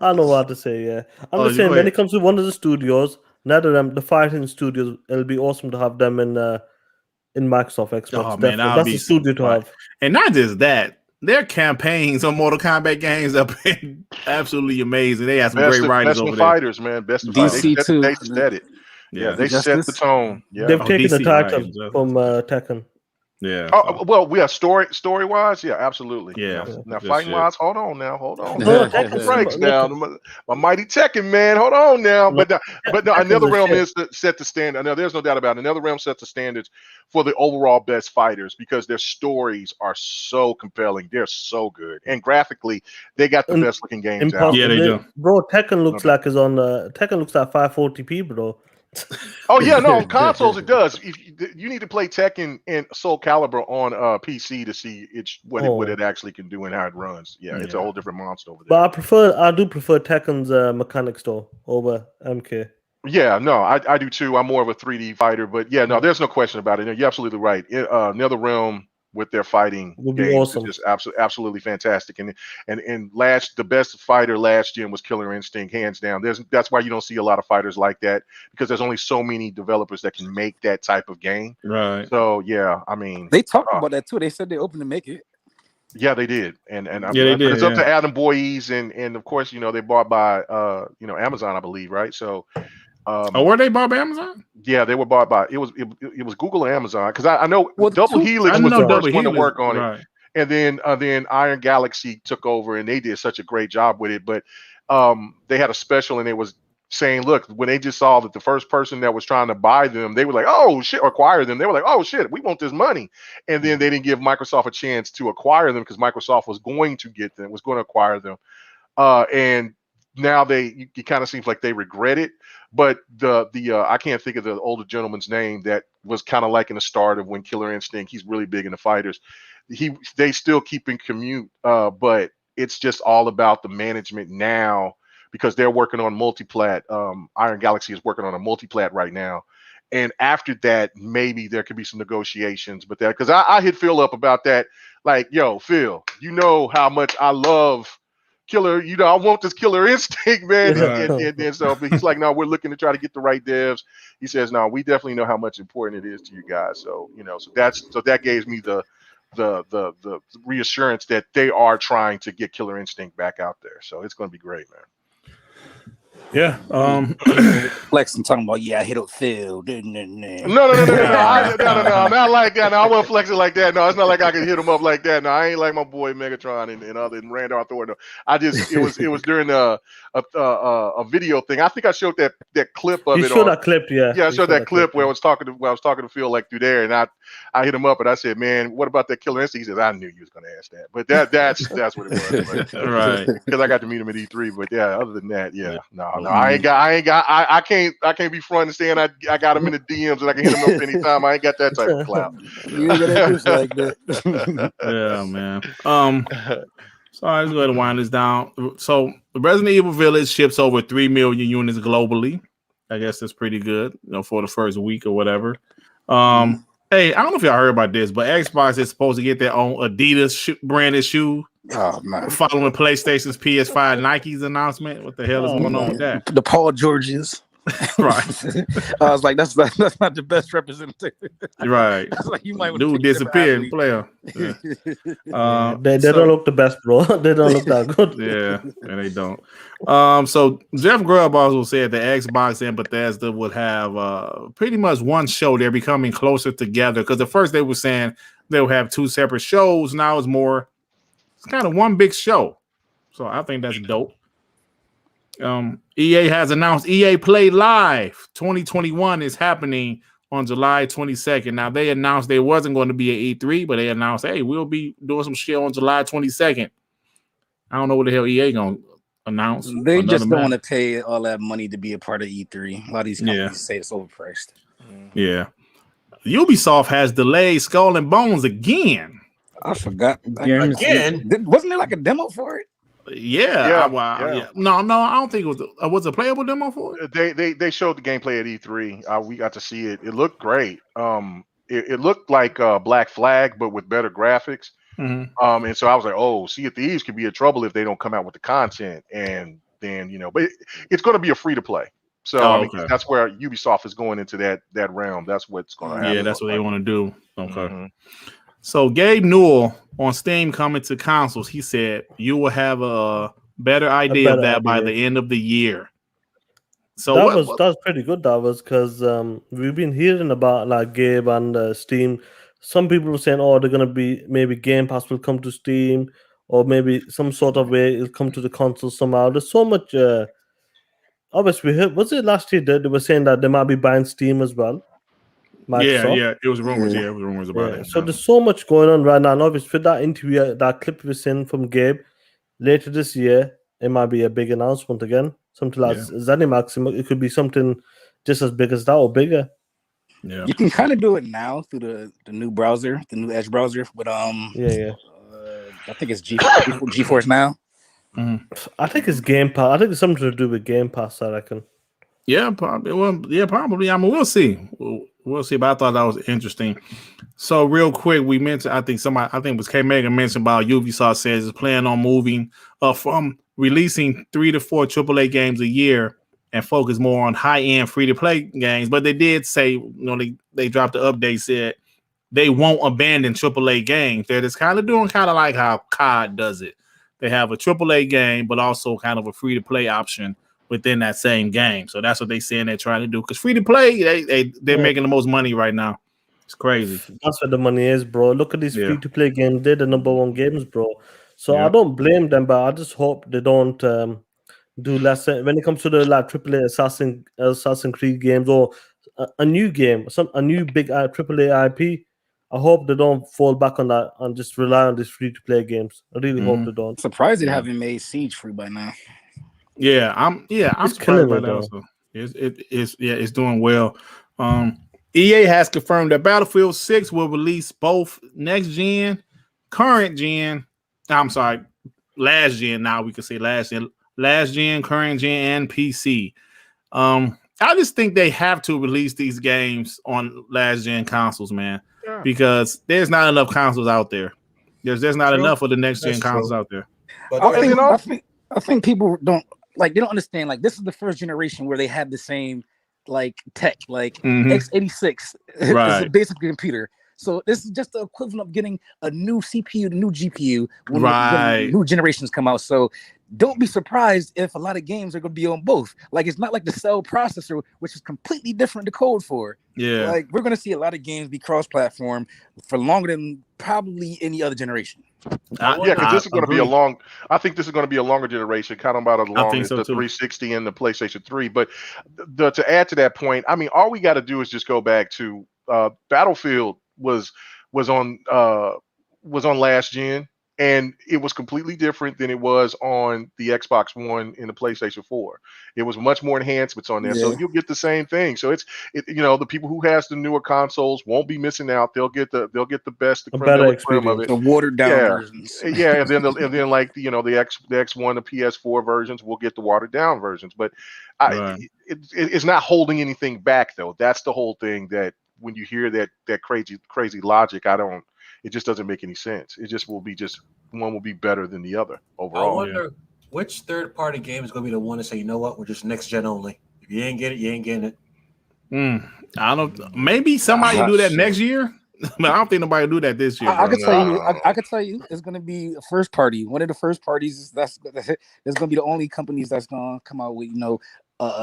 Speaker 5: don't know what to say. Yeah, I'm just
Speaker 1: you
Speaker 5: saying
Speaker 1: go
Speaker 5: when
Speaker 1: ahead.
Speaker 5: it comes to one of the studios, neither of them, the fighting studios, it'll be awesome to have them in Microsoft Xbox.
Speaker 1: Oh, man,
Speaker 5: Definitely.
Speaker 1: that'll
Speaker 5: That's
Speaker 1: be
Speaker 5: a studio to
Speaker 1: fun.
Speaker 5: have.
Speaker 1: And not just that, their campaigns on Mortal Kombat games have been absolutely amazing. They have some great writers
Speaker 2: best
Speaker 1: over
Speaker 2: of
Speaker 1: there.
Speaker 2: fighters, man. Best of
Speaker 4: DC
Speaker 2: fighters.
Speaker 4: too.
Speaker 2: They set it. Yeah, they set the
Speaker 4: Justice.
Speaker 2: tone. Yeah.
Speaker 5: They've taken the
Speaker 1: DC,
Speaker 5: title
Speaker 1: right, Justice.
Speaker 5: from Tekken.
Speaker 1: Yeah.
Speaker 2: Oh, well, we are story wise, yeah, absolutely.
Speaker 1: Yeah.
Speaker 2: Now
Speaker 1: Good
Speaker 2: fighting
Speaker 1: shit.
Speaker 2: wise, hold on now, hold on.
Speaker 5: No,
Speaker 2: Taking
Speaker 5: Tekken's
Speaker 2: breaks
Speaker 5: some-
Speaker 2: now. My mighty Tekken, man, hold on now.
Speaker 5: No,
Speaker 2: But no,
Speaker 5: Tekken's
Speaker 2: Another
Speaker 5: a
Speaker 2: Realm
Speaker 5: shit.
Speaker 2: is to set the standard. Now, there's no doubt about it. Another Realm sets the standards for the overall best fighters because their stories are so compelling. They're so good, and graphically, they got the
Speaker 5: And
Speaker 2: best looking games out.
Speaker 5: Impossible.
Speaker 1: Yeah, they do.
Speaker 5: Bro, Tekken looks like it's on. Tekken looks like 540p, bro.
Speaker 2: Oh yeah, no, on consoles it does. If you need to play Tekken and Soul Calibur on PC to see what it actually can do and how it runs. Yeah, it's a whole different monster over there.
Speaker 5: But I do prefer Tekken's mechanics though over MK.
Speaker 2: Yeah, no, I do too. I'm more of a 3D fighter, but yeah, no, there's no question about it. You're absolutely right. Another Realm with their fighting
Speaker 5: Would be
Speaker 2: games
Speaker 5: awesome.
Speaker 2: is just absolutely fantastic. And the best fighter last gen was Killer Instinct, hands down. That's why you don't see a lot of fighters like that because there's only so many developers that can make that type of game.
Speaker 1: Right.
Speaker 2: So yeah, I mean,
Speaker 4: They talked about that too. They said they're open to make it.
Speaker 2: yeah, they did, and
Speaker 1: they did.
Speaker 2: It's up to Adam Boyes, and of course, they bought by Amazon, I believe, right? So.
Speaker 1: Were they bought by Amazon?
Speaker 2: Yeah, they were bought by it was Google or Amazon because I know
Speaker 4: Well,
Speaker 2: Double Helix was the first one to work on it,
Speaker 1: right.
Speaker 2: and then Iron Galaxy took over and they did such a great job with it. But they had a special and it was saying, look, when they just saw that the first person that was trying to buy them, they were like, oh shit, or acquire them. They were like, oh shit, we want this money, and then they didn't give Microsoft a chance to acquire them because Microsoft was going to get them, was going to acquire them, and now it kind of seems like they regret it. But the I can't think of the older gentleman's name that was kind of like in the start of when Killer Instinct. He's really big in the fighters. They still keep in commute, but it's just all about the management now because they're working on multiplat. Iron Galaxy is working on a multiplat right now, and after that, maybe there could be some negotiations. But that because I hit Phil up about that, like, yo, Phil, you know how much I love Killer, I want this Killer Instinct, man. And so, but he's like, no, we're looking to try to get the right devs. He says, no, we definitely know how much important it is to you guys. So, so that gave me the reassurance that they are trying to get Killer Instinct back out there. So it's going to be great, man.
Speaker 1: Yeah.
Speaker 4: Flexing, talking about, I hit up Phil.
Speaker 2: No, not like that. No, I wasn't flexing like that. No, it's not like I can hit him up like that. No, I ain't like my boy Megatron and Randall Thornton. I just it was during a video thing. I think I showed that clip of
Speaker 5: You
Speaker 2: it.
Speaker 5: showed that clip, yeah.
Speaker 2: Yeah, I showed that clip where I was talking to Phil like through there, and I hit him up and I said, man, what about that Killer Instinct? He says, I knew you was gonna ask that, but that's what it was,
Speaker 1: Right?
Speaker 2: Because I got to meet him at E3. But yeah, other than that, no, I can't be front and saying I got him in the DMs and I can hit him up anytime. I ain't got that type of clout.
Speaker 4: You ain't gonna do like that.
Speaker 1: Yeah, man. So let's go ahead and wind this down. So the Resident Evil Village ships over 3 million units globally. I guess that's pretty good, for the first week or whatever. Hey, I don't know if y'all heard about this, but Xbox is supposed to get their own Adidas branded shoe.
Speaker 4: Oh man!
Speaker 1: Following PlayStation's PS5 Nike's announcement. What the hell is going on with that?
Speaker 4: The Paul Georges.
Speaker 1: Right.
Speaker 4: I was like, that's not the best representative.
Speaker 1: Right.
Speaker 4: That's like you might
Speaker 1: Dude disappeared, player. Yeah.
Speaker 5: They don't look the best, bro. They don't look that good.
Speaker 1: Yeah, they don't. So Jeff Grubb also said that Xbox and Bethesda would have pretty much one show. They're becoming closer together because at first they were saying they'll have two separate shows. Now it's kind of one big show. So I think that's dope. EA has announced EA Play Live 2021 is happening on July 22nd. Now, they announced there wasn't going to be an E3, but they announced, hey, we'll be doing some shit on July 22nd. I don't know what the hell EA going to announce.
Speaker 4: They just don't want to pay all that money to be a part of E3. A lot of these companies
Speaker 1: Yeah.
Speaker 4: say it's overpriced.
Speaker 1: Yeah. Ubisoft has delayed Skull and Bones again.
Speaker 4: I forgot.
Speaker 6: Again?
Speaker 4: Wasn't there like a demo for it?
Speaker 1: Yeah.
Speaker 2: Yeah.
Speaker 1: No, I don't think it was a playable demo for it.
Speaker 2: They showed the gameplay at E3. We got to see it. It looked great. it looked like Black Flag, but with better graphics.
Speaker 1: Mhm.
Speaker 2: And so I was like, oh, Sea of Thieves could be in trouble if they don't come out with the content. And then, but it's going to be a free to play. So I mean,
Speaker 1: okay.
Speaker 2: that's where Ubisoft is going into that realm. That's what's going to happen.
Speaker 1: Yeah, that's what they want to do. Okay.
Speaker 2: Mhm.
Speaker 1: So Gabe Newell on Steam coming to consoles. He said you will have a better idea of that by the end of the year. So
Speaker 5: that's pretty good. That was because we've been hearing about like Gabe and Steam. Some people were saying, "Oh, they're gonna be maybe Game Pass will come to Steam, or maybe some sort of way it'll come to the console somehow." There's so much. Obviously, we heard, was it last year that they were saying that they might be buying Steam as well? Microsoft?
Speaker 1: Yeah, it was rumors. Yeah, it was rumors about it.
Speaker 5: So there's so much going on right now. And obviously, for that interview, that clip we seen from Gabe later this year, it might be a big announcement again. Something like ZeniMax. It could be something just as big as that or bigger.
Speaker 1: Yeah,
Speaker 4: you can kind of do it now through the new browser, the new Edge browser. But I think it's GeForce Now.
Speaker 5: I think it's Game Pass. I think it's something to do with Game Pass. I reckon.
Speaker 1: Yeah, probably. Well, yeah, probably. I mean, we'll see. We'll see. But I thought that was interesting. So, real quick, we mentioned. I think it was K Megan mentioned about Ubisoft says it's planning on moving from releasing 3 to 4 AAA games a year and focus more on high-end free-to-play games. But they did say, they dropped the update, said they won't abandon AAA games. They're just kind of doing like how COD does it. They have a AAA game, but also kind of a free-to-play option within that same game. So that's what they're saying they're trying to do. Because free-to-play, they're making the most money right now. It's crazy.
Speaker 5: That's where the money is, bro. Look at these free-to-play games. They're the number one games, bro. So I don't blame them, but I just hope they don't do less when it comes to the like AAA Assassin's Creed games or a new game, a new big AAA IP. I hope they don't fall back on that and just rely on these free-to-play games. I really hope they don't.
Speaker 4: Surprised they haven't made Siege free by now.
Speaker 1: Yeah, I'm surprised by that also. It's doing well. EA has confirmed that Battlefield 6 will release both next gen, current gen. I'm sorry, last gen. Now we can say last gen, current gen, and PC. I just think they have to release these games on last gen consoles, man, because there's not enough consoles out there. There's not enough of the next gen consoles out there.
Speaker 6: But
Speaker 4: I think people don't they don't understand. Like, this is the first generation where they have the same tech, x86 is a basic computer. So this is just the equivalent of getting a new CPU, a new GPU when new generations come out. So don't be surprised if a lot of games are going to be on both. Like, it's not like the cell processor, which is completely different to code for.
Speaker 1: Yeah,
Speaker 4: like, we're going to see a lot of games be cross-platform for longer than probably any other generation.
Speaker 2: Because this is going to be a long. I think this is going to be a longer generation, kind of about as long as the
Speaker 1: too.
Speaker 2: 360 and the PlayStation 3. But to add to that point, I mean, all we got to do is just go back to Battlefield was on last gen, and it was completely different than it was on the Xbox One and the PlayStation 4. It was much more enhancements on there, so you'll get the same thing. So the people who has the newer consoles won't be missing out. They'll get the best, the creme of it,
Speaker 4: the watered down versions.
Speaker 2: And then like the X1, the PS4 versions will get the watered down versions. But it's not holding anything back though. That's the whole thing. That when you hear that crazy logic, it just doesn't make any sense. It just will be one will be better than the other overall.
Speaker 6: I wonder which third-party game is going to be the one to say, you know what, we're just next gen only. If you ain't get it, you ain't getting it.
Speaker 1: I don't. Maybe somebody do that next year, but I don't think nobody do that this year.
Speaker 4: I could tell you, it's going to be a first party. One of the first parties that's going to be the only companies that's going to come out with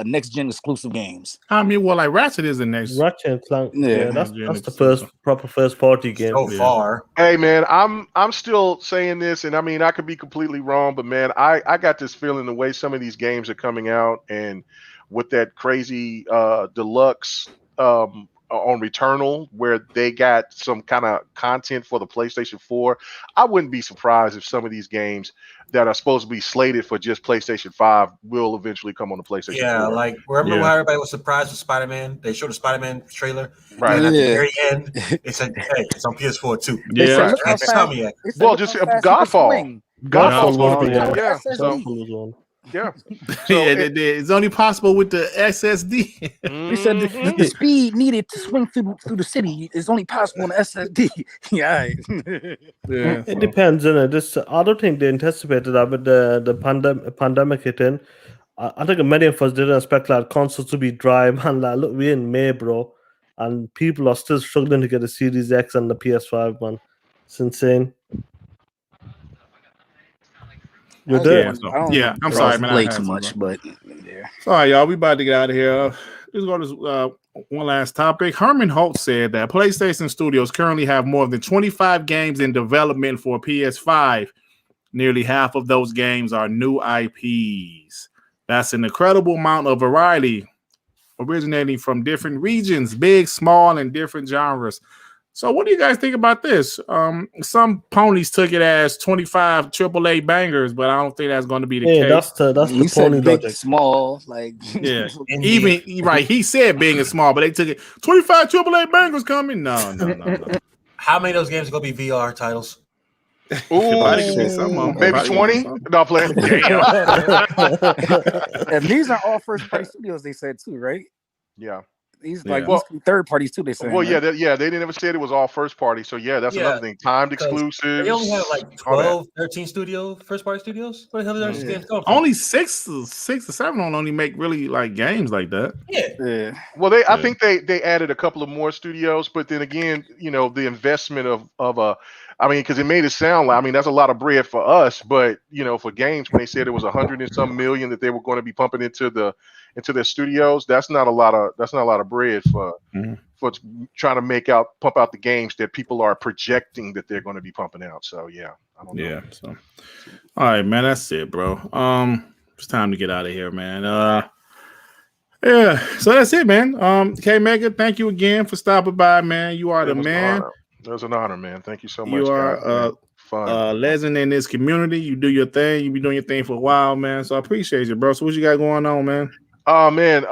Speaker 4: next gen exclusive games.
Speaker 1: I mean, well, like Ratchet is the next.
Speaker 5: Ratchet & Clank. Yeah, that's the first proper first party game
Speaker 6: so far.
Speaker 2: Hey man, I'm still saying this, and I mean I could be completely wrong, but man, I got this feeling the way some of these games are coming out, and with that crazy deluxe on Returnal, where they got some kind of content for the PlayStation 4, I wouldn't be surprised if some of these games that are supposed to be slated for just PlayStation 5 will eventually come on the PlayStation 4.
Speaker 6: Yeah, like remember how everybody was surprised with Spider-Man? They showed the Spider-Man trailer, right? And at the very end, it said, "Hey, it's on PS4 too."
Speaker 1: Yeah,
Speaker 2: well, just Godfall. Godfall's supposed to be Yeah. So
Speaker 1: it's only possible with the SSD.
Speaker 4: They said the speed needed to swing through the city is only possible on the SSD. Yeah.
Speaker 1: Yeah,
Speaker 5: It depends, innit? I don't think they anticipated that with the pandemic hitting. I think many of us didn't expect like consoles to be dry, man. Like, look, we're in May, bro, and people are still struggling to get the Series X and the PS5, man. It's insane. You're there.
Speaker 1: I'm sorry, man. I
Speaker 4: Play
Speaker 1: had
Speaker 4: too
Speaker 1: some,
Speaker 4: much, but yeah.
Speaker 1: Sorry, y'all. We about to get out of here. Let's go to one last topic. Herman Holt said that PlayStation Studios currently have more than 25 games in development for PS5. Nearly half of those games are new IPs. That's an incredible amount of variety, originating from different regions, big, small, and different genres. So what do you guys think about this? Some ponies took it as 25 AAA bangers, but I don't think that's going to be the case.
Speaker 5: That's the pony
Speaker 4: big,
Speaker 5: logic.
Speaker 4: small, like
Speaker 1: yeah. Even right, he said big and small, but they took it 25 AAA bangers coming. No.
Speaker 6: How many of those games are going to be VR titles?
Speaker 2: Ooh, maybe 20? No, playing.
Speaker 4: And these are all first party studios, they said too, right?
Speaker 2: Yeah.
Speaker 4: These these could be third parties too, they said.
Speaker 2: Well, right? They didn't ever say it was all first party. So that's another thing. Timed exclusives.
Speaker 6: They only have like 12, 13 first party studios. Where the hell did those games come from?
Speaker 1: Only six or seven don't only make really like games like that.
Speaker 2: Yeah. Well, I think they added a couple of more studios, but then again, the investment of because it made it sound like, that's a lot of bread for us, but for games, when they said it was 100 and some million that they were going to be pumping into their studios, that's not a lot of bread for trying to pump out the games that people are projecting that they're going to be pumping out. So I don't know.
Speaker 1: Yeah. So all right, man, that's it, bro. It's time to get out of here, man. So that's it, man. K Mega, thank you again for stopping by, man. You are the man.
Speaker 2: It was an honor, man. Thank you so much.
Speaker 1: You are a legend in this community. You do your thing. You be doing your thing for a while, man. So I appreciate you, bro. So what you got going on, man?
Speaker 2: Oh man,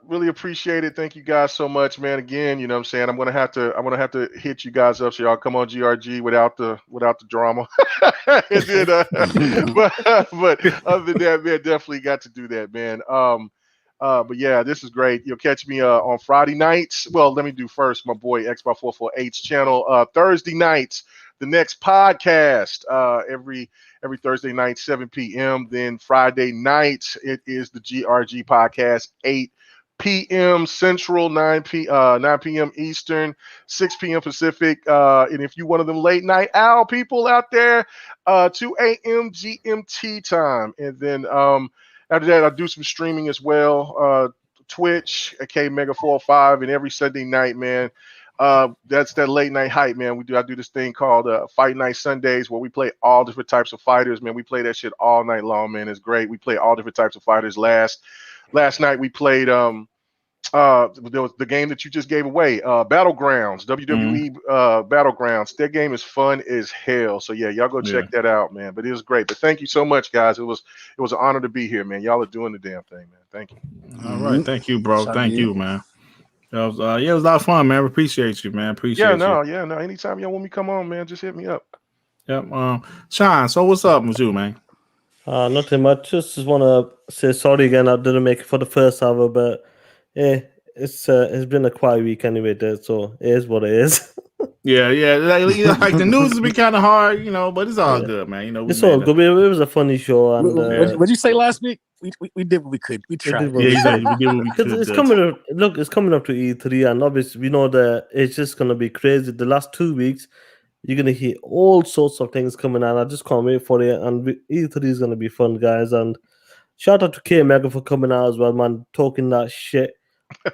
Speaker 2: really appreciate it. Thank you guys so much, man. Again, you know what I'm saying? I'm gonna have to hit you guys up so y'all come on GRG without the drama. And then, but other than that, man, definitely got to do that, man. But yeah, this is great. You'll catch me on Friday nights. Well, let me do first my boy Xbox 448's channel. Thursday nights, the next podcast. Every Thursday night, 7 p.m. Then Friday nights, it is the GRG podcast, 8 p.m. Central, 9 p.m. Eastern, 6 p.m. Pacific. And if you're one of them late night owl people out there, 2 a.m. GMT time. And then after that, I do some streaming as well. Twitch, K-Mega45, and every Sunday night, man. That's that late night hype, man. I do this thing called Fight Night Sundays where we play all different types of fighters, man. We play that shit all night long, man. It's great. We play all different types of fighters. Last night we played there was the game that you just gave away, Battlegrounds, WWE Battlegrounds. That game is fun as hell. So yeah, y'all go check that out, man. But it was great. But thank you so much, guys. It was an honor to be here, man. Y'all are doing the damn thing, man. Thank you.
Speaker 1: All right, thank you, bro. Thank you, man. It was a lot of fun, man. Appreciate you, man. Appreciate you.
Speaker 2: Anytime y'all want me to come on, man, just hit me up.
Speaker 1: Yep. Sean, so what's up with you, man?
Speaker 5: Nothing much. Just want to say sorry again. I didn't make it for the first hour, but it's been a quiet week anyway, so it is what it is.
Speaker 1: Yeah. Like the news has been kind of hard, but it's all good, man.
Speaker 5: It's all good. It was a funny show. And
Speaker 4: what'd you say last week? We did what we could. We tried.
Speaker 1: We did what we could.
Speaker 5: It's coming up. Look, it's coming up to E3, and obviously we know that it's just gonna be crazy. The last 2 weeks, you're gonna hear all sorts of things coming out. I just can't wait for it. And E3 is gonna be fun, guys. And shout out to K Mega for coming out as well, man. Talking that shit.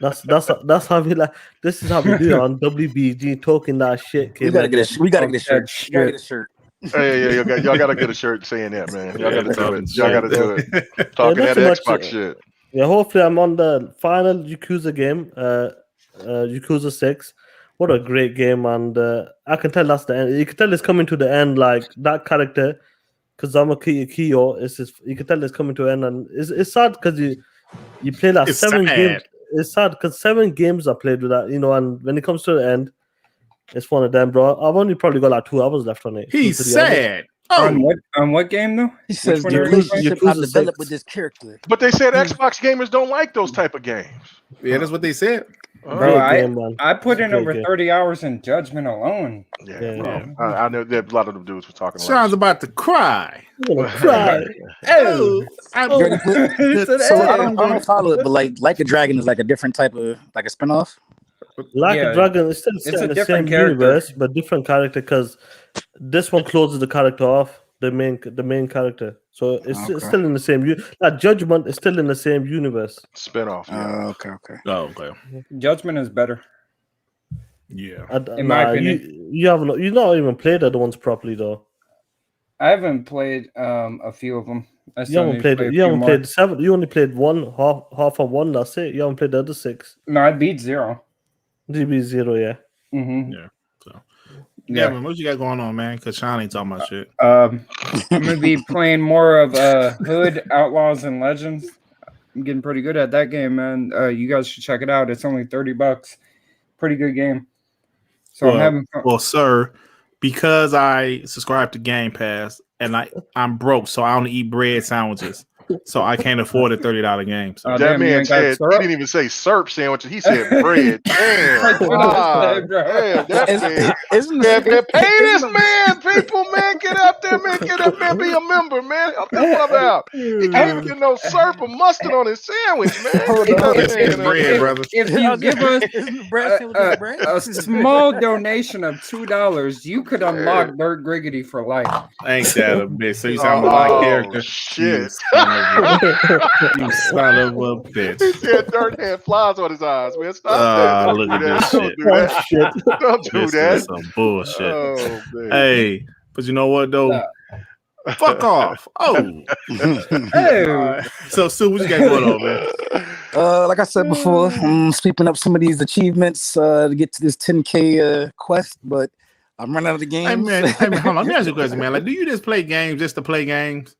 Speaker 5: That's how we like. This is how we do it on WBG. Talking that shit.
Speaker 4: We gotta get a shirt.
Speaker 2: Hey, y'all gotta get a shirt saying that, man. Y'all gotta do it. Y'all gotta do it. Talking that Xbox shit.
Speaker 5: Yeah, hopefully I'm on the final Yakuza game, Yakuza 6. What a great game, and I can tell that's the end. You can tell it's coming to the end, like that character, Kazama Kiyo. You can tell it's coming to an end, and it's sad because you play like 7 games. It's sad because 7 games I played with that, and when it comes to the end, it's one of them, bro. I've only probably got like 2 hours left on it.
Speaker 1: He's sad.
Speaker 3: On what game though?
Speaker 4: He says
Speaker 3: one
Speaker 4: the
Speaker 3: are you
Speaker 4: relationship I
Speaker 5: Yakuza
Speaker 4: developed
Speaker 5: 6.
Speaker 4: with this character.
Speaker 2: But they said Xbox gamers don't like those type of games.
Speaker 1: Yeah, that's what they said.
Speaker 3: Bro,
Speaker 5: Great game, man.
Speaker 3: I put in
Speaker 5: Great
Speaker 3: over
Speaker 5: game.
Speaker 3: 30 hours in Judgment alone.
Speaker 2: Yeah,
Speaker 5: Yeah.
Speaker 2: bro. I know that a lot of them dudes were talking about.
Speaker 1: Sean's about to cry.
Speaker 5: I'm gonna cry.
Speaker 1: Oh,
Speaker 4: Dirty Quick.
Speaker 3: He said,
Speaker 4: So
Speaker 3: "Hey."
Speaker 4: I don't follow it, but like a Dragon is like a different type of like a spinoff.
Speaker 5: Like
Speaker 3: Yeah,
Speaker 5: a Dragon is still
Speaker 3: it's
Speaker 5: set
Speaker 3: a
Speaker 5: in the
Speaker 3: different
Speaker 5: same
Speaker 3: character.
Speaker 5: universe, but different character because this one closes the character off, the main character. So it's
Speaker 4: Okay.
Speaker 5: still in the same that Judgment is still in the same universe.
Speaker 2: Spinoff. Yeah.
Speaker 4: Okay.
Speaker 1: Oh, okay.
Speaker 3: Judgment is better.
Speaker 1: Yeah.
Speaker 3: In my opinion.
Speaker 5: You not even played the other ones properly though.
Speaker 3: I haven't played a few of them. I
Speaker 5: You
Speaker 3: still
Speaker 5: haven't
Speaker 3: need to
Speaker 5: played
Speaker 3: play a
Speaker 5: you
Speaker 3: few
Speaker 5: haven't
Speaker 3: more.
Speaker 5: played 7. You only played half of one, that's it. You haven't played the other 6.
Speaker 3: No, I beat 0.
Speaker 5: DB0, yeah.
Speaker 3: Mm-hmm.
Speaker 1: Yeah. So, yeah, man, what you got going on, man? Because Sean ain't talking about shit.
Speaker 3: I'm gonna be playing more of Hood, Outlaws, and Legends. I'm getting pretty good at that game, man. You guys should check it out. It's only $30. Pretty good game. So I'm having fun.
Speaker 1: Well, sir, because I subscribe to Game Pass and I'm broke, so I only eat bread sandwiches. So I can't afford a $30 game. So.
Speaker 3: Oh,
Speaker 2: That
Speaker 3: damn, you
Speaker 2: man
Speaker 3: ain't got
Speaker 2: said he
Speaker 3: syrup?
Speaker 2: didn't even say syrup sandwiches. He said bread. Damn.
Speaker 3: That's what I said, bro.
Speaker 2: Damn, that man.
Speaker 4: Isn't
Speaker 2: Man, pay this man, people, man. Get up there, man. Get up there, be a member, man. Help this brother out. He can't even get no syrup or mustard on his sandwich, man.
Speaker 4: Hold
Speaker 2: Get
Speaker 4: on.
Speaker 2: up
Speaker 1: It's
Speaker 2: there,
Speaker 1: bread,
Speaker 2: man.
Speaker 1: brother.
Speaker 3: If you give us
Speaker 4: Isn't the bread sandwich bread?
Speaker 3: a small donation of $2, you could unlock DirtGriggity for life.
Speaker 1: Ain't that a bitch? So you sound like a character.
Speaker 2: Shit.
Speaker 1: You son of a bitch.
Speaker 2: He said Dirt had flies on his eyes, man. Stop that.
Speaker 1: Look
Speaker 2: Don't
Speaker 1: at
Speaker 2: do
Speaker 1: this
Speaker 2: that.
Speaker 1: shit.
Speaker 2: Don't do that. Don't do
Speaker 1: This
Speaker 2: that.
Speaker 1: is some bullshit.
Speaker 2: Oh, man.
Speaker 1: Hey, but you know what though? Fuck off. Oh.
Speaker 3: Hey.
Speaker 1: So Sue, what you got going on, man?
Speaker 4: Like I said before, I'm sweeping up some of these achievements to get to this 10K quest, but I'm running out of the games.
Speaker 1: Hey man, hold on. Let me ask you a question, man. Like, do you just play games just to play games?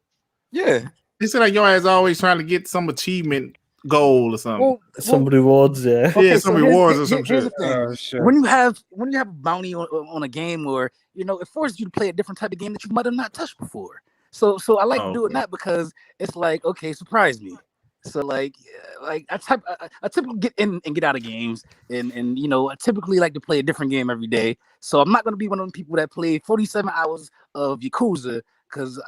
Speaker 4: Yeah.
Speaker 1: It seems like your ass always trying to get some achievement goal or something.
Speaker 4: Well,
Speaker 5: Some rewards, yeah.
Speaker 1: Yeah, some rewards or some
Speaker 4: here's
Speaker 1: shit.
Speaker 4: the thing.
Speaker 3: Oh, shit.
Speaker 4: When you have a bounty on a game, or it forces you to play a different type of game that you might have not touched before. So I like doing that because it's like, okay, surprise me. So like I typically get in and get out of games, and I typically like to play a different game every day. So I'm not gonna be one of them people that play 47 hours of Yakuza because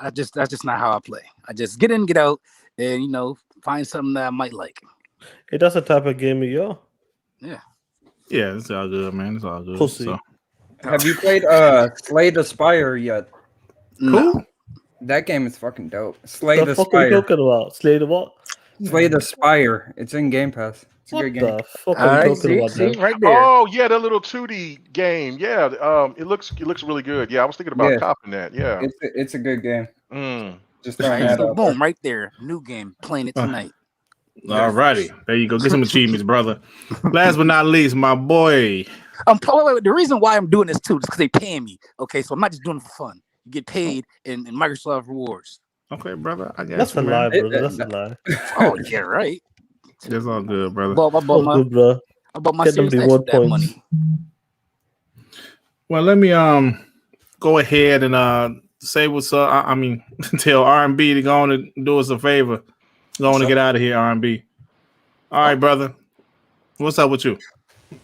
Speaker 4: that's just not how I play. I just get in, get out, and find something that I might like.
Speaker 5: Hey, that's a type of game you
Speaker 1: Yeah, it's all good, man. It's all good.
Speaker 5: Pussy.
Speaker 1: So.
Speaker 3: Have you played Slay the Spire yet?
Speaker 1: Cool.
Speaker 3: That game is fucking dope. Slay the
Speaker 5: fuck are you
Speaker 3: Spire.
Speaker 5: talking about? Slay the what?
Speaker 3: Slay the Spire. It's in Game Pass. It's a
Speaker 5: What
Speaker 3: good game.
Speaker 5: the fuck are you talking about, man?
Speaker 4: right there.
Speaker 2: Oh yeah, that little 2D game. Yeah, it looks really good. Yeah, I was thinking about
Speaker 3: Yeah.
Speaker 2: copping that. Yeah.
Speaker 3: It's a good game.
Speaker 2: Mm.
Speaker 3: Just throwing
Speaker 4: Right,
Speaker 3: that
Speaker 4: so
Speaker 3: out
Speaker 4: boom, right there, new game, playing it tonight.
Speaker 1: All righty. There you go. Get some achievements, brother. Last but not least, my boy.
Speaker 4: Wait, the reason why I'm doing this too is because they paying me. Okay, so I'm not just doing it for fun. You get paid in Microsoft rewards.
Speaker 1: Okay, brother. I guess
Speaker 5: That's a lie,
Speaker 3: It-
Speaker 5: brother. That's a lie.
Speaker 4: Oh yeah, right.
Speaker 1: That's all good, brother.
Speaker 4: I bought
Speaker 5: All good, bro.
Speaker 4: my
Speaker 5: Get them
Speaker 4: Series X
Speaker 5: reward
Speaker 4: with that
Speaker 5: points.
Speaker 4: money.
Speaker 1: Well, let me go ahead and say what's up. I mean, tell R&B to go on and do us a favor. Go on and get out of here, R&B. All right, brother. What's up with you?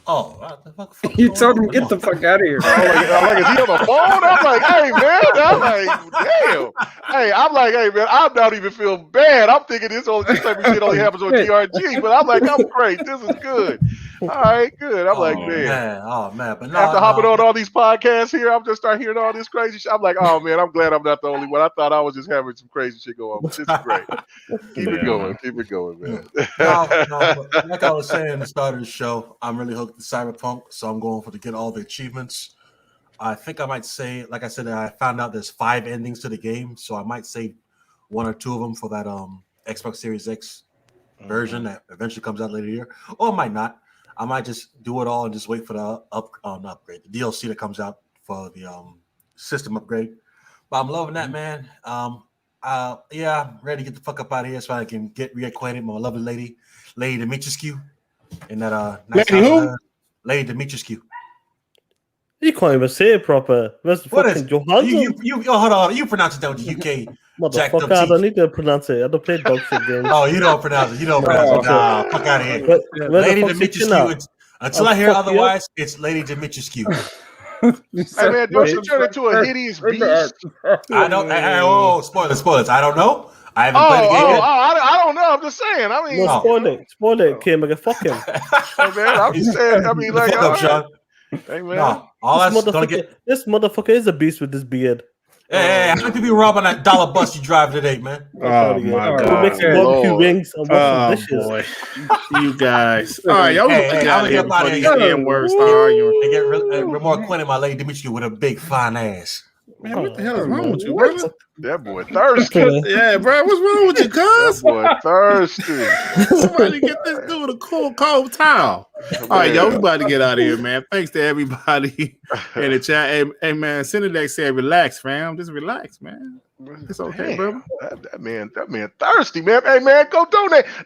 Speaker 6: Oh, what the fuck?
Speaker 3: You told him get the fuck out of here.
Speaker 2: I'm like, is he on the phone? I'm like, hey man. I'm like, damn. Hey, I'm like, hey man, I'm not even feeling bad. I'm thinking this type of shit only happens on DRG, but I'm like, I'm great. This is good. All right, good. I'm like, man.
Speaker 6: Oh man, but no,
Speaker 2: After hopping on all these podcasts here, I'm just start hearing all this crazy shit. I'm like, oh man, I'm glad I'm not the only one. I thought I was just having some crazy shit going on. But this is great. Keep it going, man.
Speaker 6: No, like I was saying at the start of the show, I'm really hooked to Cyberpunk, so I'm going for to get all the achievements. I think I might say, like I said, I found out there's 5 endings to the game, so I might save 1 or 2 of them for that Xbox Series X version that eventually comes out later year, or I might not. I might just do it all and just wait for the upgrade, the DLC that comes out for the system upgrade. But I'm loving that, man. Yeah, I'm ready to get the fuck up out of here so I can get reacquainted with my lovely Lady Dimitrescu, and that nice
Speaker 1: Lady who?
Speaker 6: Lady Dimitrescu.
Speaker 5: You can't even say it proper. Where's the
Speaker 6: What
Speaker 5: fucking
Speaker 6: is
Speaker 5: Johansson?
Speaker 6: hold on. You pronounce it down with the UK. jacked up
Speaker 5: Motherfucker, I
Speaker 6: teeth.
Speaker 5: don't need to pronounce it. I don't play dog shit games.
Speaker 6: Oh, you don't pronounce it. You don't pronounce it. Nah, fuck out of here.
Speaker 5: Where
Speaker 6: Lady
Speaker 5: the fuck's your chin
Speaker 6: Dimitrescu.
Speaker 5: at?
Speaker 6: Until
Speaker 5: I'll
Speaker 6: I hear
Speaker 5: fuck you up.
Speaker 6: otherwise, it's Lady Dimitrescu.
Speaker 2: Hey man, don't you turn into a hideous beast?
Speaker 6: I don't. Oh, spoilers. I don't know. I haven't played the game yet.
Speaker 2: I don't know. I'm just saying. I mean,
Speaker 5: No, spoil it, Kim. I can fuck him.
Speaker 2: hey, man, I'm just saying. I mean, like,
Speaker 6: Fuck up, Sean.
Speaker 2: hey man,
Speaker 6: No, all that's gonna get.
Speaker 5: This motherfucker is a beast with this beard.
Speaker 6: Hey, how many people you rob on that dollar bus you drive today, man?
Speaker 1: Oh my
Speaker 5: We'll
Speaker 1: god.
Speaker 5: make some barbecue wings and wash
Speaker 1: Oh
Speaker 5: some dishes.
Speaker 1: boy, you guys. All right, y'all
Speaker 6: Hey,
Speaker 1: get
Speaker 6: I'm
Speaker 1: out
Speaker 6: gonna
Speaker 1: of here
Speaker 6: get out
Speaker 1: before
Speaker 6: of
Speaker 1: these
Speaker 6: here.
Speaker 1: damn words start arguing.
Speaker 6: They get more acquainted my Lady Dimitrescu with a big fine ass.
Speaker 1: Man, what the hell is wrong with you, brother?
Speaker 2: that boy thirsty.
Speaker 1: Yeah, bro, what's wrong with you,
Speaker 2: That
Speaker 1: cuz?
Speaker 2: boy thirsty.
Speaker 1: Somebody get this dude a cold towel. All right, y'all, we about to get out of here, man. Thanks to everybody in the chat. Hey, man, Cinedex said, relax, fam. Just relax, man. It's okay, brother.
Speaker 2: That man thirsty, man. Hey man, go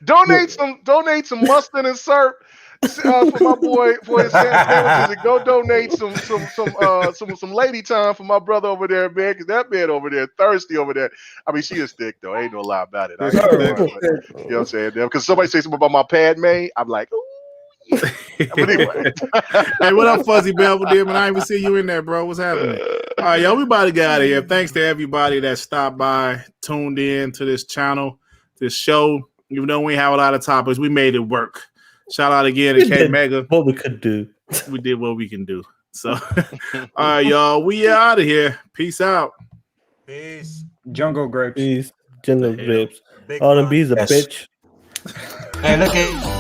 Speaker 2: donate some mustard and syrup for my boy for his sandwiches, and go donate some lady time for my brother over there, man. Cause that man over there thirsty over there. I mean, she is thick though. Ain't no lie about it. You know what I'm saying? Because somebody say something about my Padme, I'm like, ooh. But anyway.
Speaker 1: Hey, what up, Fuzzy Belvedere? Man, I didn't even see you in there, bro. What's happening? All right, y'all, we about to get out of here. Thanks to everybody that stopped by, tuned in to this channel, this show. Even though we have a lot of topics, we made it work. Shout out again to K Mega.
Speaker 5: What we could do.
Speaker 1: We did what we can do. So, all right, y'all, we out of here. Peace out.
Speaker 6: Peace.
Speaker 3: Jungle grapes.
Speaker 5: Please, Jungle Grapes.
Speaker 6: Big
Speaker 5: R&B's a
Speaker 6: yes.
Speaker 5: bitch.
Speaker 6: Hey, look at.